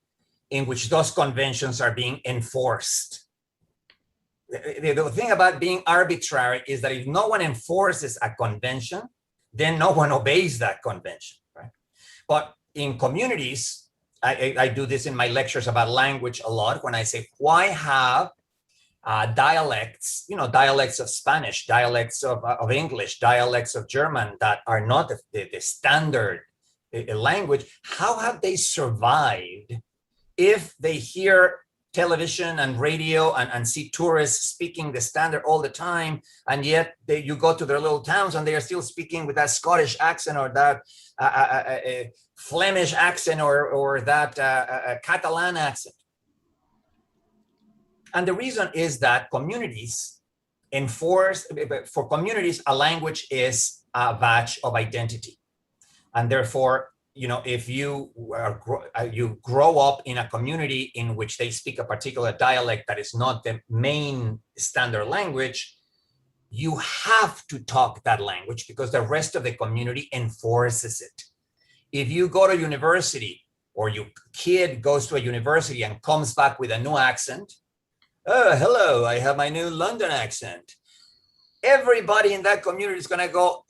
in which those conventions are being enforced. The thing about being arbitrary is that if no one enforces a convention, then no one obeys that convention, right? But in communities, I do this in my lectures about language a lot when I say, why have dialects, dialects of Spanish, dialects of English, dialects of German that are not the standard language? How have they survived if they hear television and radio and see tourists speaking the standard all the time, and yet you go to their little towns and they are still speaking with that Scottish accent or that Flemish accent or that Catalan accent? And the reason is that communities for communities, a language is a badge of identity. And therefore, if you grow up in a community in which they speak a particular dialect that is not the main standard language, you have to talk that language because the rest of the community enforces it. If you go to university or your kid goes to a university and comes back with a new accent, oh, hello, I have my new London accent. Everybody in that community is going to go,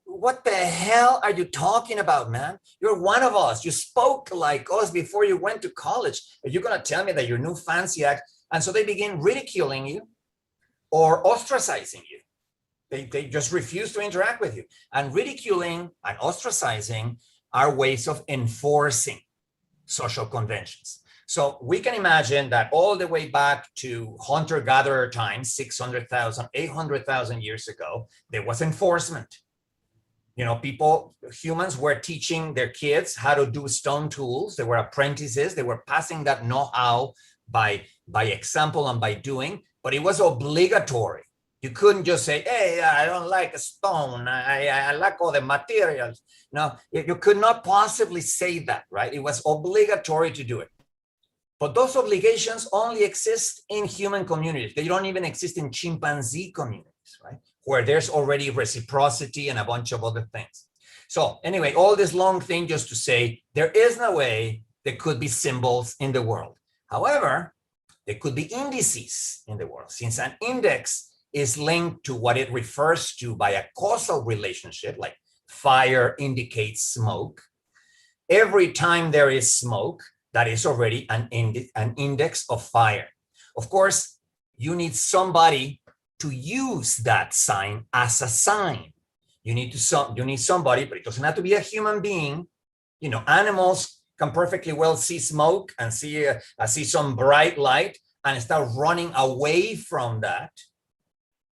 what the hell are you talking about, man? You're one of us. You spoke like us before you went to college. Are you going to tell me that your new fancy act? And so they begin ridiculing you or ostracizing you. They just refuse to interact with you. And ridiculing and ostracizing are ways of enforcing social conventions. So we can imagine that all the way back to hunter-gatherer times, 600,000, 800,000 years ago, there was enforcement. You know, humans were teaching their kids how to do stone tools. They were apprentices. They were passing that know-how by example and by doing, but it was obligatory. You couldn't just say, hey, I don't like a stone. I like all the materials. No, you could not possibly say that, right? It was obligatory to do it. But those obligations only exist in human communities. They don't even exist in chimpanzee communities, right? Where there's already reciprocity and a bunch of other things. So anyway, all this long thing just to say, there is no way there could be symbols in the world. However, there could be indices in the world. Since an index is linked to what it refers to by a causal relationship, like fire indicates smoke. Every time there is smoke, that is already an index of fire. Of course, you need somebody to use that sign as a sign. You need somebody, but it doesn't have to be a human being. You know, animals can perfectly well see smoke and see some bright light and start running away from that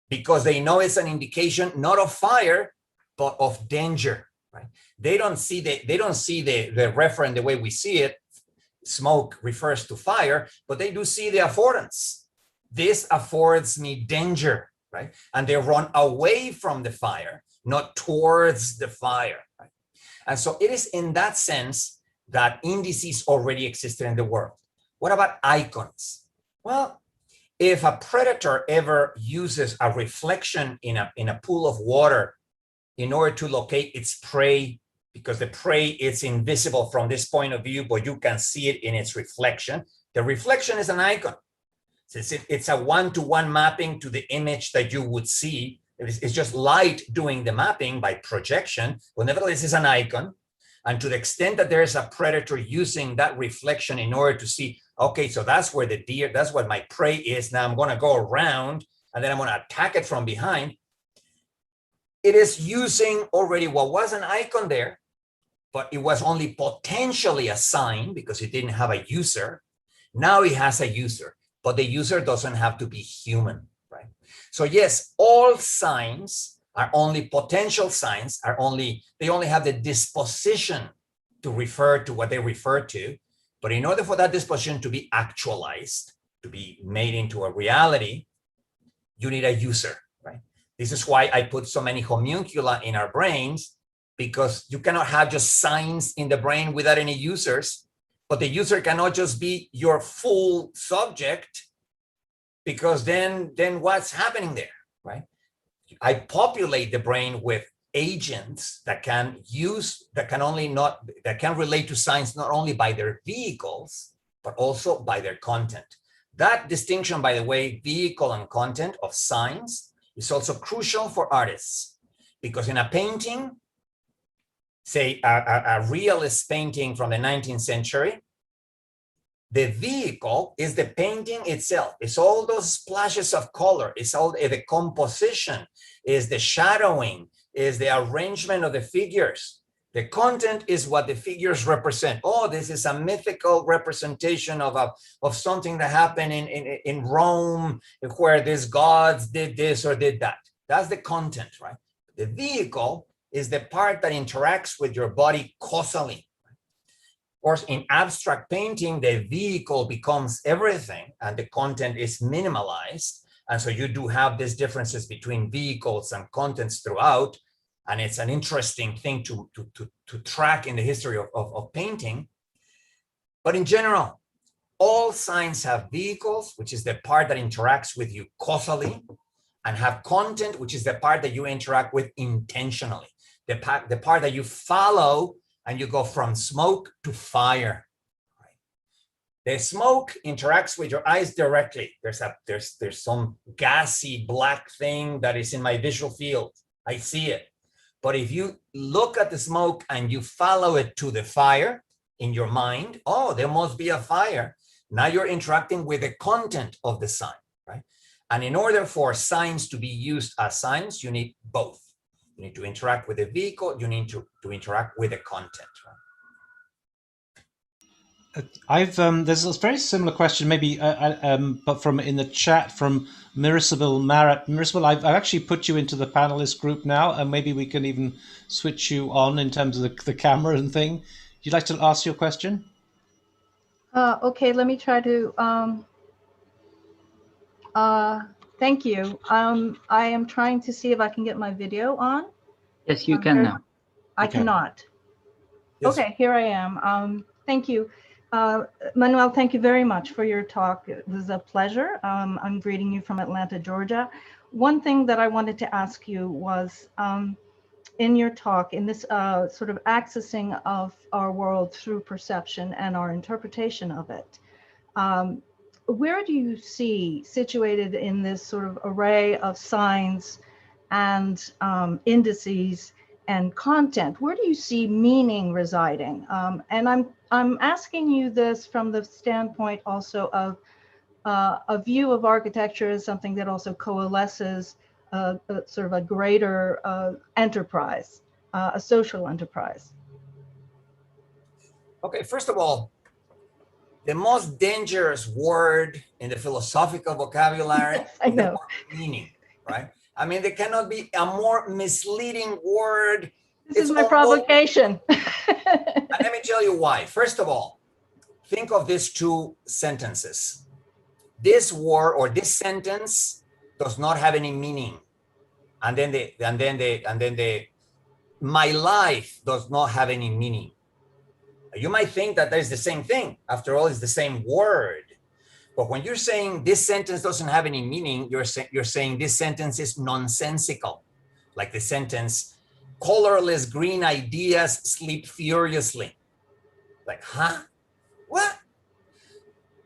because they know it's an indication not of fire, but of danger. Right? They don't see the referent the way we see it. Smoke refers to fire, but they do see the affordance. This affords me danger, right? And they run away from the fire, not towards the fire. Right? And so it is in that sense that indices already existed in the world. What about icons? Well, if a predator ever uses a reflection in a pool of water in order to locate its prey, because the prey is invisible from this point of view, but you can see it in its reflection. The reflection is an icon. Since it's a one-to-one mapping to the image that you would see, it's just light doing the mapping by projection, but nevertheless it's an icon. And to the extent that there's a predator using that reflection in order to see, okay, so that's where the deer, that's what my prey is. Now I'm going to go around and then I'm going to attack it from behind. It is using already what was an icon there, but it was only potentially a sign because it didn't have a user. Now it has a user, but the user doesn't have to be human, right? So yes, all signs are only potential signs, they only have the disposition to refer to what they refer to. But in order for that disposition to be actualized, to be made into a reality, you need a user, right? This is why I put so many homuncula in our brains, because you cannot have just signs in the brain without any users, but the user cannot just be your full subject, because then what's happening there, right? I populate the brain with agents that can relate to signs not only by their vehicles, but also by their content. That distinction, by the way, vehicle and content of signs, is also crucial for artists, because in a painting, say a realist painting from the 19th century, the vehicle is the painting itself. It's all those splashes of color. It's all the composition, is the shadowing, is the arrangement of the figures. The content is what the figures represent. Oh, this is a mythical representation of something that happened in Rome, where these gods did this or did that. That's the content, right? The vehicle is the part that interacts with your body causally. Of course, in abstract painting, the vehicle becomes everything and the content is minimalized. And so you do have these differences between vehicles and contents throughout. And it's an interesting thing to track in the history of painting. But in general, all signs have vehicles, which is the part that interacts with you causally, and have content, which is the part that you interact with intentionally, the part that you follow and you go from smoke to fire. The smoke interacts with your eyes directly. There's some gassy black thing that is in my visual field. I see it. But if you look at the smoke and you follow it to the fire in your mind, oh, there must be a fire. Now you're interacting with the content of the sign, right? And in order for signs to be used as signs, you need both. You need to interact with the vehicle, you need to interact with the content. There's a very similar question, maybe, but from in the chat from Mirisible Marat. Mirisible, I've actually put you into the panelist group now, and maybe we can even switch you on in terms of the camera and thing. You'd like to ask your question? Okay, let me try to. Thank you. I am trying to see if I can get my video on. Yes, you can now. I Okay. cannot. Yes. Okay, here I am. Thank you. Manuel, thank you very much for your talk. It was a pleasure. I'm greeting you from Atlanta, Georgia. One thing that I wanted to ask you was, in your talk, in this sort of accessing of our world through perception and our interpretation of it, where do you see, situated in this sort of array of signs and indices and content, where do you see meaning residing? And I'm asking you this from the standpoint also of a view of architecture as something that also coalesces sort of a greater enterprise, a social enterprise. Okay, first of all, the most dangerous word in the philosophical vocabulary Yes, I is the know. word meaning, right? I mean, there cannot be a more misleading word. This is my provocation. And let me tell you why. First of all, think of these two sentences. This word or this sentence does not have any meaning. And then my life does not have any meaning. You might think that there's the same thing. After all, it's the same word. But when you're saying this sentence doesn't have any meaning, you're saying this sentence is nonsensical. Like the sentence, colorless green ideas sleep furiously. Like, huh? What?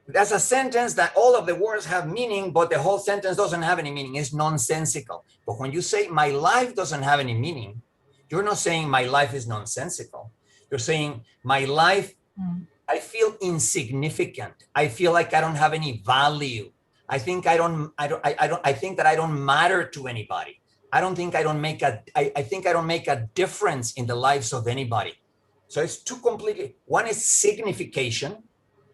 That's a sentence that all of the words have meaning, but the whole sentence doesn't have any meaning. It's nonsensical. But when you say my life doesn't have any meaning, you're not saying my life is nonsensical. You're saying my life, I feel insignificant. I feel like I don't have any value. I think I think that I don't matter to anybody. I think I don't make a difference in the lives of anybody. So it's two completely, one is signification,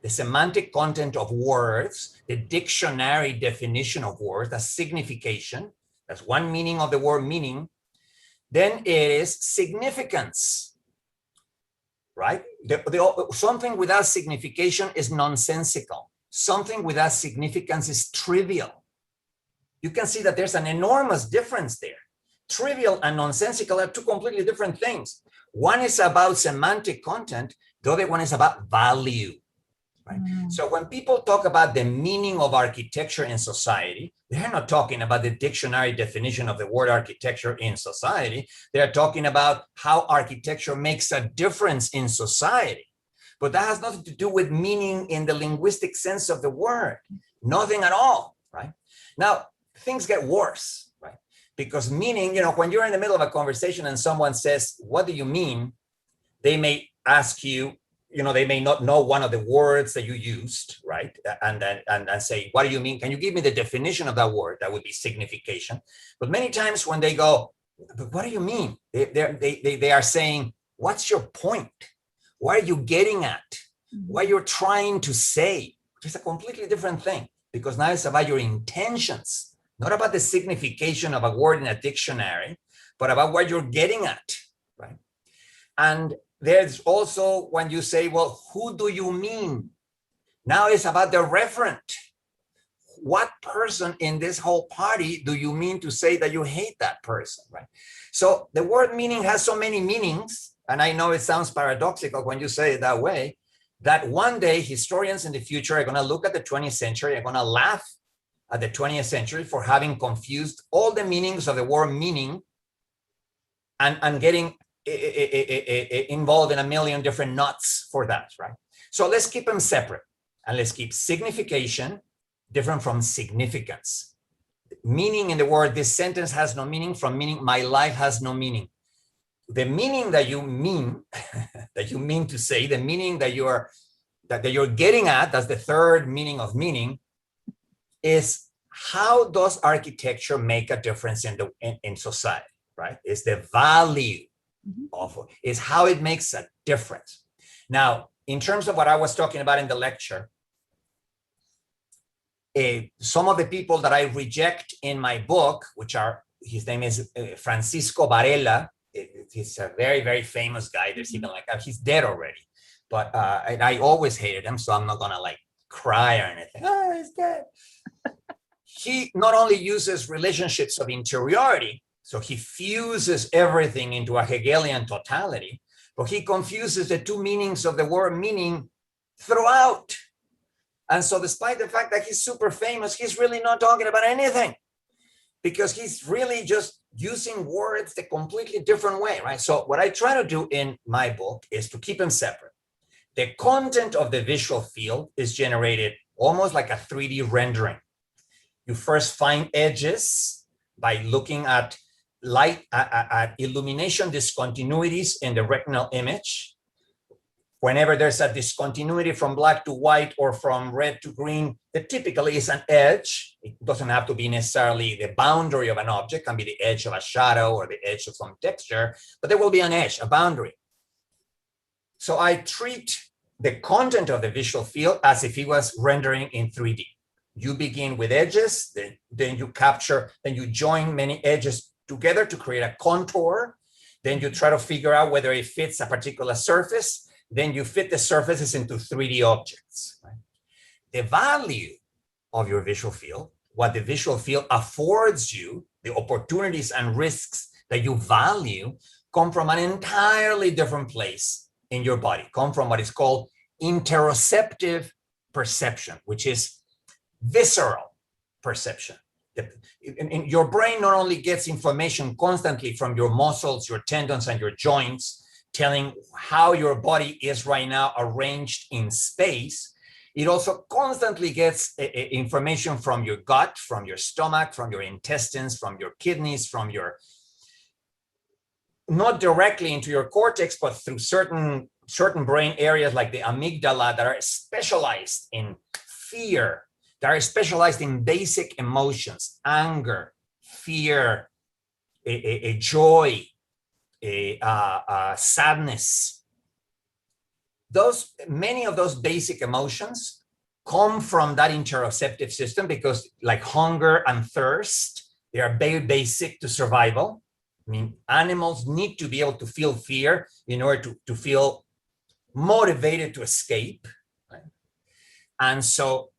the semantic content of words, the dictionary definition of words, that's signification. That's one meaning of the word meaning. Then it is significance. Right? Something without signification is nonsensical. Something without significance is trivial. You can see that there's an enormous difference there. Trivial and nonsensical are two completely different things. One is about semantic content. The other one is about value. Right? So when people talk about the meaning of architecture in society, they're not talking about the dictionary definition of the word architecture in society. They're talking about how architecture makes a difference in society. But that has nothing to do with meaning in the linguistic sense of the word. Nothing at all, right? Now, things get worse, right? Because meaning, when you're in the middle of a conversation and someone says, what do you mean? They may ask you, they may not know one of the words that you used, right? And say, what do you mean? Can you give me the definition of that word? That would be signification. But many times when they go, but what do you mean? They are saying, what's your point? What are you getting at? What you're trying to say? It's a completely different thing, because now it's about your intentions, not about the signification of a word in a dictionary, but about what you're getting at, right? And there's also when you say, well, who do you mean? Now it's about the referent. What person in this whole party do you mean to say that you hate that person, right? So the word meaning has so many meanings, and I know it sounds paradoxical when you say it that way, that one day historians in the future are going to look at the 20th century, are going to laugh at the 20th century for having confused all the meanings of the word meaning and getting involved in a million different knots for that, right? So let's keep them separate, and let's keep signification different from significance. Meaning in the word, this sentence has no meaning, from meaning, my life has no meaning. The meaning that you mean, that you mean to say, the meaning that you're getting at, that's the third meaning of meaning, is how does architecture make a difference in society, right? It's the value of it, is how it makes a difference. Now, in terms of what I was talking about in the lecture, some of the people that I reject in my book, which are, his name is Francisco Varela. He's a very, very famous guy. There's even like, he's dead already. But and I always hated him, so I'm not gonna like cry or anything. Oh, he's dead. He not only uses relationships of interiority, so he fuses everything into a Hegelian totality, but he confuses the two meanings of the word meaning throughout. And so despite the fact that he's super famous, he's really not talking about anything, because he's really just using words the completely different way, right? So what I try to do in my book is to keep them separate. The content of the visual field is generated almost like a 3D rendering. You first find edges by looking at light, at illumination discontinuities in the retinal image. Whenever there's a discontinuity from black to white or from red to green, there typically is an edge. It doesn't have to be necessarily the boundary of an object, it can be the edge of a shadow or the edge of some texture, but there will be an edge, a boundary. So I treat the content of the visual field as if it was rendering in 3D. You begin with edges, then you capture, then you join many edges together to create a contour. Then you try to figure out whether it fits a particular surface. Then you fit the surfaces into 3D objects. Right? The value of your visual field, what the visual field affords you, the opportunities and risks that you value, come from an entirely different place in your body, come from what is called interoceptive perception, which is visceral perception. Your brain not only gets information constantly from your muscles, your tendons, and your joints, telling how your body is right now arranged in space, it also constantly gets information from your gut, from your stomach, from your intestines, from your kidneys, from your, not directly into your cortex, but through certain brain areas like the amygdala that are specialized in fear, that are specialized in basic emotions, anger, fear, joy, sadness. Many of those basic emotions come from that interoceptive system because, like hunger and thirst, they are very basic to survival. I mean, animals need to be able to feel fear in order to feel motivated to escape. Right? And so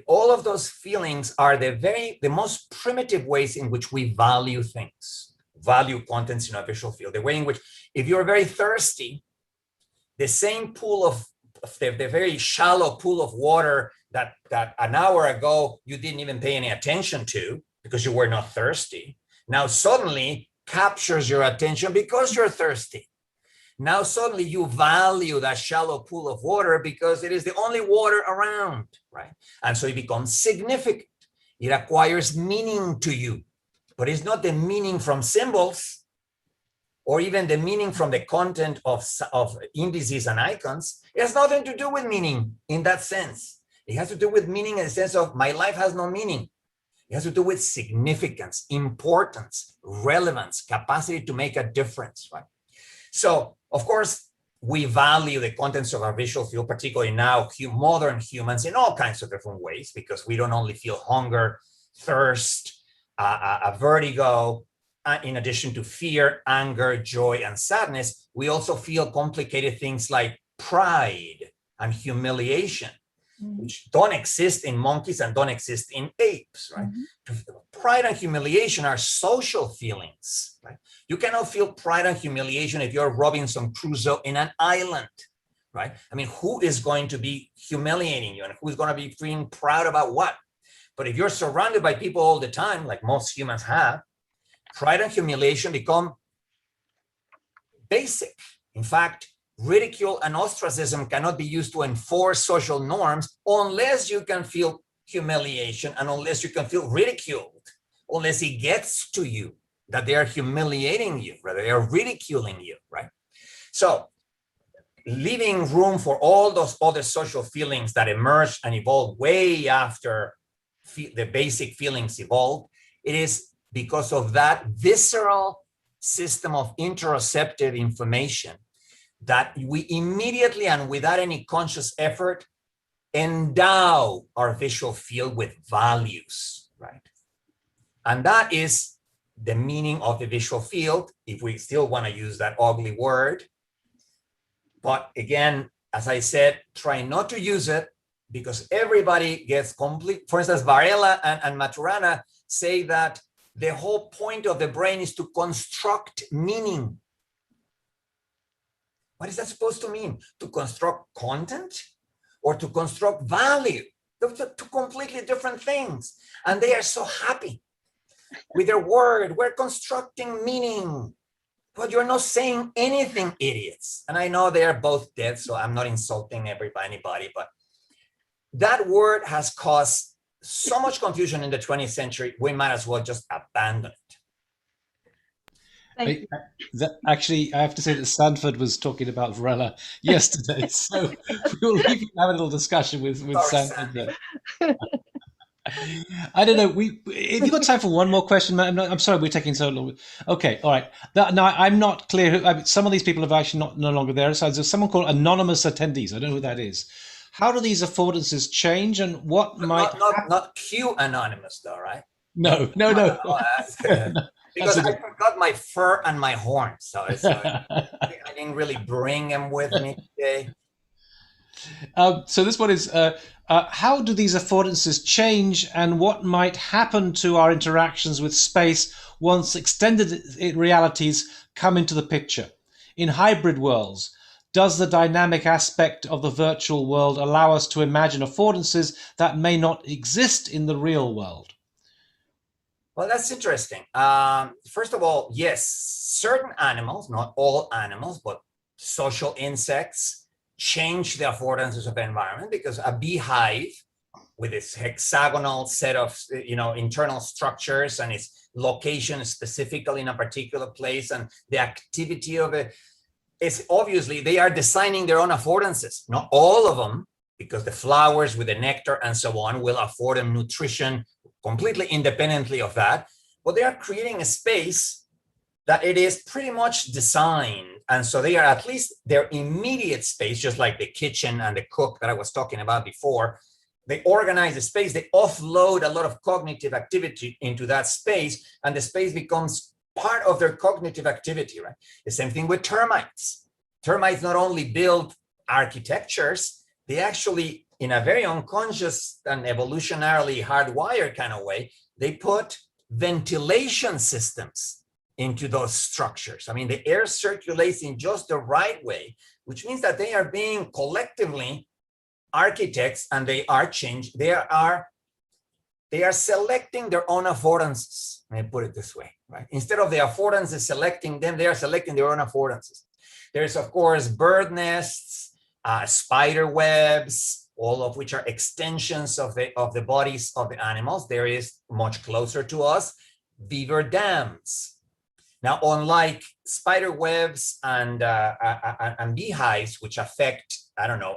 all of those feelings are the most primitive ways in which we value things, value contents in our visual field. The way in which, if you're very thirsty, the same pool of the very shallow pool of water that an hour ago you didn't even pay any attention to because you were not thirsty, now suddenly captures your attention because you're thirsty. Now suddenly you value that shallow pool of water because it is the only water around, right? And so it becomes significant. It acquires meaning to you, but it's not the meaning from symbols or even the meaning from the content of indices and icons. It has nothing to do with meaning in that sense. It has to do with meaning in the sense of my life has no meaning. It has to do with significance, importance, relevance, capacity to make a difference, right? So, of course, we value the contents of our visual field, particularly now, modern humans, in all kinds of different ways, because we don't only feel hunger, thirst, a vertigo, in addition to fear, anger, joy, and sadness, we also feel complicated things like pride and humiliation, which don't exist in monkeys and don't exist in apes, right? Pride and humiliation are social feelings, right? You cannot feel pride and humiliation if you're Robinson Crusoe in an island, right? I mean, who is going to be humiliating you and who's going to be feeling proud about what? But if you're surrounded by people all the time, like most humans have, pride and humiliation become basic. In fact, ridicule and ostracism cannot be used to enforce social norms unless you can feel humiliation and unless you can feel ridiculed, unless it gets to you that they are humiliating you, rather they are ridiculing you, right? So leaving room for all those other social feelings that emerged and evolved way after the basic feelings evolved, it is because of that visceral system of interoceptive information that we immediately and without any conscious effort endow our visual field with values, right? And that is the meaning of the visual field, if we still want to use that ugly word. But again, as I said, try not to use it because everybody gets complete. For instance, Varela and Maturana say that the whole point of the brain is to construct meaning. What is that supposed to mean? To construct content or to construct value? Those are two completely different things. And they are so happy with their word. We're constructing meaning. But you're not saying anything, idiots. And I know they are both dead, so I'm not insulting anybody, but that word has caused so much confusion in the 20th century, we might as well just abandon it. Thank you. Actually, I have to say that Sanford was talking about Varela yesterday, so we'll leave you to have a little discussion with Sanford there. I don't know. If you got time for one more question, Matt, I'm sorry we're taking so long. Okay, all right. Now I'm not clear. Some of these people have actually no longer there. So there's someone called anonymous attendees. I don't know who that is. How do these affordances change, and what might not Q anonymous though, right? No. Because I forgot my fur and my horns, so I didn't really bring them with me today. So this one is, how do these affordances change, and what might happen to our interactions with space once extended realities come into the picture? In hybrid worlds, does the dynamic aspect of the virtual world allow us to imagine affordances that may not exist in the real world? Well, that's interesting. First of all, yes, certain animals, not all animals, but social insects change the affordances of the environment, because a beehive with its hexagonal set of internal structures and its location specifically in a particular place and the activity of it is obviously they are designing their own affordances. Not all of them, because the flowers with the nectar and so on will afford them nutrition completely independently of that, but they are creating a space that it is pretty much designed. And so they are at least their immediate space, just like the kitchen and the cook that I was talking about before. They organize the space, they offload a lot of cognitive activity into that space, and the space becomes part of their cognitive activity, right? The same thing with termites. Termites not only build architectures, they actually, in a very unconscious and evolutionarily hardwired kind of way, they put ventilation systems into those structures. I mean, the air circulates in just the right way, which means that they are being collectively architects, and they are selecting their own affordances. Let me put it this way, right? Instead of the affordances selecting them, they are selecting their own affordances. There's, of course, bird nests, spider webs, all of which are extensions of the bodies of the animals. There is, much closer to us, beaver dams. Now, unlike spider webs and beehives, which affect, I don't know,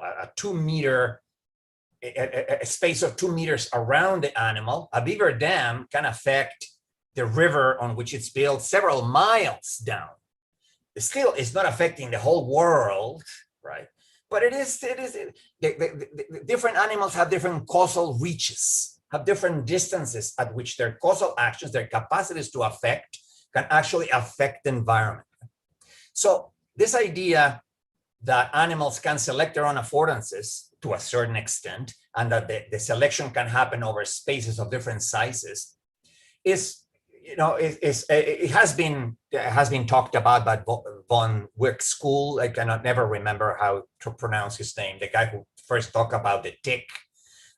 a space of 2 meters around the animal, a beaver dam can affect the river on which it's built several miles down. Still, it's not affecting the whole world, right? But the different animals have different causal reaches, have different distances at which their causal actions, their capacities to affect, can actually affect the environment. So this idea that animals can select their own affordances to a certain extent, and that the selection can happen over spaces of different sizes, it has been talked about by von School. I cannot never remember how to pronounce his name. The guy who first talked about the tick,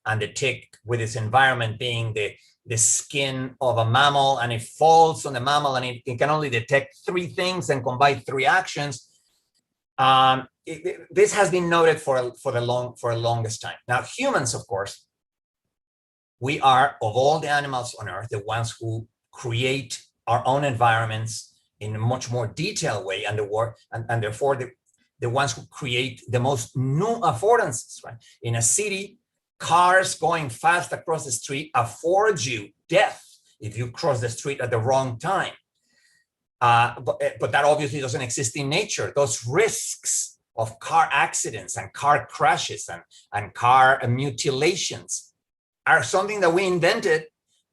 and the tick with its environment being the skin of a mammal, and it falls on the mammal, and it can only detect 3 things and combine 3 actions. This has been noted for the longest time. Now, humans, of course, we are, of all the animals on Earth, the ones who create our own environments in a much more detailed way, and therefore the ones who create the most new affordances, right? In a city, cars going fast across the street affords you death if you cross the street at the wrong time. But that obviously doesn't exist in nature. Those risks of car accidents and car crashes and car mutilations are something that we invented,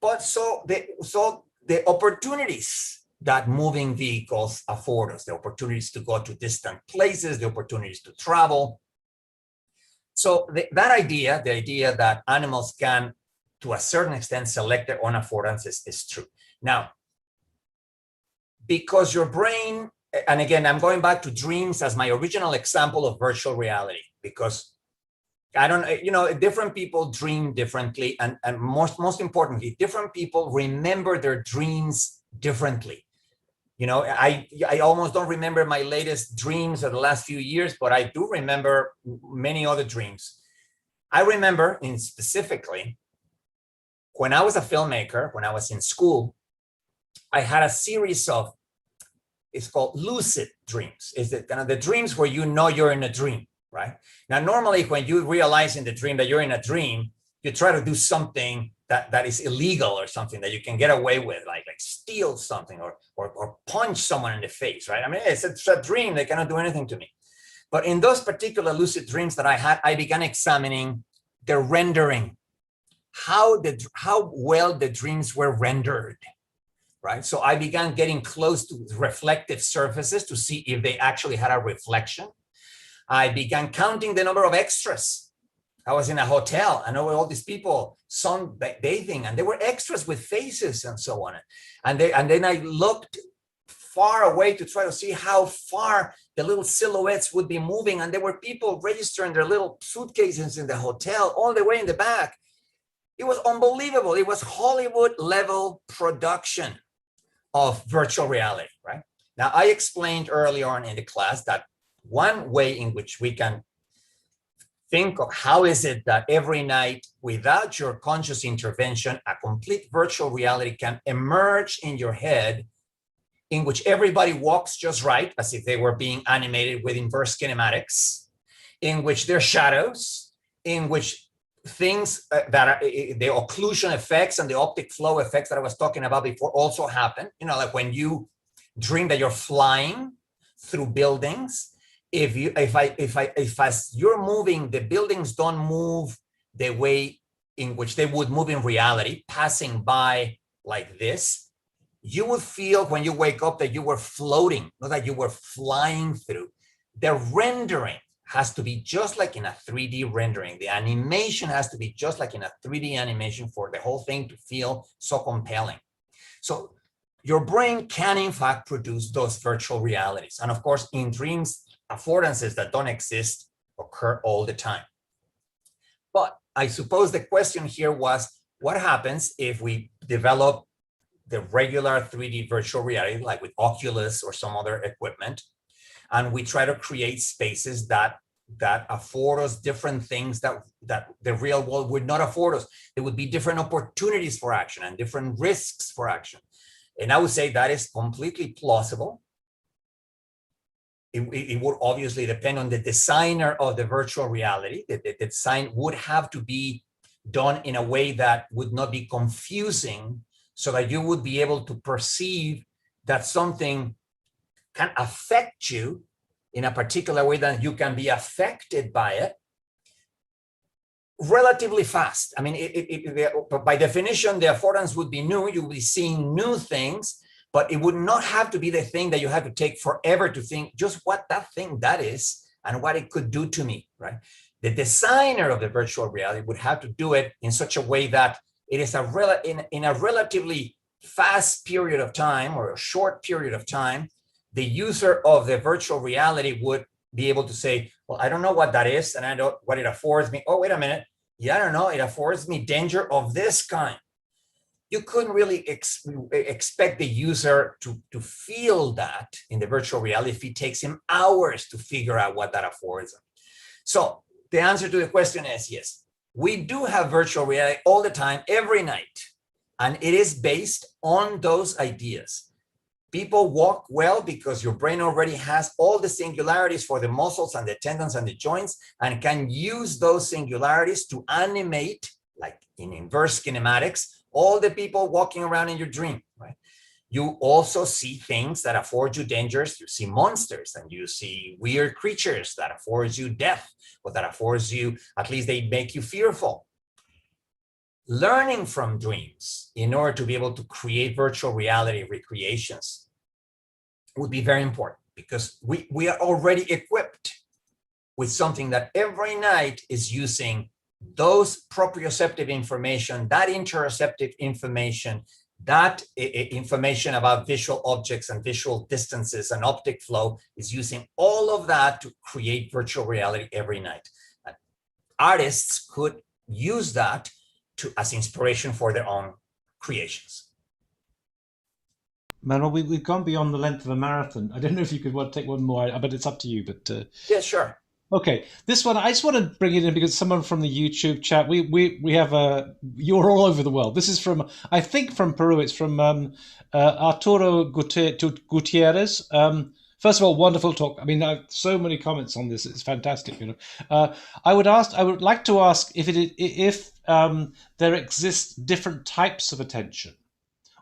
but so the opportunities that moving vehicles afford us, the opportunities to go to distant places, the opportunities to travel. So that idea, the idea that animals can, to a certain extent, select their own affordances is true. Now, because your brain, and again, I'm going back to dreams as my original example of virtual reality, because I don't, you know, different people dream differently, and most importantly, different people remember their dreams differently. You know, I almost don't remember my latest dreams of the last few years, but I do remember many other dreams. I remember specifically when I was a filmmaker, when I was in school, I had a series of, it's called lucid dreams. It's the kind of the dreams where you know you're in a dream, right? Now, normally when you realize in the dream that you're in a dream, you try to do something that is illegal or something that you can get away with, like steal something or punch someone in the face, right? I mean, it's a dream, they cannot do anything to me. But in those particular lucid dreams that I had, I began examining the rendering, how well the dreams were rendered, right? So I began getting close to reflective surfaces to see if they actually had a reflection. I began counting the number of extras. I was in a hotel, and there were all these people sunbathing, and they were extras with faces and so on. And then I looked far away to try to see how far the little silhouettes would be moving. And there were people registering their little suitcases in the hotel all the way in the back. It was unbelievable. It was Hollywood level production of virtual reality, right? Now, I explained earlier on in the class that one way in which we can think of how is it that every night, without your conscious intervention, a complete virtual reality can emerge in your head, in which everybody walks just right, as if they were being animated with inverse kinematics, in which there are shadows, in which things that are the occlusion effects and the optic flow effects that I was talking about before also happen. You know, like when you dream that you're flying through buildings, if as you're moving, the buildings don't move the way in which they would move in reality, passing by like this, you would feel when you wake up that you were floating, not that you were flying through. The rendering has to be just like in a 3D rendering. The animation has to be just like in a 3D animation for the whole thing to feel so compelling. So your brain can in fact produce those virtual realities. And of course, in dreams, affordances that don't exist occur all the time. But I suppose the question here was, what happens if we develop the regular 3D virtual reality, like with Oculus or some other equipment, and we try to create spaces that afford us different things that the real world would not afford us? There would be different opportunities for action and different risks for action. And I would say that is completely plausible. It would obviously depend on the designer of the virtual reality. The design would have to be done in a way that would not be confusing, so that you would be able to perceive that something can affect you in a particular way, that you can be affected by it relatively fast. I mean, by definition, the affordance would be new. You will be seeing new things, but it would not have to be the thing that you have to take forever to think just what that thing that is and what it could do to me, right? The designer of the virtual reality would have to do it in such a way that it is in a relatively fast period of time, or a short period of time, the user of the virtual reality would be able to say, well, I don't know what that is, and I don't what it affords me. Oh, wait a minute. Yeah, I don't know. It affords me danger of this kind. You couldn't really expect the user to feel that in the virtual reality if it takes him hours to figure out what that affords him. So the answer to the question is yes. We do have virtual reality all the time, every night, and it is based on those ideas. People walk well because your brain already has all the singularities for the muscles and the tendons and the joints, and can use those singularities to animate, like in inverse kinematics, all the people walking around in your dream, right? You also see things that afford you dangers. You see monsters and you see weird creatures that affords you death, or that affords you, at least they make you fearful. Learning from dreams in order to be able to create virtual reality recreations would be very important, because we are already equipped with something that every night is using those proprioceptive information, that interoceptive information, that information about visual objects and visual distances and optic flow, is using all of that to create virtual reality every night. Artists could use that as inspiration for their own creations. Manuel, we've gone beyond the length of a marathon. I don't know if you could take one more, but it's up to you. But yeah, sure. Okay, this one I just want to bring it in because someone from the YouTube chat. We have you're all over the world. This is from, I think, from Peru. It's from Arturo Gutierrez. First of all, wonderful talk. I mean, I have so many comments on this. It's fantastic. I would like to ask if there exists different types of attention,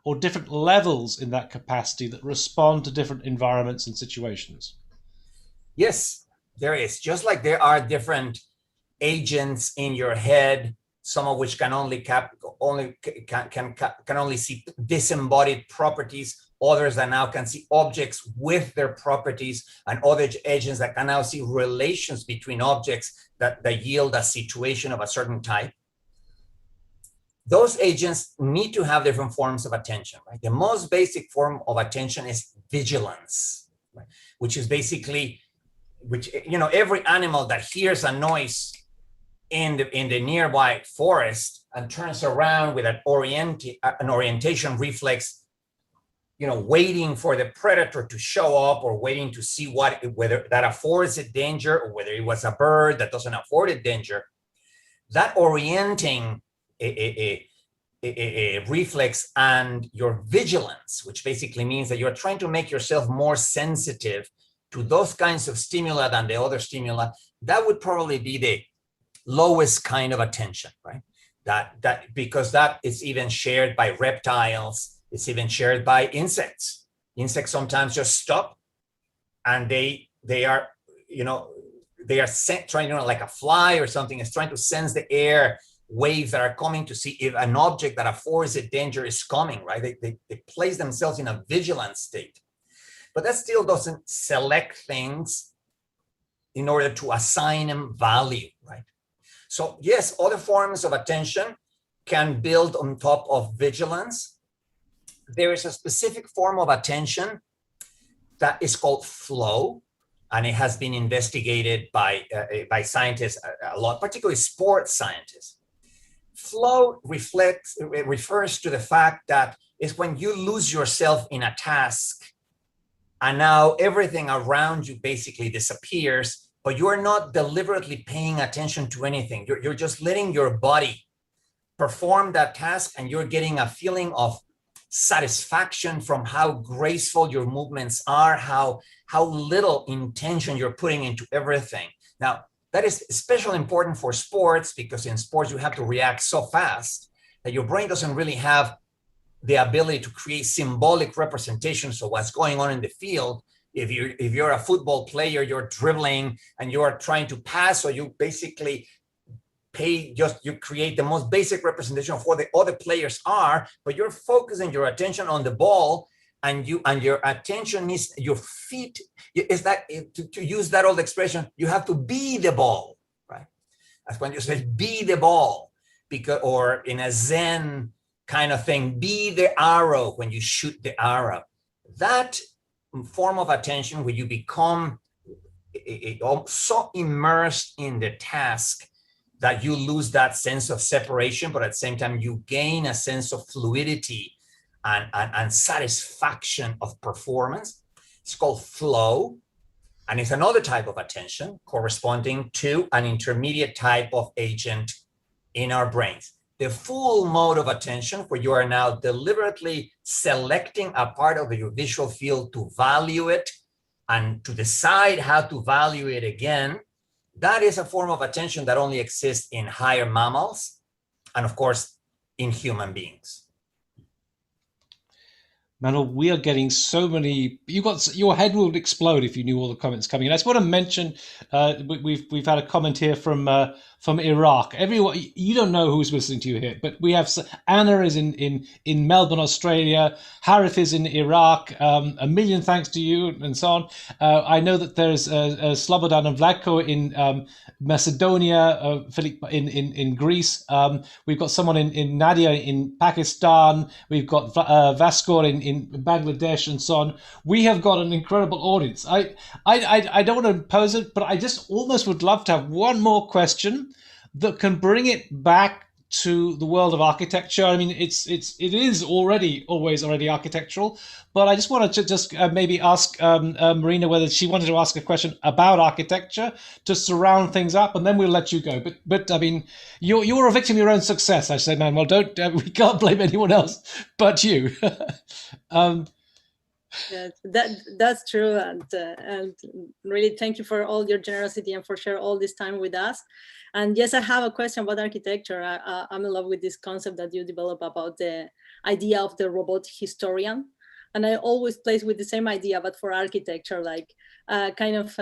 or different levels in that capacity that respond to different environments and situations. Yes, there is. Just like there are different agents in your head, some of which can only see disembodied properties, others that now can see objects with their properties, and other agents that can now see relations between objects that yield a situation of a certain type. Those agents need to have different forms of attention, right? The most basic form of attention is vigilance, right? Which is basically, every animal that hears a noise in the nearby forest and turns around with an orientation reflex, waiting for the predator to show up, or waiting to see whether that affords it danger, or whether it was a bird that doesn't afford it danger. That orienting a reflex and your vigilance, which basically means that you're trying to make yourself more sensitive to those kinds of stimuli than the other stimuli, that would probably be the lowest kind of attention, right? Because that is even shared by reptiles, it's even shared by insects. Insects sometimes just stop, and they are trying, like a fly or something is trying to sense the air waves that are coming to see if an object that affords it danger is coming, right? They place themselves in a vigilant state. But that still doesn't select things in order to assign them value, right? So yes, other forms of attention can build on top of vigilance. There is a specific form of attention that is called flow, and it has been investigated by scientists a lot, particularly sports scientists. Flow refers to the fact that it's when you lose yourself in a task, and now everything around you basically disappears, but you're not deliberately paying attention to anything. You're just letting your body perform that task, and you're getting a feeling of satisfaction from how graceful your movements are, how little intention you're putting into everything. Now, that is especially important for sports, because in sports you have to react so fast that your brain doesn't really have the ability to create symbolic representations of what's going on in the field. If you're a football player, you're dribbling and you're trying to pass, so you basically you create the most basic representation of what the other players are, but you're focusing your attention on the ball, and your attention is your feet. Is that to use that old expression, you have to be the ball, right? That's when you say be the ball, or in a Zen kind of thing, be the arrow when you shoot the arrow. That form of attention, where you become so immersed in the task that you lose that sense of separation, but at the same time you gain a sense of fluidity and satisfaction of performance. It's called flow, and it's another type of attention corresponding to an intermediate type of agent in our brains. The full mode of attention, where you are now deliberately selecting a part of your visual field to value it and to decide how to value it again, that is a form of attention that only exists in higher mammals and, of course, in human beings. Manuel, we are getting so many. Your head would explode if you knew all the comments coming in. I just want to mention we've had a comment here from Iraq. Everyone, you don't know who's listening to you here, but we have Anna is in Melbourne, Australia. Harith is in Iraq. A million thanks to you, and so on. I know that there's Slobodan and Vladko in Macedonia, Philip in Greece. We've got someone in Nadia in Pakistan. We've got Vaskor in Bangladesh and so on. We have got an incredible audience. I don't want to impose it, but I just almost would love to have one more question that can bring it back to the world of architecture. I mean, it is always already architectural, but I just wanted to just maybe ask Marina whether she wanted to ask a question about architecture to surround things up, and then we'll let you go. But I mean, you're a victim of your own success, I say, Manuel. Don't we can't blame anyone else but you. Yeah, that's true, and really thank you for all your generosity and for sharing all this time with us. And yes, I have a question about architecture. I'm in love with this concept that you develop about the idea of the robotic historian, and I always place with the same idea, but for architecture, like kind of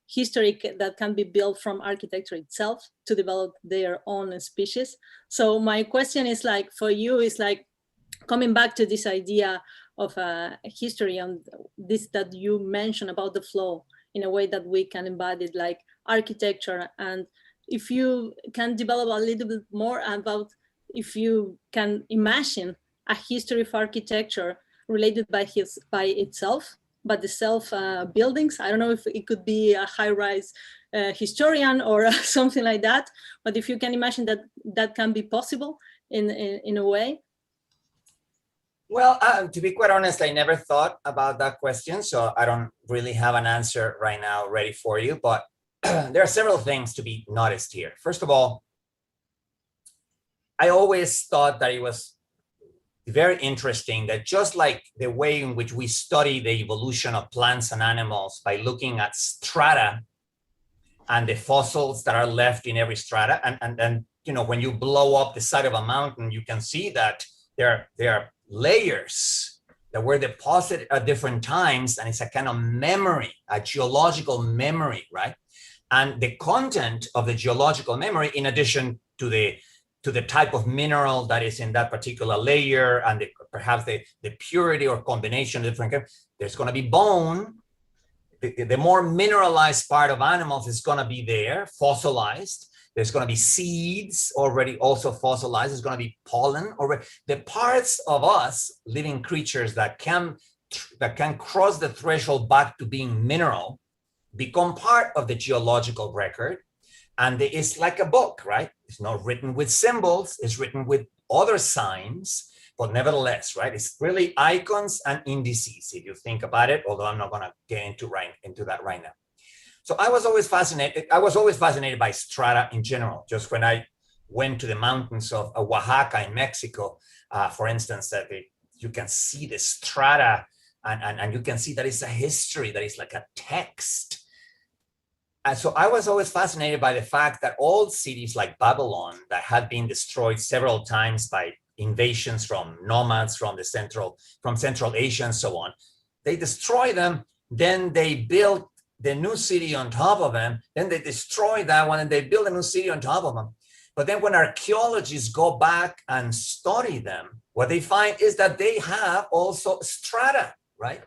history that can be built from architecture itself to develop their own species. So my question is like for you is like coming back to this idea of history and this that you mentioned about the flow in a way that we can embody it like architecture. And if you can develop a little bit more about if you can imagine a history of architecture related by itself, but the self buildings. I don't know if it could be a high-rise historian or something like that, but if you can imagine that that can be possible in a way. Well, to be quite honest, I never thought about that question, so I don't really have an answer right now ready for you, but there are several things to be noticed here. First of all, I always thought that it was very interesting that just like the way in which we study the evolution of plants and animals by looking at strata and the fossils that are left in every strata, and you know, when you blow up the side of a mountain, you can see that there are layers that were deposited at different times, and it's a kind of memory, a geological memory, right? And the content of the geological memory, in addition to the type of mineral that is in that particular layer, and perhaps the purity or combination of different, there's going to be bone. The more mineralized part of animals is going to be there, fossilized. There's going to be seeds already also fossilized. There's going to be pollen already. The parts of us, living creatures that can cross the threshold back to being mineral, become part of the geological record. And it's like a book, right? It's not written with symbols. It's written with other signs, but nevertheless, right? It's really icons and indices, if you think about it, although I'm not going to get into that right now. So I was always fascinated by strata in general. Just when I went to the mountains of Oaxaca in Mexico, for instance, that you can see the strata and you can see that it's a history, that it's like a text. And so I was always fascinated by the fact that old cities like Babylon that had been destroyed several times by invasions from nomads from Central Asia and so on, they destroy them, then they built the new city on top of them, then they destroy that one and they build a new city on top of them. But then when archaeologists go back and study them, what they find is that they have also strata, right?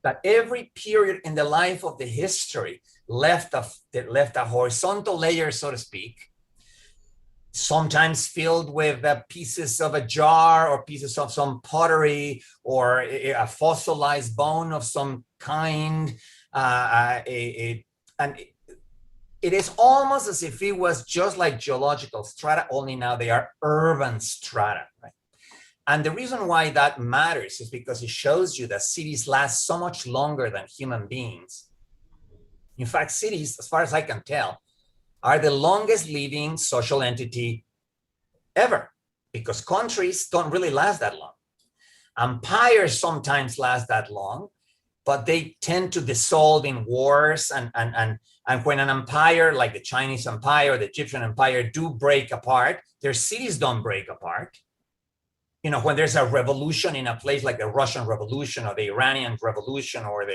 That every period in the life of the history left a horizontal layer, so to speak, sometimes filled with pieces of a jar or pieces of some pottery or a fossilized bone of some kind. And it is almost as if it was just like geological strata, only now they are urban strata, right? And the reason why that matters is because it shows you that cities last so much longer than human beings. In fact, cities, as far as I can tell, are the longest living social entity ever, because countries don't really last that long. Empires sometimes last that long, but they tend to dissolve in wars. And when an empire like the Chinese Empire or the Egyptian Empire do break apart, their cities don't break apart. when there's a revolution in a place like the Russian Revolution or the Iranian Revolution or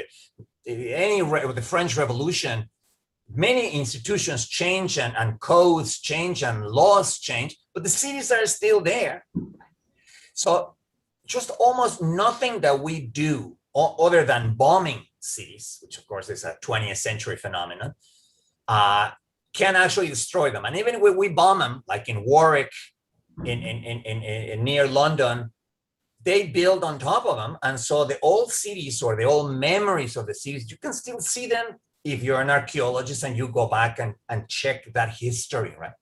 the French Revolution, many institutions change and codes change and laws change, but the cities are still there. So just almost nothing that we do other than bombing cities, which of course is a 20th century phenomenon, can actually destroy them. And even when we bomb them, like in Warwick, in near London, they build on top of them. And so the old cities or the old memories of the cities, you can still see them if you're an archaeologist and you go back and check that history, right?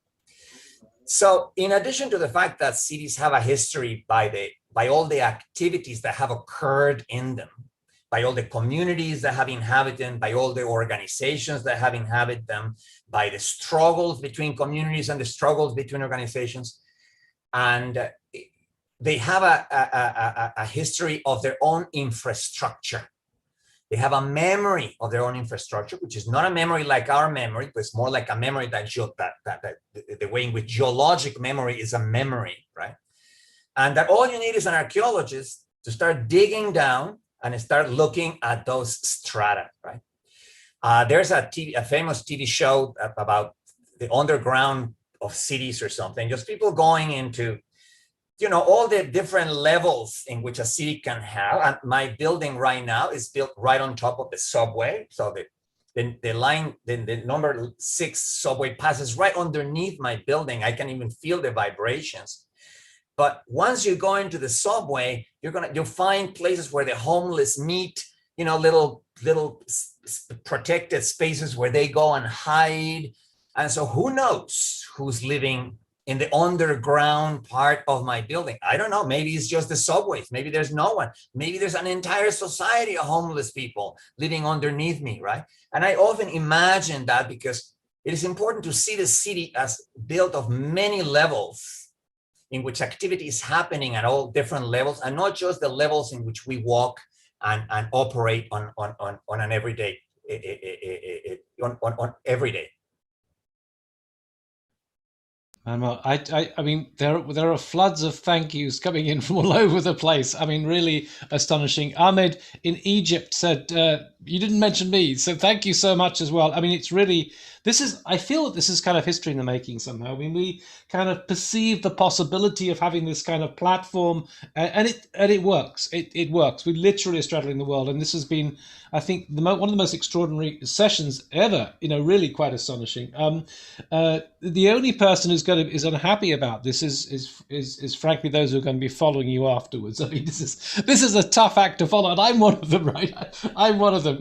So in addition to the fact that cities have a history by all the activities that have occurred in them, by all the communities that have inhabited them, by all the organizations that have inhabited them, by the struggles between communities and the struggles between organizations. And they have a history of their own infrastructure. They have a memory of their own infrastructure, which is not a memory like our memory, but it's more like a memory that the way in which geologic memory is a memory, right? And that all you need is an archaeologist to start digging down and start looking at those strata, right? There's a famous TV show about the underground of cities or something, just people going into, all the different levels in which a city can have. And my building right now is built right on top of the subway. So the number 6 subway passes right underneath my building. I can even feel the vibrations. But once you go into the subway, you'll find places where the homeless meet, little protected spaces where they go and hide. And so who knows who's living in the underground part of my building? I don't know. Maybe it's just the subways. Maybe there's no one. Maybe there's an entire society of homeless people living underneath me, right? And I often imagine that because it is important to see the city as built of many levels in which activity is happening at all different levels, and not just the levels in which we walk and operate on an everyday, on every day. Manuel, I mean, there are floods of thank yous coming in from all over the place. I mean, really astonishing. Ahmed in Egypt said, you didn't mention me, so thank you so much as well. I mean, it's really, I feel that this is kind of history in the making somehow. I mean, we kind of perceive the possibility of having this kind of platform, and it works. It works. We literally are straddling the world, and this has been, I think, one of the most extraordinary sessions ever. Really quite astonishing. The only person who's is unhappy about this is frankly those who are going to be following you afterwards. I mean, this is a tough act to follow, and I'm one of them, right? I'm one of them.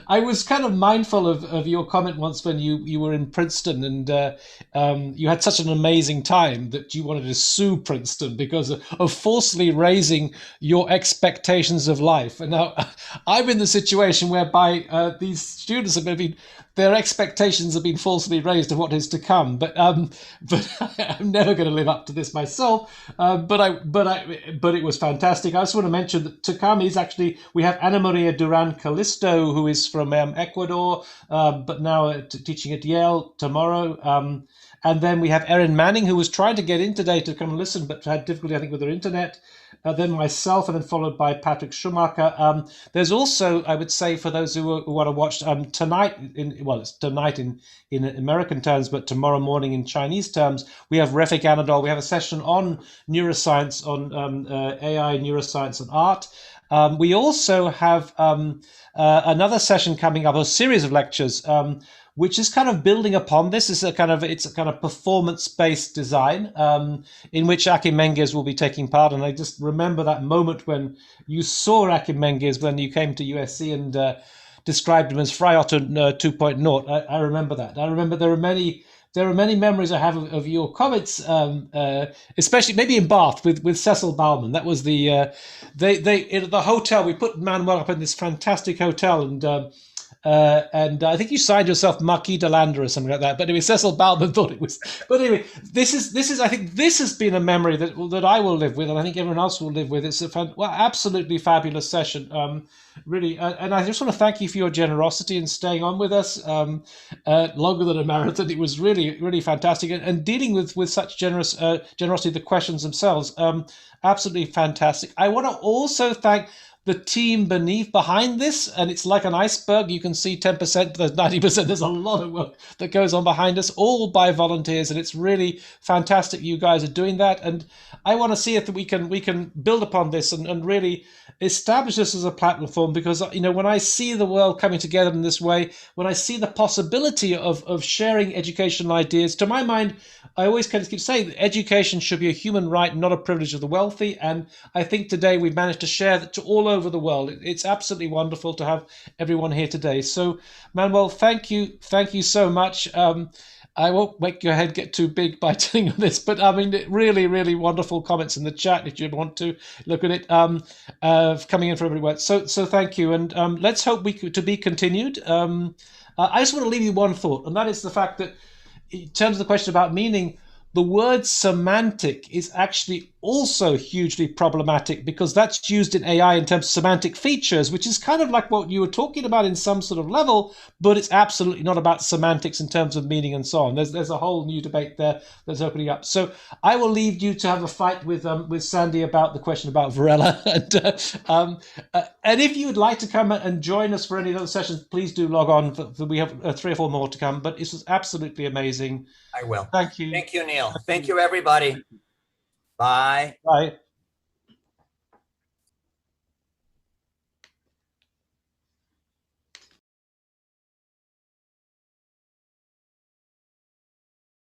I was kind of mindful of your comment once when you were in Princeton, and you had such an amazing time that you wanted to sue Princeton because of falsely raising your expectations of life. And now I'm in the situation whereby these students have been, their expectations have been falsely raised of what is to come. But I'm never going to live up to this myself. But it was fantastic. I just want to mention that to come is actually, we have Ana Maria Duran Callisto, who is from Ecuador, but now teaching at Yale tomorrow. And then we have Erin Manning, who was trying to get in today to come and listen, but had difficulty, I think, with her internet. Then myself, and then followed by Patrick Schumacher. There's also, I would say, for those who want to watch tonight, it's tonight in American terms, but tomorrow morning in Chinese terms, we have Refik Anadol. We have a session on neuroscience, on AI, neuroscience, and art. We also have another session coming up, a series of lectures, which is kind of building upon this. It's a kind of performance-based design in which Akim Menges will be taking part. And I just remember that moment when you saw Akim Menges when you came to USC and described him as Fry Otto 2.0. I remember that. I remember there are many memories I have of your comments, especially maybe in Bath with Cecil Bauman. That was the hotel. We put Manuel up in this fantastic hotel, and and I think you signed yourself Marquis DeLanda or something like that. But anyway, Cecil Bowman thought it was. But anyway, this is I think this has been a memory that I will live with, and I think everyone else will live with. It's a absolutely fabulous session. Really, and I just want to thank you for your generosity in staying on with us longer than a marathon. It was really, really fantastic, and dealing with such generosity, the questions themselves, absolutely fantastic. I want to also thank the team behind this, and it's like an iceberg. You can see 10%, there's 90%. There's a lot of work that goes on behind us, all by volunteers, and it's really fantastic you guys are doing that. And I want to see if we can build upon this and really establish this as a platform, because when I see the world coming together in this way, when I see the possibility of sharing educational ideas, to my mind, I always kind of keep saying that education should be a human right, not a privilege of the wealthy. And I think today we've managed to share that to all over the world. It's absolutely wonderful to have everyone here today. So, Manuel, thank you so much. I won't make your head get too big by telling you this, but I mean, really, really wonderful comments in the chat if you'd want to look at it, coming in from everywhere. So thank you, and let's hope to be continued. I just want to leave you one thought, and that is the fact that in terms of the question about meaning, the word semantic is actually also hugely problematic, because that's used in AI in terms of semantic features, which is kind of like what you were talking about in some sort of level, but it's absolutely not about semantics in terms of meaning and so on. There's a whole new debate there that's opening up. So I will leave you to have a fight with Sandy about the question about Varela. And if you would like to come and join us for any other sessions, please do log on. We have 3 or 4 more to come, but this was absolutely amazing. I will. Thank you. Thank you, Neil. Thank you, everybody. Bye. Bye.